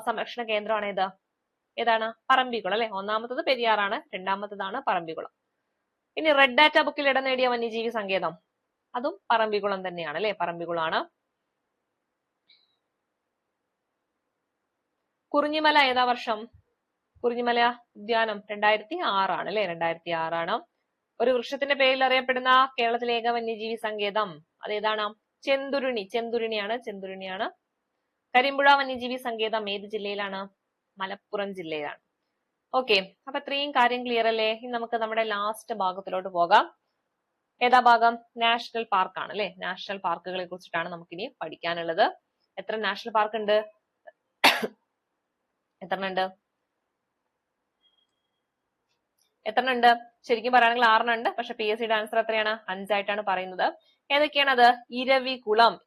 [SPEAKER 1] സംരക്ഷണ കേന്ദ്രമാണ് ഏതാണ്? പറമ്പിക്കുളം അല്ലെ. ഒന്നാമത്തത് പെരിയാറാണ്, രണ്ടാമത്തതാണ് പറമ്പിക്കുളം. ഇനി റെഡ് ഡാറ്റ ബുക്കിൽ ഇടം നേടിയ വന്യജീവി സങ്കേതം അതും പറമ്പിക്കുളം തന്നെയാണ് അല്ലെ. പറമ്പിക്കുളമാണ്. കുറിഞ്ഞിമല ഏതാ വർഷം? കുറിഞ്ഞിമല ഉദ്യാനം 2006 ആണ് അല്ലെ. 2006 ആണ്. ഒരു വൃക്ഷത്തിന്റെ പേരിൽ അറിയപ്പെടുന്ന കേരളത്തിലെ ഏക വന്യജീവി സങ്കേതം അതേതാണ്? ചെന്തുരുണിയാണ്. കരിമ്പുഴ വന്യജീവി സങ്കേതം ഏത് ജില്ലയിലാണ്? മലപ്പുറം ജില്ലയിലാണ്. ഓക്കെ, അപ്പൊ ഇത്രയും കാര്യം ക്ലിയർ അല്ലേ? ഇനി നമുക്ക് നമ്മുടെ ലാസ്റ്റ് ഭാഗത്തിലോട്ട് പോകാം. ഏതാ ഭാഗം? നാഷണൽ പാർക്ക് ആണ് അല്ലെ. നാഷണൽ പാർക്കുകളെ കുറിച്ചിട്ടാണ് നമുക്കിനി പഠിക്കാനുള്ളത്. എത്ര നാഷണൽ പാർക്ക് ഉണ്ട്? എത്ര ഉണ്ട്? ശരിക്കും പറയുകയാണെങ്കിൽ 6 ഉണ്ട്. പക്ഷെ PSCയുടെ ആൻസർ എത്രയാണ്? 5 ആയിട്ടാണ് പറയുന്നത്. ഏതൊക്കെയാണ് അത്?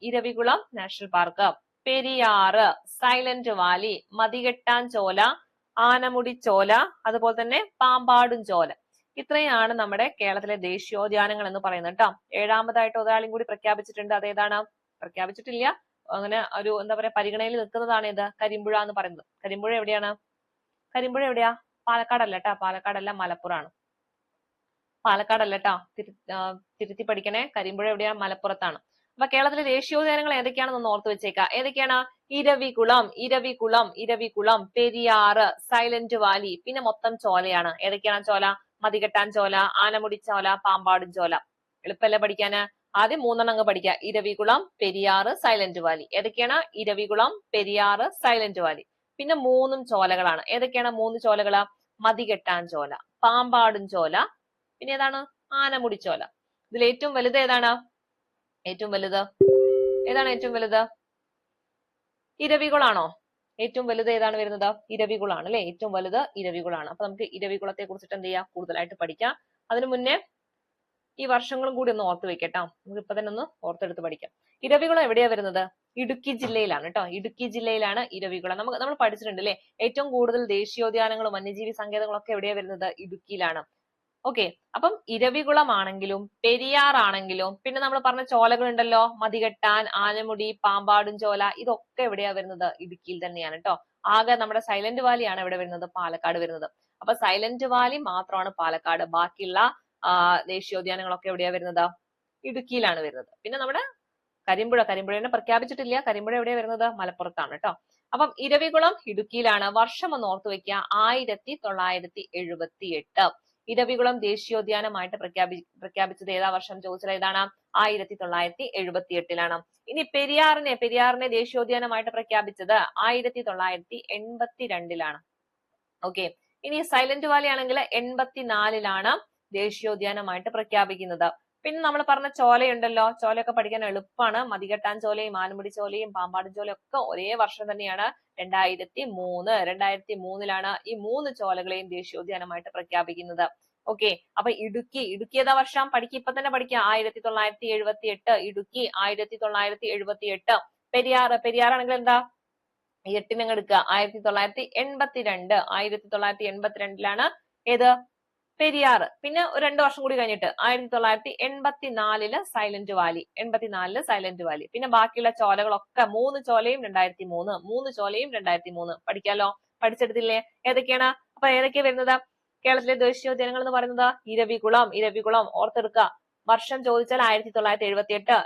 [SPEAKER 1] Eravikulam national park, Periyar, silent valley, Mathikettan Shola, Anamudi Shola, അതുപോലെ തന്നെ പാമ്പാടും ചോല. ഇത്രയാണ് നമ്മുടെ കേരളത്തിലെ ദേശീയോദ്യാനങ്ങൾ എന്ന് പറയുന്നത് കേട്ടോ. 7ാമതായിട്ട് ഒരാളും കൂടി പ്രഖ്യാപിച്ചിട്ടുണ്ട്. അതേതാണ്? പ്രഖ്യാപിച്ചിട്ടില്ല, അങ്ങനെ ഒരു എന്താ പറയാ പരിഗണനയിൽ നിൽക്കുന്നതാണ് ഇത് കരിമ്പുഴ എന്ന് പറയുന്നത്. കരിമ്പുഴ എവിടെയാണ്? എവിടെയാ? പാലക്കാടല്ല കേട്ടോ. പാലക്കാടല്ല, മലപ്പുറമാണ്. പാലക്കാടല്ല കേട്ടോ, തിരുത്തി പഠിക്കണേ. കരിമ്പുഴ എവിടെയാ? മലപ്പുറത്താണ്. അപ്പൊ കേരളത്തിലെ ദേശീയോദ്യാനങ്ങൾ ഏതൊക്കെയാണെന്ന് ഓർത്ത് വെച്ചേക്കാം. ഏതൊക്കെയാണ്? ഇരവികുളം, ഇരവികുളം, ഇരവികുളം, പെരിയാറ്, സൈലന്റ് വാലി, പിന്നെ മൊത്തം ചോലയാണ്. ഏതൊക്കെയാണ് ചോല? മതികെട്ടാൻ ചോല, ആനമുടി ചോല, പാമ്പാടും ചോല. എളുപ്പല്ലേ പഠിക്കാന്? ആദ്യം മൂന്നെണ്ണം അങ്ങ് പഠിക്കുക. Eravikulam, Periyar, silent valley. ഏതൊക്കെയാണ്? Eravikulam, Periyar, silent valley. പിന്നെ മൂന്നും ചോലകളാണ്. ഏതൊക്കെയാണ് മൂന്ന് ചോലകള്? മതികെട്ടാൻ ചോല, പാമ്പാടും ചോല, പിന്നെ ഏതാണ്? ആനമുടി ചോല. ഇതിൽ ഏറ്റവും വലുത് ഏതാണ്? ഏറ്റവും വലുത് ഏതാണ്? ഏറ്റവും വലുത് ഇരവികുളാണോ? ഏറ്റവും വലുത് ഏതാണ് വരുന്നത്? ഇരവികുളാണ് അല്ലെ? ഏറ്റവും വലുത് ഇരവികുളാണ്. അപ്പൊ നമുക്ക് ഇരവികുളത്തെ കുറിച്ചിട്ട് എന്ത് ചെയ്യാം? കൂടുതലായിട്ട് പഠിക്കാം. അതിനു മുന്നേ ഈ വർഷങ്ങളും കൂടി ഒന്ന് ഓർത്ത് വെക്കട്ടോ. നമുക്ക് ഇപ്പൊ തന്നെ ഒന്ന് ഓർത്തെടുത്ത് പഠിക്കാം. ഇരവികുളം എവിടെയാ വരുന്നത്? ഇടുക്കി ജില്ലയിലാണ് കേട്ടോ. ഇടുക്കി ജില്ലയിലാണ് ഇരവികുളം. നമ്മൾ പഠിച്ചിട്ടുണ്ട് അല്ലെ? ഏറ്റവും കൂടുതൽ ദേശീയോദ്യാനങ്ങളും വന്യജീവി സങ്കേതങ്ങളും ഒക്കെ എവിടെയാ വരുന്നത്? ഇടുക്കിയിലാണ്. ഓക്കെ, അപ്പം ഇരവികുളം ആണെങ്കിലും പെരിയാർ ആണെങ്കിലും പിന്നെ നമ്മൾ പറഞ്ഞ ചോലകൾ ഉണ്ടല്ലോ, മതികെട്ടാൻ, ആനമുടി, പാമ്പാടും ചോല, ഇതൊക്കെ എവിടെയാ വരുന്നത്? ഇടുക്കിയിൽ തന്നെയാണ് കേട്ടോ. ആകെ നമ്മുടെ സൈലന്റ് വാലിയാണ് എവിടെ വരുന്നത്? പാലക്കാട് വരുന്നത്. അപ്പൊ സൈലന്റ് വാലി മാത്രമാണ് പാലക്കാട്. ബാക്കിയുള്ള ദേശീയോദ്യാനങ്ങളൊക്കെ എവിടെയാ വരുന്നത്? ഇടുക്കിയിലാണ് വരുന്നത്. പിന്നെ നമ്മുടെ കരിമ്പുഴനെ പ്രഖ്യാപിച്ചിട്ടില്ല. കരിമ്പുഴ എവിടെയാ വരുന്നത്? മലപ്പുറത്താണ് കേട്ടോ. അപ്പം ഇരവികുളം ഇടുക്കിയിലാണ്. വർഷം ഒന്ന് ഓർത്ത് വെക്കുക, 1978. ഇരവികുളം ദേശീയോദ്യാനമായിട്ട് പ്രഖ്യാപിച്ചത് ഏതാ വർഷം ചോദിച്ചത് ഏതാണ്? 1978 ഇനി പെരിയാറിനെ ദേശീയോദ്യാനമായിട്ട് പ്രഖ്യാപിച്ചത് 1982. ഓക്കെ, ഇനി സൈലന്റ് വാലി ആണെങ്കിൽ 84 ദേശീയോദ്യാനമായിട്ട് പ്രഖ്യാപിക്കുന്നത്. പിന്നെ നമ്മൾ പറഞ്ഞ ചോലയുണ്ടല്ലോ, ചോലയൊക്കെ പഠിക്കാൻ എളുപ്പമാണ്. മതികെട്ടാൻ ചോലയും ആനമുടി ചോലയും പാമ്പാടും ചോലയും ഒക്കെ ഒരേ വർഷം തന്നെയാണ്. 2003 ഈ മൂന്ന് ചോലകളെയും ദേശീയോദ്യാനമായിട്ട് പ്രഖ്യാപിക്കുന്നത്. ഓക്കെ, അപ്പൊ ഇടുക്കി ഏതാ വർഷം? ഇപ്പൊ തന്നെ പഠിക്കുക. 1978 ഇടുക്കി 1978. പെരിയാറാണെങ്കിൽ എന്താ? 8 എടുക്കുക. 1982. 1982 ഏത്? പെരിയാർ. പിന്നെ ഒരു 2 വർഷം കൂടി കഴിഞ്ഞിട്ട് 1984 സൈലന്റ് വാലി. പിന്നെ ബാക്കിയുള്ള ചോലകളൊക്കെ മൂന്ന് ചോലയും 2003 പഠിക്കാലോ. പഠിച്ചെടുത്തില്ലേ? ഏതൊക്കെയാണ്? അപ്പൊ ഏതൊക്കെയാ വരുന്നത്? കേരളത്തിലെ ദേശീയോദ്യാനങ്ങൾ എന്ന് പറയുന്നത് ഇരവികുളം ഓർത്തെടുക്കുക. വർഷം ചോദിച്ചാൽ 1978.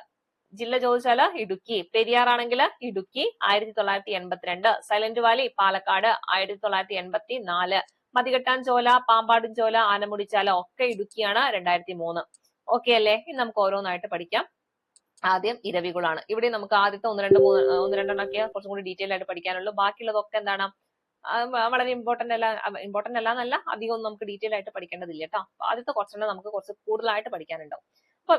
[SPEAKER 1] ജില്ല ചോദിച്ചാല് ഇടുക്കി. പെരിയാർ ആണെങ്കിൽ ഇടുക്കി 1982. Silent Valley Palakkad 1984. മതികെട്ടാൻ ചോല, പാമ്പാടും ചോല, ആനമുടി ചോല ഒക്കെ ഇടുക്കിയാണ് 2003. ഓക്കെ അല്ലേ? ഇനി നമുക്ക് ഓരോന്നായിട്ട് പഠിക്കാം. ആദ്യം ഇരവികുളാണ്. ഇവിടെ നമുക്ക് ആദ്യത്തെ ഒന്ന് രണ്ടെണ്ണമൊക്കെ കുറച്ചും കൂടി ഡീറ്റെയിൽ ആയിട്ട് പഠിക്കാനുള്ളൂ. ബാക്കിയുള്ളതൊക്കെ എന്താണ്? വളരെ ഇമ്പോർട്ടന്റ് അല്ല എന്നല്ല, അധികം ഒന്നും നമുക്ക് ഡീറ്റെയിൽ ആയിട്ട് പഠിക്കേണ്ടതില്ല കേട്ടോ. ആദ്യത്തെ കുറച്ചെണ്ണം നമുക്ക് കുറച്ച് കൂടുതലായിട്ട് പഠിക്കാനുണ്ടാവും. അപ്പം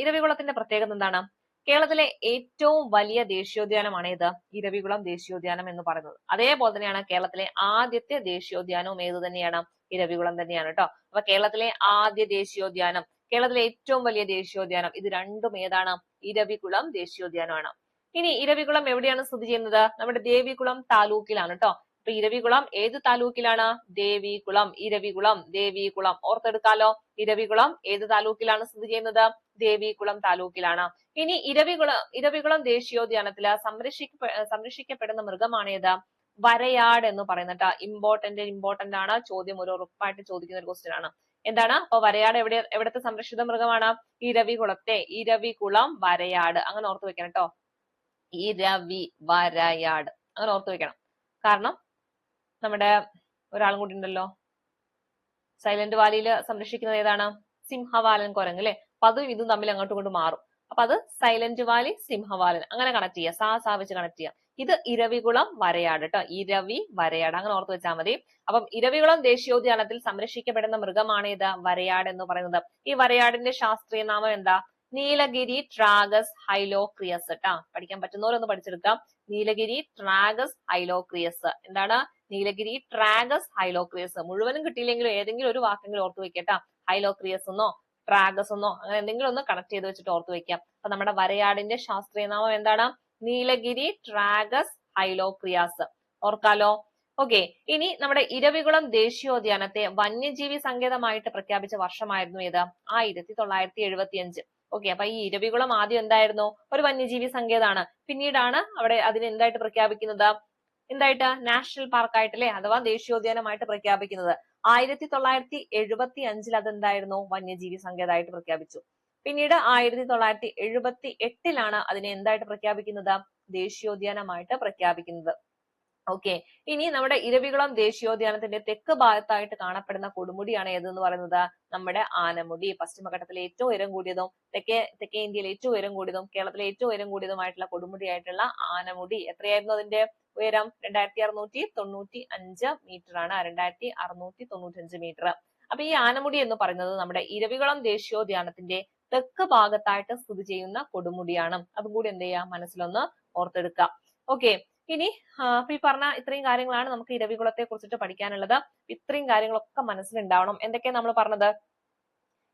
[SPEAKER 1] ഇരവികുളത്തിന്റെ പ്രത്യേകത എന്താണ്? കേരളത്തിലെ ഏറ്റവും വലിയ ദേശീയോദ്യാനമാണ് ഏത്? ഇരവികുളം ദേശീയോദ്യാനം എന്ന് പറയുന്നത്. അതേപോലെ തന്നെയാണ് കേരളത്തിലെ ആദ്യത്തെ ദേശീയോദ്യാനവും ഏത് തന്നെയാണ്? ഇരവികുളം തന്നെയാണ് കേട്ടോ. അപ്പൊ കേരളത്തിലെ ആദ്യ ദേശീയോദ്യാനം, കേരളത്തിലെ ഏറ്റവും വലിയ ദേശീയോദ്യാനം, ഇത് രണ്ടും ഏതാണ്? ഇരവികുളം ദേശീയോദ്യാനമാണ്. ഇനി ഇരവികുളം എവിടെയാണ് സ്ഥിതി ചെയ്യുന്നത്? നമ്മുടെ ദേവികുളം താലൂക്കിലാണ് കേട്ടോ. അപ്പൊ ഇരവികുളം ഏത് താലൂക്കിലാണ്? ദേവികുളം ഓർത്തെടുക്കാലോ. ഇരവികുളം ഏത് താലൂക്കിലാണ് സ്ഥിതി ചെയ്യുന്നത്? ദേവികുളം താലൂക്കിലാണ്. ഇനി ഇരവികുളം ദേശീയോദ്യാനത്തില് സംരക്ഷിക്കപ്പെടുന്ന മൃഗമാണ് ഏത്? വരയാട് എന്ന് പറയുന്നത്. ഇമ്പോർട്ടന്റ് ആണ്. ചോദ്യം ഒരു ഉറപ്പായിട്ട് ചോദിക്കുന്ന ഒരു ക്വസ്റ്റ്യൻ ആണ്. എന്താണ്? അപ്പൊ വരയാട് എവിടത്തെ സംരക്ഷിത മൃഗമാണ്? ഇരവികുളം വരയാട്. അങ്ങനെ ഓർത്ത് വെക്കണം കേട്ടോ. വരയാട് അങ്ങനെ ഓർത്ത് വെക്കണം. കാരണം നമ്മുടെ ഒരാളും കൂടി ഉണ്ടല്ലോ, സൈലന്റ് വാലിയിൽ സംരക്ഷിക്കുന്നത് ഏതാണ്? സിംഹവാലൻ കുരങ്ങ് അല്ലെ? അപ്പൊ അതും ഇതും തമ്മിൽ അങ്ങോട്ടും ഇങ്ങോട്ടും മാറും. അപ്പൊ അത് സൈലന്റ് വാലി, സിംഹവാലൻ അങ്ങനെ കണക്ട് ചെയ്യുക. സാ വെച്ച് കണക്ട് ചെയ്യുക. ഇത് ഇരവികുളം വരയാട് കേട്ടോ. വരയാട് അങ്ങനെ ഓർത്ത് വെച്ചാൽ മതി. അപ്പം ഇരവികുളം ദേശീയോദ്യാനത്തിൽ സംരക്ഷിക്കപ്പെടുന്ന മൃഗമാണ് ഏത്? വരയാട് എന്ന് പറയുന്നത്. ഈ വരയാടിന്റെ ശാസ്ത്രീയ നാമം എന്താ? നീലഗിരി ട്രാഗസ് ഹൈലോക്രിയസ് ട്ടാ. പഠിക്കാൻ പറ്റുന്നവരൊന്ന് പഠിച്ചെടുക്കാം. Nilgiri tragus hylocrius. എന്താണ്? Nilgiri tragus hylocrius. മുഴുവനും കിട്ടിയില്ലെങ്കിലും ഏതെങ്കിലും ഒരു വാക്കെങ്കിലും ഓർത്ത് വെക്കട്ടാ. ഹൈലോക്രിയസ് എന്നോ ട്രാഗസ് എന്നോ അങ്ങനെ എന്തെങ്കിലും ഒന്ന് കണക്ട് ചെയ്ത് വെച്ചിട്ട് ഓർത്ത് വെക്കാം. അപ്പൊ നമ്മുടെ വരയാടിന്റെ ശാസ്ത്രീയ നാമം എന്താണ്? നീലഗിരി ട്രാഗസ് ഹൈലോക്രിയാസ്. ഓർക്കാലോ. ഓക്കെ, ഇനി നമ്മുടെ ഇരവികുളം ദേശീയോദ്യാനത്തെ വന്യജീവി സങ്കേതമായിട്ട് പ്രഖ്യാപിച്ച വർഷമായിരുന്നു ഏത്? 1975. ഓക്കെ, അപ്പൊ ഈ ഇരവികുളം ആദ്യം എന്തായിരുന്നു? ഒരു വന്യജീവി സങ്കേതമാണ്. പിന്നീടാണ് അവിടെ അതിന് എന്തായിട്ട് പ്രഖ്യാപിക്കുന്നത്? നാഷണൽ പാർക്കായിട്ട് അല്ലെ, അഥവാ ദേശീയോദ്യാനമായിട്ട് പ്രഖ്യാപിക്കുന്നത്. 1975 അതെന്തായിരുന്നു? വന്യജീവി സങ്കേതമായിട്ട് പ്രഖ്യാപിച്ചു. പിന്നീട് 1978 അതിനെ എന്തായിട്ട് പ്രഖ്യാപിക്കുന്നത്? ദേശീയോദ്യാനമായിട്ട് പ്രഖ്യാപിക്കുന്നത്. ഓക്കെ, ഇനി നമ്മുടെ ഇരവികുളം ദേശീയോദ്യാനത്തിന്റെ തെക്ക് ഭാഗത്തായിട്ട് കാണപ്പെടുന്ന കൊടുമുടിയാണ് ഏതെന്ന് പറയുന്നത്? നമ്മുടെ ആനമുടി. പശ്ചിമഘട്ടത്തിലെ ഏറ്റവും ഉയരം കൂടിയതും തെക്കേ ഇന്ത്യയിലെ ഏറ്റവും ഉയരം കൂടിയതും കേരളത്തിലെ ഏറ്റവും ഉയരം കൂടിയതുമായിട്ടുള്ള കൊടുമുടിയായിട്ടുള്ള ആനമുടി. എത്രയായിരുന്നു അതിന്റെ ഉയരം? 2695 മീറ്റർ ആണ്. 2695 മീറ്റർ. അപ്പൊ ഈ ആനമുടി എന്ന് പറയുന്നത് നമ്മുടെ ഇരവികുളം ദേശീയോദ്യാനത്തിന്റെ തെക്ക് ഭാഗത്തായിട്ട് സ്ഥിതി ചെയ്യുന്ന കൊടുമുടിയാണ്. അതും കൂടി എന്ത് ചെയ്യാം, മനസ്സിലൊന്ന് ഓർത്തെടുക്കാം. ഓക്കെ, ഇനി അപ്പൊ ഈ പറഞ്ഞ ഇത്രയും കാര്യങ്ങളാണ് നമുക്ക് ഇരവികുളത്തെ കുറിച്ചിട്ട് പഠിക്കാനുള്ളത്. ഇത്രയും കാര്യങ്ങളൊക്കെ മനസ്സിലുണ്ടാവണം. എന്തൊക്കെയാ നമ്മൾ പറഞ്ഞത്?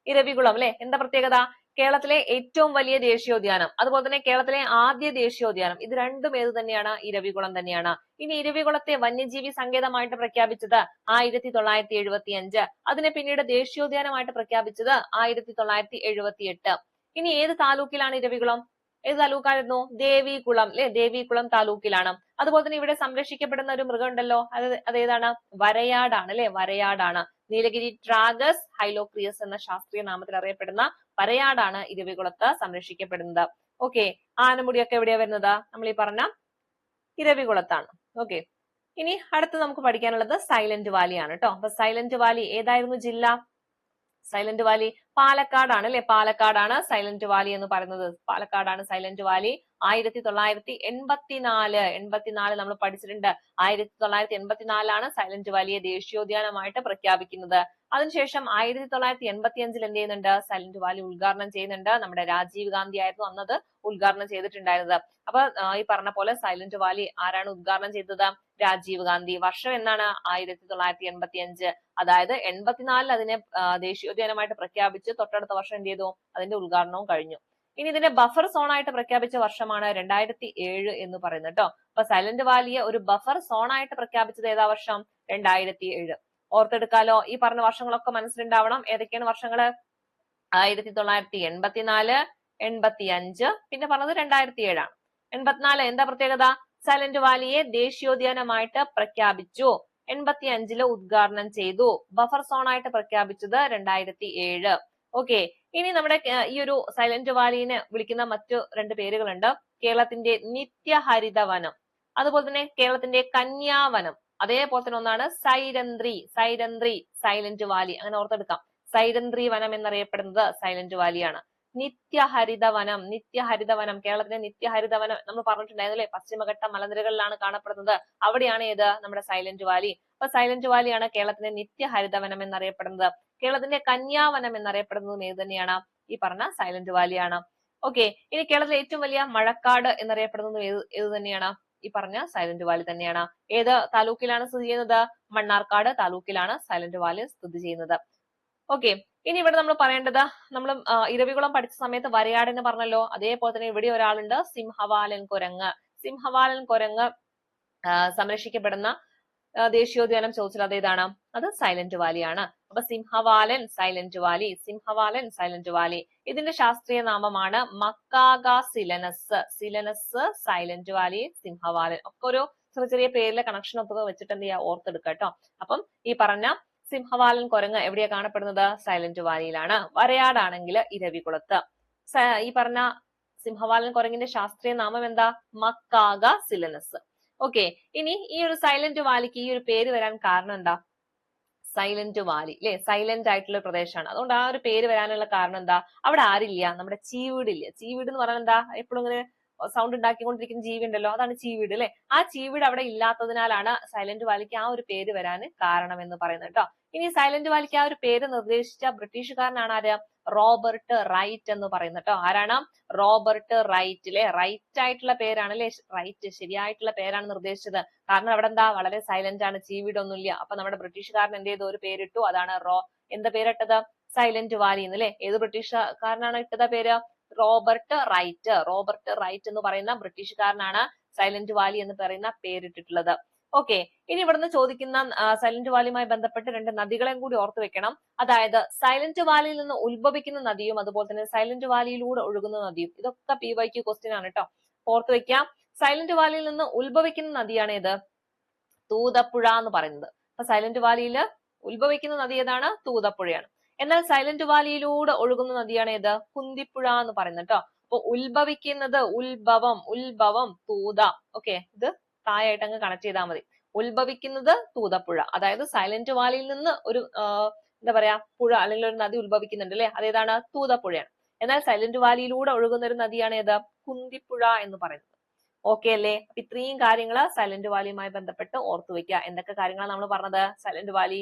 [SPEAKER 1] ഇരവികുളം അല്ലെ, എന്താ പ്രത്യേകത? കേരളത്തിലെ ഏറ്റവും വലിയ ദേശീയോദ്യാനം, അതുപോലെ തന്നെ കേരളത്തിലെ ആദ്യ ദേശീയോദ്യാനം. ഇത് രണ്ടും ഏത് തന്നെയാണ്? ഇരവികുളം തന്നെയാണ്. ഇനി ഇരവികുളത്തെ വന്യജീവി സങ്കേതമായിട്ട് പ്രഖ്യാപിച്ചത് 1975. അതിനെ പിന്നീട് ദേശീയോദ്യാനമായിട്ട് പ്രഖ്യാപിച്ചത് 1978. ഇനി ഏത് താലൂക്കിലാണ് ഇരവികുളം? ഏത് താലൂക്കായിരുന്നു? ദേവികുളം അല്ലെ, ദേവികുളം താലൂക്കിലാണ്. അതുപോലെ തന്നെ ഇവിടെ സംരക്ഷിക്കപ്പെടുന്ന ഒരു മൃഗം ഉണ്ടല്ലോ, അതേതാണ്? വരയാടാണ് അല്ലെ, വരയാടാണ്. നീലഗിരി ട്രാഗസ് ഹൈലോക്രിയസ് എന്ന ശാസ്ത്രീയ നാമത്തിൽ അറിയപ്പെടുന്ന വരയാടാണ് ഇരവികുളത്ത് സംരക്ഷിക്കപ്പെടുന്നത്. ഓക്കെ, ആനമുടിയൊക്കെ എവിടെയാ വരുന്നത്? നമ്മൾ ഈ പറഞ്ഞ ഇരവികുളത്താണ്. ഓക്കെ, ഇനി അടുത്ത് നമുക്ക് പഠിക്കാനുള്ളത് സൈലന്റ് വാലി ആണ് കേട്ടോ. അപ്പൊ സൈലന്റ് വാലി ഏതായിരുന്നു ജില്ല? സൈലന്റ് വാലി പാലക്കാടാണ് അല്ലെ, പാലക്കാടാണ് സൈലന്റ് വാലി എന്ന് പറയുന്നത്. പാലക്കാടാണ് സൈലന്റ് വാലി. 1984 നമ്മൾ പഠിച്ചിട്ടുണ്ട്. 1984 സൈലന്റ് വാലിയെ ദേശീയോദ്യാനമായിട്ട് പ്രഖ്യാപിക്കുന്നത്. അതിനുശേഷം 1985 എന്ത് ചെയ്യുന്നുണ്ട്? സൈലന്റ് വാലി ഉദ്ഘാടനം ചെയ്യുന്നുണ്ട്. നമ്മുടെ രാജീവ് ഗാന്ധി ആയിരുന്നു അന്നത് ഉദ്ഘാടനം ചെയ്തിട്ടുണ്ടായിരുന്നത്. അപ്പൊ ഈ പറഞ്ഞ പോലെ സൈലന്റ് വാലി ആരാണ് ഉദ്ഘാടനം ചെയ്തത്? രാജീവ് ഗാന്ധി. വർഷം എന്നാണ്? 1985. അതായത് 84 അതിനെ ദേശീയോദ്യാനമായിട്ട് പ്രഖ്യാപിച്ച് തൊട്ടടുത്ത വർഷം എന്ത് ചെയ്തു? അതിന്റെ ഉദ്ഘാടനവും കഴിഞ്ഞു. ഇനി ഇതിന്റെ ബഫർ സോൺ ആയിട്ട് പ്രഖ്യാപിച്ച വർഷമാണ് 2007 എന്ന് പറയുന്നത് കേട്ടോ. അപ്പൊ സൈലന്റ് വാലിയെ ഒരു ബഫർ സോൺ ആയിട്ട് പ്രഖ്യാപിച്ചത് ഏതാ വർഷം? 2007. ഓർത്തെടുക്കാലോ. ഈ പറഞ്ഞ വർഷങ്ങളൊക്കെ മനസ്സിലുണ്ടാവണം. ഏതൊക്കെയാണ് വർഷങ്ങള്? 1984, 85, പിന്നെ പറഞ്ഞത് 2007 ആണ്. 84 എന്താ പ്രത്യേകത? സൈലന്റ് വാലിയെ ദേശീയോദ്യാനമായിട്ട് പ്രഖ്യാപിച്ചു. 85 ഉദ്ഘാടനം ചെയ്തു. ബഫർ സോൺ ആയിട്ട് പ്രഖ്യാപിച്ചത് 2007. ഓക്കെ, ഇനി നമ്മുടെ ഈ ഒരു സൈലന്റ് വാലിനെ വിളിക്കുന്ന മറ്റു രണ്ട് പേരുകളുണ്ട്. കേരളത്തിന്റെ നിത്യഹരിതവനം, അതുപോലെ തന്നെ കേരളത്തിന്റെ കന്യാവനം, അതേപോലെ തന്നെ ഒന്നാണ് സൈരന്ത്രി സൈലന്റ് വാലി. അങ്ങനെ ഓർത്തെടുക്കാം. സൈരന്ത്രി വനം എന്നറിയപ്പെടുന്നത് സൈലന്റ് വാലിയാണ്. നിത്യഹരിതവനം കേരളത്തിലെ നിത്യഹരിതവനം നമ്മൾ പറഞ്ഞിട്ടുണ്ടായിരുന്നു അല്ലെ, പശ്ചിമഘട്ട മലനിരകളിലാണ് കാണപ്പെടുന്നത്. അവിടെയാണ് ഏത്? നമ്മുടെ സൈലന്റ് വാലി. അപ്പൊ സൈലന്റ് വാലിയാണ് കേരളത്തിന്റെ നിത്യഹരിതവനം എന്നറിയപ്പെടുന്നത്. കേരളത്തിന്റെ കന്യാവനം എന്നറിയപ്പെടുന്നതും ഏത് തന്നെയാണ്? ഈ പറഞ്ഞ സൈലന്റ് വാലിയാണ്. ഓക്കെ, ഇനി കേരളത്തിലെ ഏറ്റവും വലിയ മഴക്കാട് എന്നറിയപ്പെടുന്നതും ഏത് തന്നെയാണ്? ഈ പറഞ്ഞ സൈലന്റ് വാലി തന്നെയാണ്. ഏത് താലൂക്കിലാണ് സ്ഥിതി ചെയ്യുന്നത്? മണ്ണാർക്കാട് താലൂക്കിലാണ് സൈലന്റ് വാലി സ്ഥിതി ചെയ്യുന്നത്. ഓക്കെ, ഇനി ഇവിടെ നമ്മൾ പറയേണ്ടത്, നമ്മൾ ഇരവികുളം പഠിച്ച സമയത്ത് വരയാട് എന്ന് പറഞ്ഞല്ലോ, അതേപോലെ തന്നെ ഇവിടെ ഒരാളുണ്ട്, സിംഹവാലൻ കുരങ്ങ്. സിംഹവാലൻ കുരങ്ങ് സംരക്ഷിക്കപ്പെടുന്ന ദേശീയോദ്യാനം ചോദിച്ചാൽ അതേതാണ്? അത് സൈലന്റ് വാലിയാണ്. അപ്പൊ സിംഹവാലൻ സൈലന്റ് വാലി. ഇതിന്റെ ശാസ്ത്രീയ നാമമാണ് മക്കാഗ സിലനസ്. സൈലന്റ് വാലി, സിംഹവാലൻ ഒക്കെ ഒരു ചെറിയ ചെറിയ പേരിലെ കണക്ഷൻ ഒക്കെ വെച്ചിട്ട് എന്ത് ചെയ്യുക? ഓർത്തെടുക്കുക കേട്ടോ. അപ്പം ഈ പറഞ്ഞ സിംഹവാലൻ കുരങ്ങ് എവിടെയാ കാണപ്പെടുന്നത്? സൈലന്റ് വാലിയിലാണ്. വരയാടാണെങ്കിൽ ഇരവികുളത്ത്. ഈ പറഞ്ഞ സിംഹവാലൻ കുരങ്ങിന്റെ ശാസ്ത്രീയ നാമം എന്താ? മക്കാഗ സിലനസ്. ഓക്കെ, ഇനി ഈ ഒരു സൈലന്റ് വാലിക്ക് ഈ ഒരു പേര് വരാൻ കാരണം എന്താ? സൈലന്റ് വാലി അല്ലെ, സൈലന്റ് ആയിട്ടുള്ള പ്രദേശമാണ്. അതുകൊണ്ട് ആ ഒരു പേര് വരാനുള്ള കാരണം എന്താ? അവിടെ ആരില്ല? നമ്മുടെ ചീവീടില്ല. ചീവീട് എന്ന് പറഞ്ഞാൽ എന്താ? എപ്പോഴും ഇങ്ങനെ സൗണ്ട് ഉണ്ടാക്കിക്കൊണ്ടിരിക്കുന്ന ജീവി ഉണ്ടല്ലോ, അതാണ് ചീവീട് അല്ലെ. ആ ചീവീട് അവിടെ ഇല്ലാത്തതിനാലാണ് സൈലന്റ് വാലിക്ക് ആ ഒരു പേര് വരാൻ കാരണം എന്ന് പറയുന്നത് കേട്ടോ. ഇനി സൈലന്റ് വാലിക്ക് ആ ഒരു പേര് നിർദ്ദേശിച്ച ബ്രിട്ടീഷുകാരനാണ് ആര്? റോബർട്ട് റൈറ്റ് എന്ന് പറയുന്നത് കേട്ടോ. ആരാണ്? റോബർട്ട് റൈറ്റ് അല്ലെ. റൈറ്റ് ആയിട്ടുള്ള പേരാണ് അല്ലെ, റൈറ്റ് ശരിയായിട്ടുള്ള പേരാണ് നിർദ്ദേശിച്ചത്. കാരണം അവിടെ എന്താ? വളരെ സൈലന്റ് ആണ്, ചീവീടൊന്നുമില്ല. അപ്പൊ നമ്മുടെ ബ്രിട്ടീഷുകാരൻ എന്ത് ചെയ്തു? ഒരു പേരിട്ടു. അതാണ് എന്താ പേരിട്ടത്? സൈലന്റ് വാലി എന്നല്ലേ. ഏത് ബ്രിട്ടീഷുകാരനാണ് ഇട്ടത് പേര്? റോബർട്ട് റൈറ്റ് എന്ന് പറയുന്ന ബ്രിട്ടീഷുകാരനാണ് സൈലന്റ് വാലി എന്ന് പറയുന്ന പേരിട്ടിട്ടുള്ളത്. ഓക്കെ, ഇനി ഇവിടുന്ന് ചോദിക്കുന്ന സൈലന്റ് വാലിയുമായി ബന്ധപ്പെട്ട് രണ്ട് നദികളെയും കൂടി ഓർത്തു വെക്കണം. അതായത് സൈലന്റ് വാലിയിൽ നിന്ന് ഉത്ഭവിക്കുന്ന നദിയും അതുപോലെ തന്നെ സൈലന്റ് വാലിയിലൂടെ ഒഴുകുന്ന നദിയും. ഇതൊക്കെ PYQ ക്വസ്റ്റ്യൻ ആണ് കേട്ടോ, ഓർത്തു വെക്കാം. സൈലന്റ് വാലിയിൽ നിന്ന് ഉത്ഭവിക്കുന്ന നദിയാണ് ഏത്? തൂതപ്പുഴ എന്ന് പറയുന്നത്. അപ്പൊ സൈലന്റ് വാലിയിൽ ഉത്ഭവിക്കുന്ന നദി ഏതാണ്? തൂതപ്പുഴയാണ്. എന്നാൽ സൈലന്റ് വാലിയിലൂടെ ഒഴുകുന്ന നദിയാണ് ഏത്? കുന്തിപ്പുഴ എന്ന് പറയുന്നത് കേട്ടോ. അപ്പൊ ഉത്ഭവിക്കുന്നത് ഉത്ഭവം തൂത. ഓക്കെ, ഇത് തായായിട്ട് അങ്ങ് കണക്ട് ചെയ്താൽ മതി. ഉത്ഭവിക്കുന്നത് തൂതപ്പുഴ, അതായത് സൈലന്റ് വാലിയിൽ നിന്ന് ഒരു എന്താ പറയാ പുഴ അല്ലെങ്കിൽ ഒരു നദി ഉത്ഭവിക്കുന്നുണ്ട് അല്ലെ, അതേതാണ്? തൂതപ്പുഴയാണ്. എന്നാൽ സൈലന്റ് വാലിയിലൂടെ ഒഴുകുന്ന ഒരു നദിയാണ് ഏത്? കുന്തിപ്പുഴ എന്ന് പറയുന്നത്. ഓക്കെ അല്ലേ? അപ്പൊ ഇത്രയും കാര്യങ്ങൾ സൈലന്റ് വാലിയുമായി ബന്ധപ്പെട്ട് ഓർത്തു വെക്കുക. എന്തൊക്കെ കാര്യങ്ങളാണ് നമ്മൾ പറഞ്ഞത്? സൈലന്റ് വാലി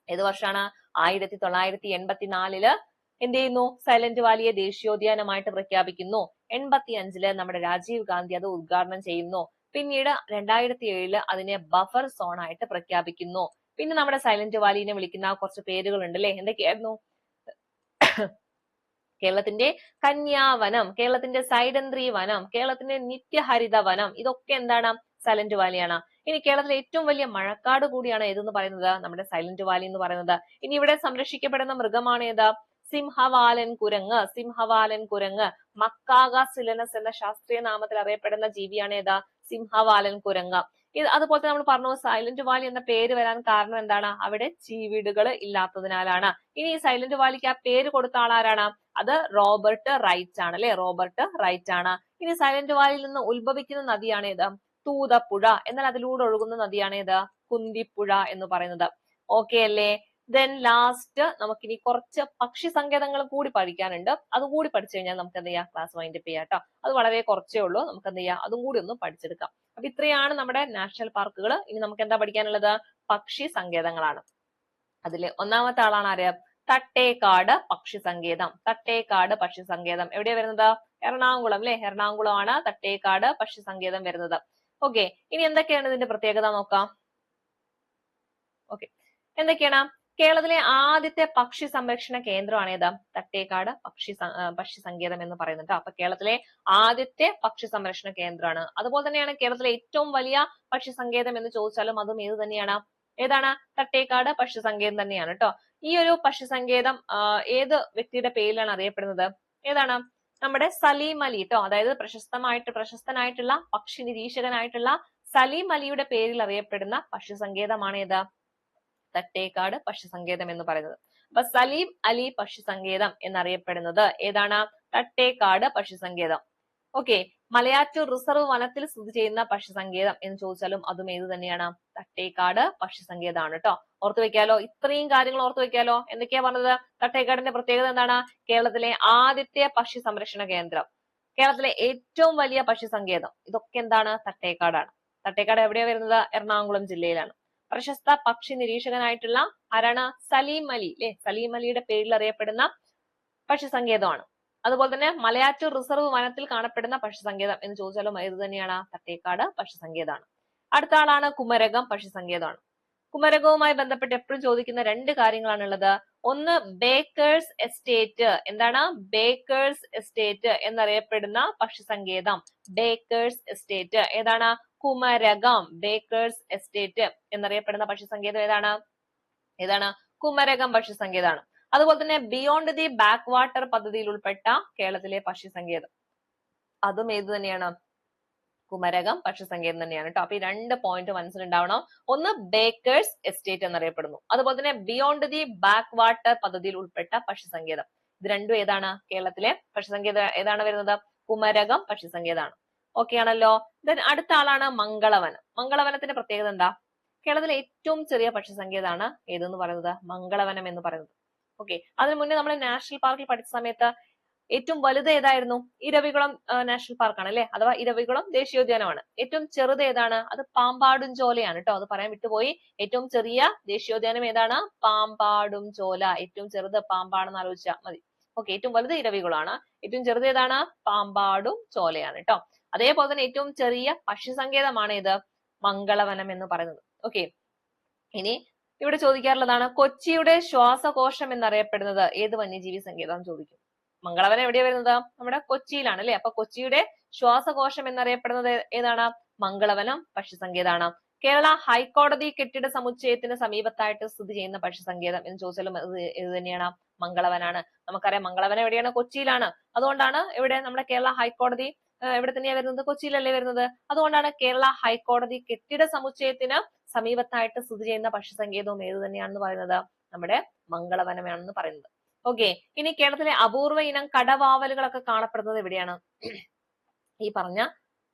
[SPEAKER 1] ഏത് വർഷമാണ്? 1984 എന്ത് ചെയ്യുന്നു? സൈലന്റ് വാലിയെ ദേശീയോദ്യാനമായിട്ട് പ്രഖ്യാപിക്കുന്നു. 85 നമ്മുടെ രാജീവ് ഗാന്ധി അത് ഉദ്ഘാടനം ചെയ്യുന്നു. പിന്നീട് 2007 അതിനെ ബഫർ സോൺ ആയിട്ട് പ്രഖ്യാപിക്കുന്നു. പിന്നെ നമ്മുടെ സൈലന്റ് വാലിനെ വിളിക്കുന്ന കുറച്ച് പേരുകളുണ്ട് അല്ലെ, എന്തൊക്കെയായിരുന്നു? കേരളത്തിന്റെ കന്യാവനം, കേരളത്തിന്റെ സൈഡന്ത്രി വനം, കേരളത്തിന്റെ നിത്യഹരിത വനം, ഇതൊക്കെ എന്താണ്? സൈലന്റ് വാലിയാണ്. ഇനി കേരളത്തിലെ ഏറ്റവും വലിയ മഴക്കാട് കൂടിയാണ് ഏതെന്ന് പറയുന്നത്? നമ്മുടെ സൈലന്റ് വാലി എന്ന് പറയുന്നത്. ഇനി ഇവിടെ സംരക്ഷിക്കപ്പെടുന്ന മൃഗമാണ് ഏത്? സിംഹവാലൻ കുരങ്ങ്. സിംഹവാലൻ കുരങ്ങ് മക്കാഗ സിലനസ് എന്ന ശാസ്ത്രീയ നാമത്തിൽ അറിയപ്പെടുന്ന ജീവിയാണ് ഏത്? സിംഹവാലൻ കുരങ്ങ്. അതുപോലെ തന്നെ നമ്മൾ പറഞ്ഞു സൈലന്റ് വാലി എന്ന പേര് വരാൻ കാരണം എന്താണ്? അവിടെ ചീവീടുകൾ ഇല്ലാത്തതിനാലാണ്. ഇനി ഈ സൈലന്റ് വാലിക്ക് ആ പേര് കൊടുത്ത ആളാരാണ്? അത് റോബർട്ട് റൈറ്റ് ആണ് അല്ലെ, റോബർട്ട് റൈറ്റ് ആണ്. ഇനി സൈലന്റ് വാലിയിൽ നിന്ന് ഉത്ഭവിക്കുന്ന നദിയാണ് ഏത്? തൂതപ്പുഴ. എന്നാൽ അതിലൂടെ ഒഴുകുന്ന നദിയാണ് ഏത്? കുന്തിപ്പുഴ എന്ന് പറയുന്നത്. ഓക്കെ അല്ലേ? ദെൻ ലാസ്റ്റ് നമുക്കിനി കുറച്ച് പക്ഷി സങ്കേതങ്ങൾ കൂടി പഠിക്കാനുണ്ട്. അതുകൂടി പഠിച്ചു കഴിഞ്ഞാൽ നമുക്ക് എന്ത് ചെയ്യാം? ക്ലാസ് വൈൻഡപ്പ് ചെയ്യാം കേട്ടോ. അത് വളരെ കുറച്ചേ ഉള്ളൂ, നമുക്ക് എന്ത് ചെയ്യാം? അതും കൂടി ഒന്ന് പഠിച്ചെടുക്കാം. അപ്പൊ ഇത്രയാണ് നമ്മുടെ നാഷണൽ പാർക്കുകൾ. ഇനി നമുക്ക് എന്താ പഠിക്കാനുള്ളത്? പക്ഷി സങ്കേതങ്ങളാണ്. അതിലെ ഒന്നാമത്തെ ആളാണ് ആര്? തട്ടേക്കാട് പക്ഷി സങ്കേതം. തട്ടേക്കാട് പക്ഷി സങ്കേതം എവിടെയാ വരുന്നത്? എറണാകുളം അല്ലെ, എറണാകുളമാണ് തട്ടേക്കാട് പക്ഷി സങ്കേതം വരുന്നത്. ഓക്കെ, ഇനി എന്തൊക്കെയാണ് ഇതിന്റെ പ്രത്യേകത നോക്കാം. ഓക്കെ, എന്തൊക്കെയാണ്? കേരളത്തിലെ ആദ്യത്തെ പക്ഷി സംരക്ഷണ കേന്ദ്രമാണ് ഏത്? തട്ടേക്കാട് പക്ഷി സങ്കേതം എന്ന് പറയുന്നത്. അപ്പൊ കേരളത്തിലെ ആദ്യത്തെ പക്ഷി സംരക്ഷണ കേന്ദ്രമാണ്. അതുപോലെ തന്നെയാണ് കേരളത്തിലെ ഏറ്റവും വലിയ പക്ഷി സങ്കേതം എന്ന് ചോദിച്ചാലും അതും ഏത് തന്നെയാണ്? ഏതാണ്? തട്ടേക്കാട് പക്ഷി സങ്കേതം തന്നെയാണ് കേട്ടോ. ഈ ഒരു പക്ഷി സങ്കേതം ഏത് വ്യക്തിയുടെ പേരിലാണ് അറിയപ്പെടുന്നത്? ഏതാണ്? നമ്മുടെ സലീം അലി ട്ടോ, അതായത് പ്രശസ്തനായിട്ടുള്ള പക്ഷി നിരീക്ഷകനായിട്ടുള്ള സലീം അലിയുടെ പേരിൽ അറിയപ്പെടുന്ന പക്ഷി സങ്കേതമാണ് ഏത്? തട്ടേക്കാട് പക്ഷി സങ്കേതം എന്ന് പറയുന്നത്. അപ്പൊ സലീം അലി പക്ഷി സങ്കേതം എന്നറിയപ്പെടുന്നത് ഏതാണ്? തട്ടേക്കാട് പക്ഷി സങ്കേതം. ഓക്കെ, മലയാറ്റൂർ റിസർവ് വനത്തിൽ സ്ഥിതി ചെയ്യുന്ന പക്ഷി സങ്കേതം എന്ന് ചോദിച്ചാലും അതും ഏത് തന്നെയാണ്? തട്ടേക്കാട് പക്ഷി സങ്കേതമാണ് കേട്ടോ. ഓർത്തു വെക്കാലോ, ഇത്രയും കാര്യങ്ങൾ ഓർത്തു വെക്കാലോ. എന്തൊക്കെയാ പറഞ്ഞത്? തട്ടേക്കാടിന്റെ പ്രത്യേകത എന്താണ്? കേരളത്തിലെ ആദ്യത്തെ പക്ഷി സംരക്ഷണ കേന്ദ്രം, കേരളത്തിലെ ഏറ്റവും വലിയ പക്ഷി സങ്കേതം, ഇതൊക്കെ എന്താണ്? തട്ടേക്കാടാണ്. തട്ടേക്കാട് എവിടെയാ വരുന്നത്? എറണാകുളം ജില്ലയിലാണ്. പ്രശസ്ത പക്ഷി നിരീക്ഷകനായിട്ടുള്ള ആരാണ്? സലീം അലി അല്ലെ, സലീം അലിയുടെ പേരിൽ അറിയപ്പെടുന്ന പക്ഷി സങ്കേതമാണ്. അതുപോലെ തന്നെ മലയാറ്റൂർ റിസർവ് വനത്തിൽ കാണപ്പെടുന്ന പക്ഷി സങ്കേതം എന്ന് ചോദിച്ചാലും ഏത് തന്നെയാണ്? തട്ടേക്കാട് പക്ഷി സങ്കേതമാണ്. അടുത്ത ആളാണ് കുമരകം പക്ഷി സങ്കേതമാണ്. കുമരകവുമായി ബന്ധപ്പെട്ട് എപ്പോഴും ചോദിക്കുന്ന രണ്ട് കാര്യങ്ങളാണുള്ളത്. ഒന്ന് ബേക്കേഴ്സ് എസ്റ്റേറ്റ്. എന്താണ്? ബേക്കേഴ്സ് എസ്റ്റേറ്റ് എന്നറിയപ്പെടുന്ന പക്ഷി സങ്കേതം. ബേക്കേഴ്സ് എസ്റ്റേറ്റ് ഏതാണ്? കുമരകം. ബേക്കേഴ്സ് എസ്റ്റേറ്റ് എന്നറിയപ്പെടുന്ന പക്ഷി സങ്കേതം ഏതാണ്? കുമരകം പക്ഷി സങ്കേതമാണ്. അതുപോലെ തന്നെ ബിയോണ്ട് ദി ബാക്ക് വാട്ടർ പദ്ധതിയിൽ ഉൾപ്പെട്ട കേരളത്തിലെ പക്ഷി സങ്കേതം, അതും ഏത് തന്നെയാണ്? കുമരകം പക്ഷി സങ്കേതം തന്നെയാണ് കേട്ടോ. അപ്പൊ ഈ രണ്ട് പോയിന്റ് മനസ്സിലുണ്ടാവണം. ഒന്ന് ബേക്കേഴ്സ് എസ്റ്റേറ്റ് എന്നറിയപ്പെടുന്നു, അതുപോലെ തന്നെ ബിയോണ്ട് ദി ബാക്ക് വാട്ടർ പദ്ധതിയിൽ ഉൾപ്പെട്ട പക്ഷി സങ്കേതം. ഇത് രണ്ടും ഏതാണ്? കേരളത്തിലെ പക്ഷി സങ്കേതം ഏതാണ് വരുന്നത്? കുമരകം പക്ഷി സങ്കേതമാണ്. ഓക്കെ ആണല്ലോ. ദെൻ അടുത്ത ആളാണ് മംഗളവനം. മംഗളവനത്തിന്റെ പ്രത്യേകത എന്താ? കേരളത്തിലെ ഏറ്റവും ചെറിയ പക്ഷി സങ്കേതമാണ് ഏതെന്ന് പറയുന്നത്? മംഗളവനം എന്ന് പറയുന്നത്. ഓക്കെ, അതിനു മുന്നേ നമ്മൾ നാഷണൽ പാർക്കിൽ പഠിച്ച സമയത്ത് ഏറ്റവും വലുത് ഏതായിരുന്നു? ഇരവികുളം നാഷണൽ പാർക്കാണ് അല്ലെ, അഥവാ ഇരവികുളം ദേശീയോദ്യാനമാണ്. ഏറ്റവും ചെറുത് ഏതാണ്? അത് പാമ്പാടും ചോലയാണ് കേട്ടോ. അത് പറയാൻ വിട്ടുപോയി. ഏറ്റവും ചെറിയ ദേശീയോദ്യാനം ഏതാണ്? പാമ്പാടും ചോല. ഏറ്റവും ചെറുത് പാമ്പാണെന്ന് ആലോചിച്ചാൽ മതി. ഓക്കെ, ഏറ്റവും വലുത് ഇരവികുളമാണ്. ഏറ്റവും ചെറുത് ഏതാണ്? പാമ്പാടും ചോലയാണ് കേട്ടോ. അതേപോലെ തന്നെ ഏറ്റവും ചെറിയ പക്ഷി സങ്കേതമാണ് ഇത്? മംഗളവനം എന്ന് പറയുന്നത്. ഓക്കെ, ഇനി ഇവിടെ ചോദിക്കാറുള്ളതാണ് കൊച്ചിയുടെ ശ്വാസകോശം എന്നറിയപ്പെടുന്നത് ഏത് വന്യജീവി സങ്കേതം ചോദിക്കും. മംഗളവനം എവിടെയാ വരുന്നത്? നമ്മുടെ കൊച്ചിയിലാണ് അല്ലെ. അപ്പൊ കൊച്ചിയുടെ ശ്വാസകോശം എന്നറിയപ്പെടുന്നത് ഏതാണ്? മംഗളവനം പക്ഷി സങ്കേതമാണ്. കേരള ഹൈക്കോടതി കെട്ടിട സമുച്ചയത്തിന് സമീപത്തായിട്ട് സ്ഥിതി ചെയ്യുന്ന പക്ഷി സങ്കേതം എന്ന് ചോദിച്ചാലും ഇത് തന്നെയാണ്? മംഗളവനാണ്. നമുക്കറിയാം മംഗളവനം എവിടെയാണ്? കൊച്ചിയിലാണ്. അതുകൊണ്ടാണ് ഇവിടെ നമ്മുടെ കേരള ഹൈക്കോടതി എവിടെ തന്നെയാ വരുന്നത്? കൊച്ചിയിലല്ലേ വരുന്നത്. അതുകൊണ്ടാണ് കേരള ഹൈക്കോടതി കെട്ടിട സമുച്ചയത്തിന് സമീപത്തായിട്ട് സ്ഥിതി ചെയ്യുന്ന പക്ഷി സങ്കേതവും ഏത് തന്നെയാണെന്ന് പറയുന്നത്? നമ്മുടെ മംഗളവനമാണെന്ന് പറയുന്നത്. ഓക്കെ, ഇനി കേരളത്തിലെ അപൂർവ ഇനം കടവാവലുകളൊക്കെ കാണപ്പെടുന്നത് എവിടെയാണ്? ഈ പറഞ്ഞ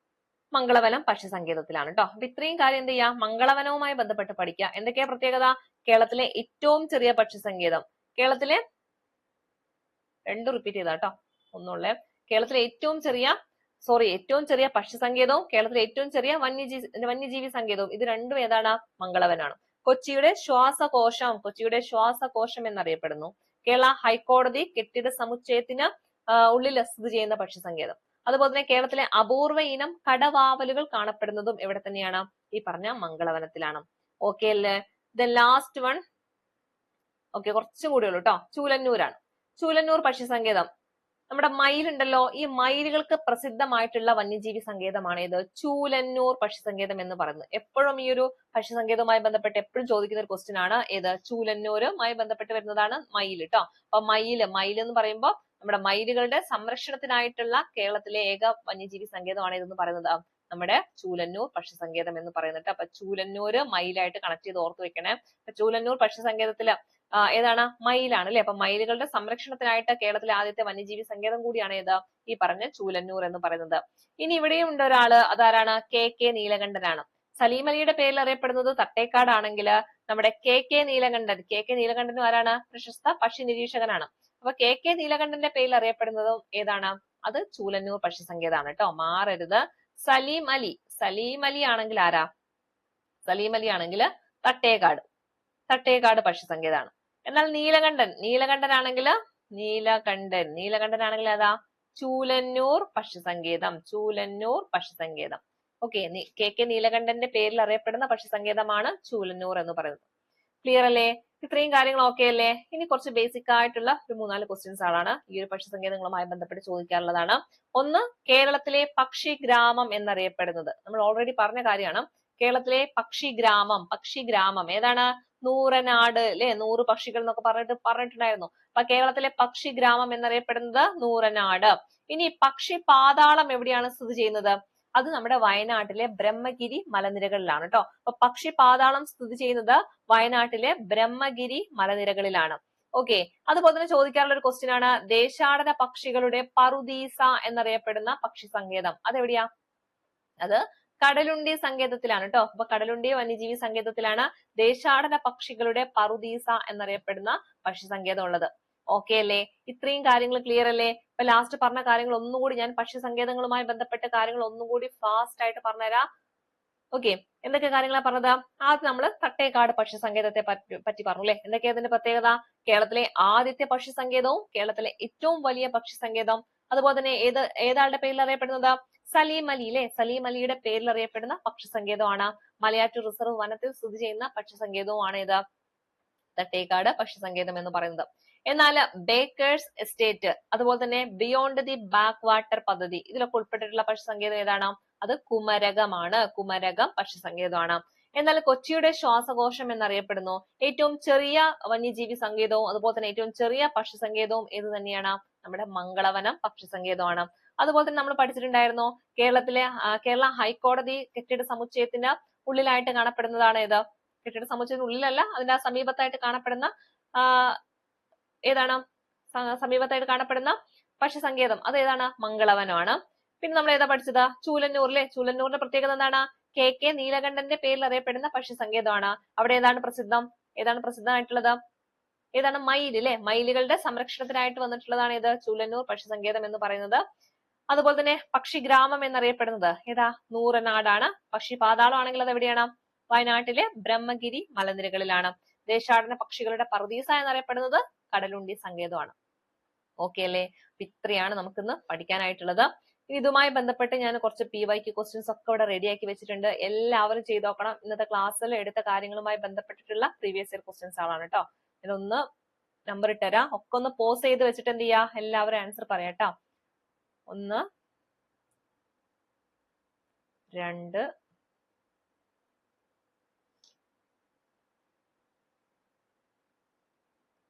[SPEAKER 1] മംഗളവനം പക്ഷി സങ്കേതത്തിലാണ് കേട്ടോ. അപ്പൊ ഇത്രയും കാര്യം എന്ത് ചെയ്യാം, മംഗളവനവുമായി ബന്ധപ്പെട്ട് പഠിക്കുക. എന്തൊക്കെയാ പ്രത്യേകത? കേരളത്തിലെ ഏറ്റവും ചെറിയ പക്ഷി സങ്കേതം, കേരളത്തിലെ റിപ്പീറ്റ് ചെയ്താ കേട്ടോ, ഒന്നുള്ളേ. കേരളത്തിലെ ഏറ്റവും ചെറിയ പക്ഷി സങ്കേതവും കേരളത്തിലെ ഏറ്റവും ചെറിയ വന്യജീവി സങ്കേതവും, ഇത് രണ്ടും ഏതാണ്? മംഗളവനാണ്. കൊച്ചിയുടെ ശ്വാസകോശം എന്നറിയപ്പെടുന്നു. കേരള ഹൈക്കോടതി കെട്ടിട സമുച്ചയത്തിന് ഉള്ളിൽ സ്ഥിതി ചെയ്യുന്ന പക്ഷി സങ്കേതം. അതുപോലെ തന്നെ കേരളത്തിലെ അപൂർവ ഇനം കടവാവലുകൾ കാണപ്പെടുന്നതും എവിടെ തന്നെയാണ്? ഈ പറഞ്ഞ മംഗളവനത്തിലാണ്. ഓക്കെ അല്ലേ? ദ ലാസ്റ്റ് വൺ, ഓക്കെ, കുറച്ചും കൂടി ഉള്ളൂ കേട്ടോ. ചൂലന്നൂരാണ്. ചൂലന്നൂർ പക്ഷി സങ്കേതം. നമ്മുടെ മയിലുണ്ടല്ലോ, ഈ മയിലുകൾക്ക് പ്രസിദ്ധമായിട്ടുള്ള വന്യജീവി സങ്കേതമാണ് ഇത് ചൂലന്നൂർ പക്ഷി സങ്കേതം എന്ന് പറയുന്നത്. എപ്പോഴും ഈ ഒരു പക്ഷി സങ്കേതവുമായി ബന്ധപ്പെട്ട് എപ്പോഴും ചോദിക്കുന്ന ഒരു ക്വസ്റ്റ്യൻ ആണ് ഏത്? ചൂലന്നൂരുമായി ബന്ധപ്പെട്ട് വരുന്നതാണ് മയിൽ കേട്ടോ. അപ്പൊ മയിൽ എന്ന് പറയുമ്പോൾ നമ്മുടെ മയിലുകളുടെ സംരക്ഷണത്തിനായിട്ടുള്ള കേരളത്തിലെ ഏക വന്യജീവി സങ്കേതമാണ് ഇതെന്ന് പറയുന്നത് നമ്മുടെ ചൂലന്നൂർ പക്ഷി സങ്കേതം എന്ന് പറയുന്നത്. അപ്പൊ ചൂലന്നൂര് മയിലായിട്ട് കണക്ട് ചെയ്ത് ഓർത്ത് വെക്കണേ. ചൂലന്നൂർ പക്ഷി സങ്കേതത്തില് ഏതാണ്? മയിലാണ് അല്ലെ. അപ്പൊ മയിലുകളുടെ സംരക്ഷണത്തിനായിട്ട് കേരളത്തിലെ ആദ്യത്തെ വന്യജീവി സങ്കേതം കൂടിയാണ് ഏത്? ഈ പറഞ്ഞ ചൂലന്നൂർ എന്ന് പറയുന്നത്. ഇനി ഇവിടെയും ഉണ്ട് ഒരാള്, അതാരാണ്? കെ നീലകണ്ഠനാണ്. സലീം അലിയുടെ പേരിൽ അറിയപ്പെടുന്നത് തട്ടേക്കാടാണെങ്കിൽ നമ്മുടെ കെ നീലകണ്ഠനും ആരാണ്? പ്രശസ്ത പക്ഷി നിരീക്ഷകനാണ്. അപ്പൊ കെ നീലകണ്ഠന്റെ പേരിൽ അറിയപ്പെടുന്നതും ഏതാണ്? അത് ചൂലന്നൂർ പക്ഷി സങ്കേതമാണ് കേട്ടോ, മാറരുത്. സലീം അലി ആണെങ്കിൽ ആരാ? സലീം അലി ആണെങ്കിൽ തട്ടേക്കാട് പക്ഷി സങ്കേതമാണ്. എന്നാൽ നീലകണ്ഠൻ ആണെങ്കിൽ അതാ ചൂലന്നൂർ പക്ഷി സങ്കേതം. ഓക്കെ, കെ നീലകണ്ഠന്റെ പേരിൽ അറിയപ്പെടുന്ന പക്ഷി സങ്കേതമാണ് ചൂലന്നൂർ എന്ന് പറയുന്നത്. ക്ലിയർ അല്ലേ? ഇത്രയും കാര്യങ്ങൾ ഓക്കെ അല്ലേ? ഇനി കുറച്ച് ബേസിക് ആയിട്ടുള്ള ഒരു 3-4 ക്വസ്റ്റ്യൻസ് ആണ് ഈ ഒരു പക്ഷി സങ്കേതങ്ങളുമായി ബന്ധപ്പെട്ട് ചോദിക്കാറുള്ളതാണ്. ഒന്ന്, കേരളത്തിലെ പക്ഷി ഗ്രാമം എന്നറിയപ്പെടുന്നത്. നമ്മൾ ഓൾറെഡി പറഞ്ഞ കാര്യമാണ്. കേരളത്തിലെ പക്ഷി ഗ്രാമം ഏതാണ്? നൂറനാട് അല്ലെ, 100 പക്ഷികൾ എന്നൊക്കെ പറഞ്ഞിട്ടുണ്ടായിരുന്നു. അപ്പൊ കേരളത്തിലെ പക്ഷി ഗ്രാമം എന്നറിയപ്പെടുന്നത് നൂറനാട്. ഇനി പക്ഷി പാതാളം എവിടെയാണ് സ്ഥിതി ചെയ്യുന്നത്? അത് നമ്മുടെ വയനാട്ടിലെ ബ്രഹ്മഗിരി മലനിരകളിലാണ് കേട്ടോ. അപ്പൊ പക്ഷി പാതാളം സ്ഥിതി ചെയ്യുന്നത് വയനാട്ടിലെ ബ്രഹ്മഗിരി മലനിരകളിലാണ്. ഓക്കെ, അതുപോലെ തന്നെ ചോദിക്കാറുള്ള ഒരു ക്വസ്റ്റ്യൻ ആണ് ദേശാടന പക്ഷികളുടെ പറുദീസ എന്നറിയപ്പെടുന്ന പക്ഷി സങ്കേതം. അതെവിടെയാ? അത് കടലുണ്ടി സങ്കേതത്തിലാണ് കേട്ടോ. അപ്പൊ കടലുണ്ടി വന്യജീവി സങ്കേതത്തിലാണ് ദേശാടന പക്ഷികളുടെ പറുദീസ എന്നറിയപ്പെടുന്ന പക്ഷി സങ്കേതം ഉള്ളത്. ഓക്കെ അല്ലേ? ഇത്രയും കാര്യങ്ങൾ ക്ലിയർ അല്ലേ? അപ്പൊ ലാസ്റ്റ് പറഞ്ഞ കാര്യങ്ങൾ ഒന്നുകൂടി ഞാൻ പക്ഷി സങ്കേതങ്ങളുമായി ബന്ധപ്പെട്ട കാര്യങ്ങൾ ഒന്നുകൂടി ഫാസ്റ്റ് ആയിട്ട് പറഞ്ഞുതരാം. ഓക്കെ, എന്തൊക്കെ കാര്യങ്ങളാണ് പറഞ്ഞത്? ആദ്യം നമ്മൾ തട്ടേക്കാട് പക്ഷി സങ്കേതത്തെ പറ്റി പറഞ്ഞു അല്ലെ. എന്തൊക്കെയാ അതിന്റെ പ്രത്യേകത? കേരളത്തിലെ ആദ്യത്തെ പക്ഷി സങ്കേതവും കേരളത്തിലെ ഏറ്റവും വലിയ പക്ഷി സങ്കേതം. അതുപോലെ തന്നെ ഏതാളുടെ പേരിൽ അറിയപ്പെടുന്നത്? സലീം അലിയുടെ പേരിൽ അറിയപ്പെടുന്ന പക്ഷി സങ്കേതമാണ്. മലയാറ്റൂർ റിസർവ് വനത്തിൽ സ്ഥിതി ചെയ്യുന്ന പക്ഷി സങ്കേതവുമാണ് ഇത് തട്ടേക്കാട് പക്ഷി സങ്കേതം എന്ന് പറയുന്നത്. എന്നാൽ ബേക്കേഴ്സ് എസ്റ്റേറ്റ്, അതുപോലെ തന്നെ ബിയോണ്ട് ദി ബാക്ക് വാട്ടർ പദ്ധതി, ഇതിലൊക്കെ ഉൾപ്പെട്ടിട്ടുള്ള പക്ഷി സങ്കേതം ഏതാണ്? അത് കുമരകം പക്ഷി സങ്കേതമാണ്. എന്നാൽ കൊച്ചിയുടെ ശ്വാസകോശം എന്നറിയപ്പെടുന്നു ഏറ്റവും ചെറിയ വന്യജീവി സങ്കേതവും അതുപോലെ തന്നെ ഏറ്റവും ചെറിയ പക്ഷി സങ്കേതവും ഏത് തന്നെയാണ്? നമ്മുടെ മംഗളവനം പക്ഷി സങ്കേതമാണ്. അതുപോലെ തന്നെ നമ്മൾ പഠിച്ചിട്ടുണ്ടായിരുന്നു കേരള ഹൈക്കോടതി കെട്ടിട സമുച്ചയത്തിന് ഉള്ളിലായിട്ട് കാണപ്പെടുന്നതാണ് ഏത്? കെട്ടിട സമുച്ചയത്തിന് ഉള്ളിലല്ല, അതിന്റെ സമീപത്തായിട്ട് കാണപ്പെടുന്ന ഏതാണ്? സമീപത്തായിട്ട് കാണപ്പെടുന്ന പക്ഷി സങ്കേതം അത് ഏതാണ്? മംഗളവനമാണ്. പിന്നെ നമ്മൾ ഏതാ പഠിച്ചത്? ചൂലന്നൂരിലെ ചൂലന്നൂരിന്റെ പ്രത്യേകത എന്താണ്? കെ നീലകണ്ഠന്റെ പേരിൽ അറിയപ്പെടുന്ന പക്ഷി സങ്കേതമാണ്. അവിടെ ഏതാണ് പ്രസിദ്ധമായിട്ടുള്ളത്? ഏതാണ്? മയിലുകളുടെ സംരക്ഷണത്തിനായിട്ട് വന്നിട്ടുള്ളതാണ് ഇത് ചൂലന്നൂർ പക്ഷി സങ്കേതം എന്ന് പറയുന്നത്. അതുപോലെ തന്നെ പക്ഷി ഗ്രാമം എന്നറിയപ്പെടുന്നത് ഏതാ? നൂറനാടാണ്. പക്ഷി പാതാളം ആണെങ്കിൽ അത് എവിടെയാണ്? വയനാട്ടിലെ ബ്രഹ്മഗിരി മലനിരകളിലാണ്. ദേശാടന പക്ഷികളുടെ പറുദീസ എന്നറിയപ്പെടുന്നത് കടലുണ്ടി സങ്കേതമാണ്. ഓക്കെ അല്ലേ? ഇത്രയാണ് നമുക്കിന്ന് പഠിക്കാനായിട്ടുള്ളത്. ഇതുമായി ബന്ധപ്പെട്ട് ഞാൻ കുറച്ച് PYQ ക്വസ്റ്റ്യൻസ് ഒക്കെ ഇവിടെ റെഡിയാക്കി വെച്ചിട്ടുണ്ട്. എല്ലാവരും ചെയ്ത് നോക്കണം. ഇന്നത്തെ ക്ലാസ്സിൽ എടുത്ത കാര്യങ്ങളുമായി ബന്ധപ്പെട്ടിട്ടുള്ള പ്രീവിയസ് ഇയർ ക്വസ്റ്റ്യൻസ് ആണ് കേട്ടോ. ഞാനൊന്ന് നമ്പർ ഇട്ടുതരാം. ഒക്കെ ഒന്ന് പോസ് ചെയ്ത് വെച്ചിട്ട് എന്ത് ചെയ്യാ, എല്ലാവരും ആൻസർ പറയാട്ടോ. 1, 2,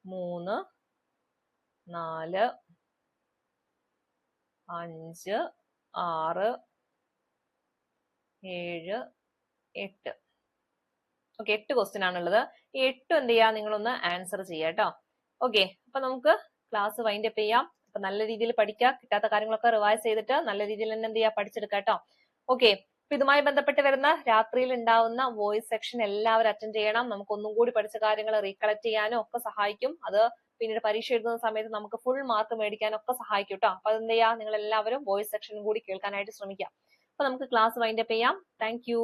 [SPEAKER 1] 3, 4, 5, 6, 7, 8. ഓക്കെ, 8 ക്വസ്റ്റ്യൻ ആണുള്ളത്. ഈ 8 എന്ത് ചെയ്യാ, നിങ്ങളൊന്ന് ആൻസർ ചെയ്യാം കേട്ടോ. ഓക്കെ, അപ്പൊ നമുക്ക് ക്ലാസ് വൈൻഡ് അപ്പ് ചെയ്യാം. അപ്പൊ നല്ല രീതിയിൽ പഠിക്കുക, കിട്ടാത്ത കാര്യങ്ങളൊക്കെ റിവൈസ് ചെയ്തിട്ട് നല്ല രീതിയിൽ തന്നെ എന്ത് ചെയ്യാ, പഠിച്ചെടുക്കുക കേട്ടോ. ഓക്കെ, അപ്പൊ ഇതുമായി ബന്ധപ്പെട്ട് വരുന്ന രാത്രിയിൽ ഉണ്ടാവുന്ന വോയിസ് സെക്ഷൻ എല്ലാവരും അറ്റൻഡ് ചെയ്യണം. നമുക്ക് ഒന്നും കൂടി പഠിച്ച കാര്യങ്ങൾ റീകളക്ട് ചെയ്യാനും ഒക്കെ സഹായിക്കും. അത് പിന്നീട് പരീക്ഷ എഴുതുന്ന സമയത്ത് നമുക്ക് ഫുൾ മാർക്ക് മേടിക്കാനും ഒക്കെ സഹായിക്കും കേട്ടോ. അപ്പൊ അതെന്ത് ചെയ്യാ, നിങ്ങൾ എല്ലാവരും വോയിസ് സെക്ഷൻ കൂടി കേൾക്കാനായിട്ട് ശ്രമിക്കാം. അപ്പൊ നമുക്ക് ക്ലാസ് വൈൻഡ് അപ്പ് ചെയ്യാം. Thank you.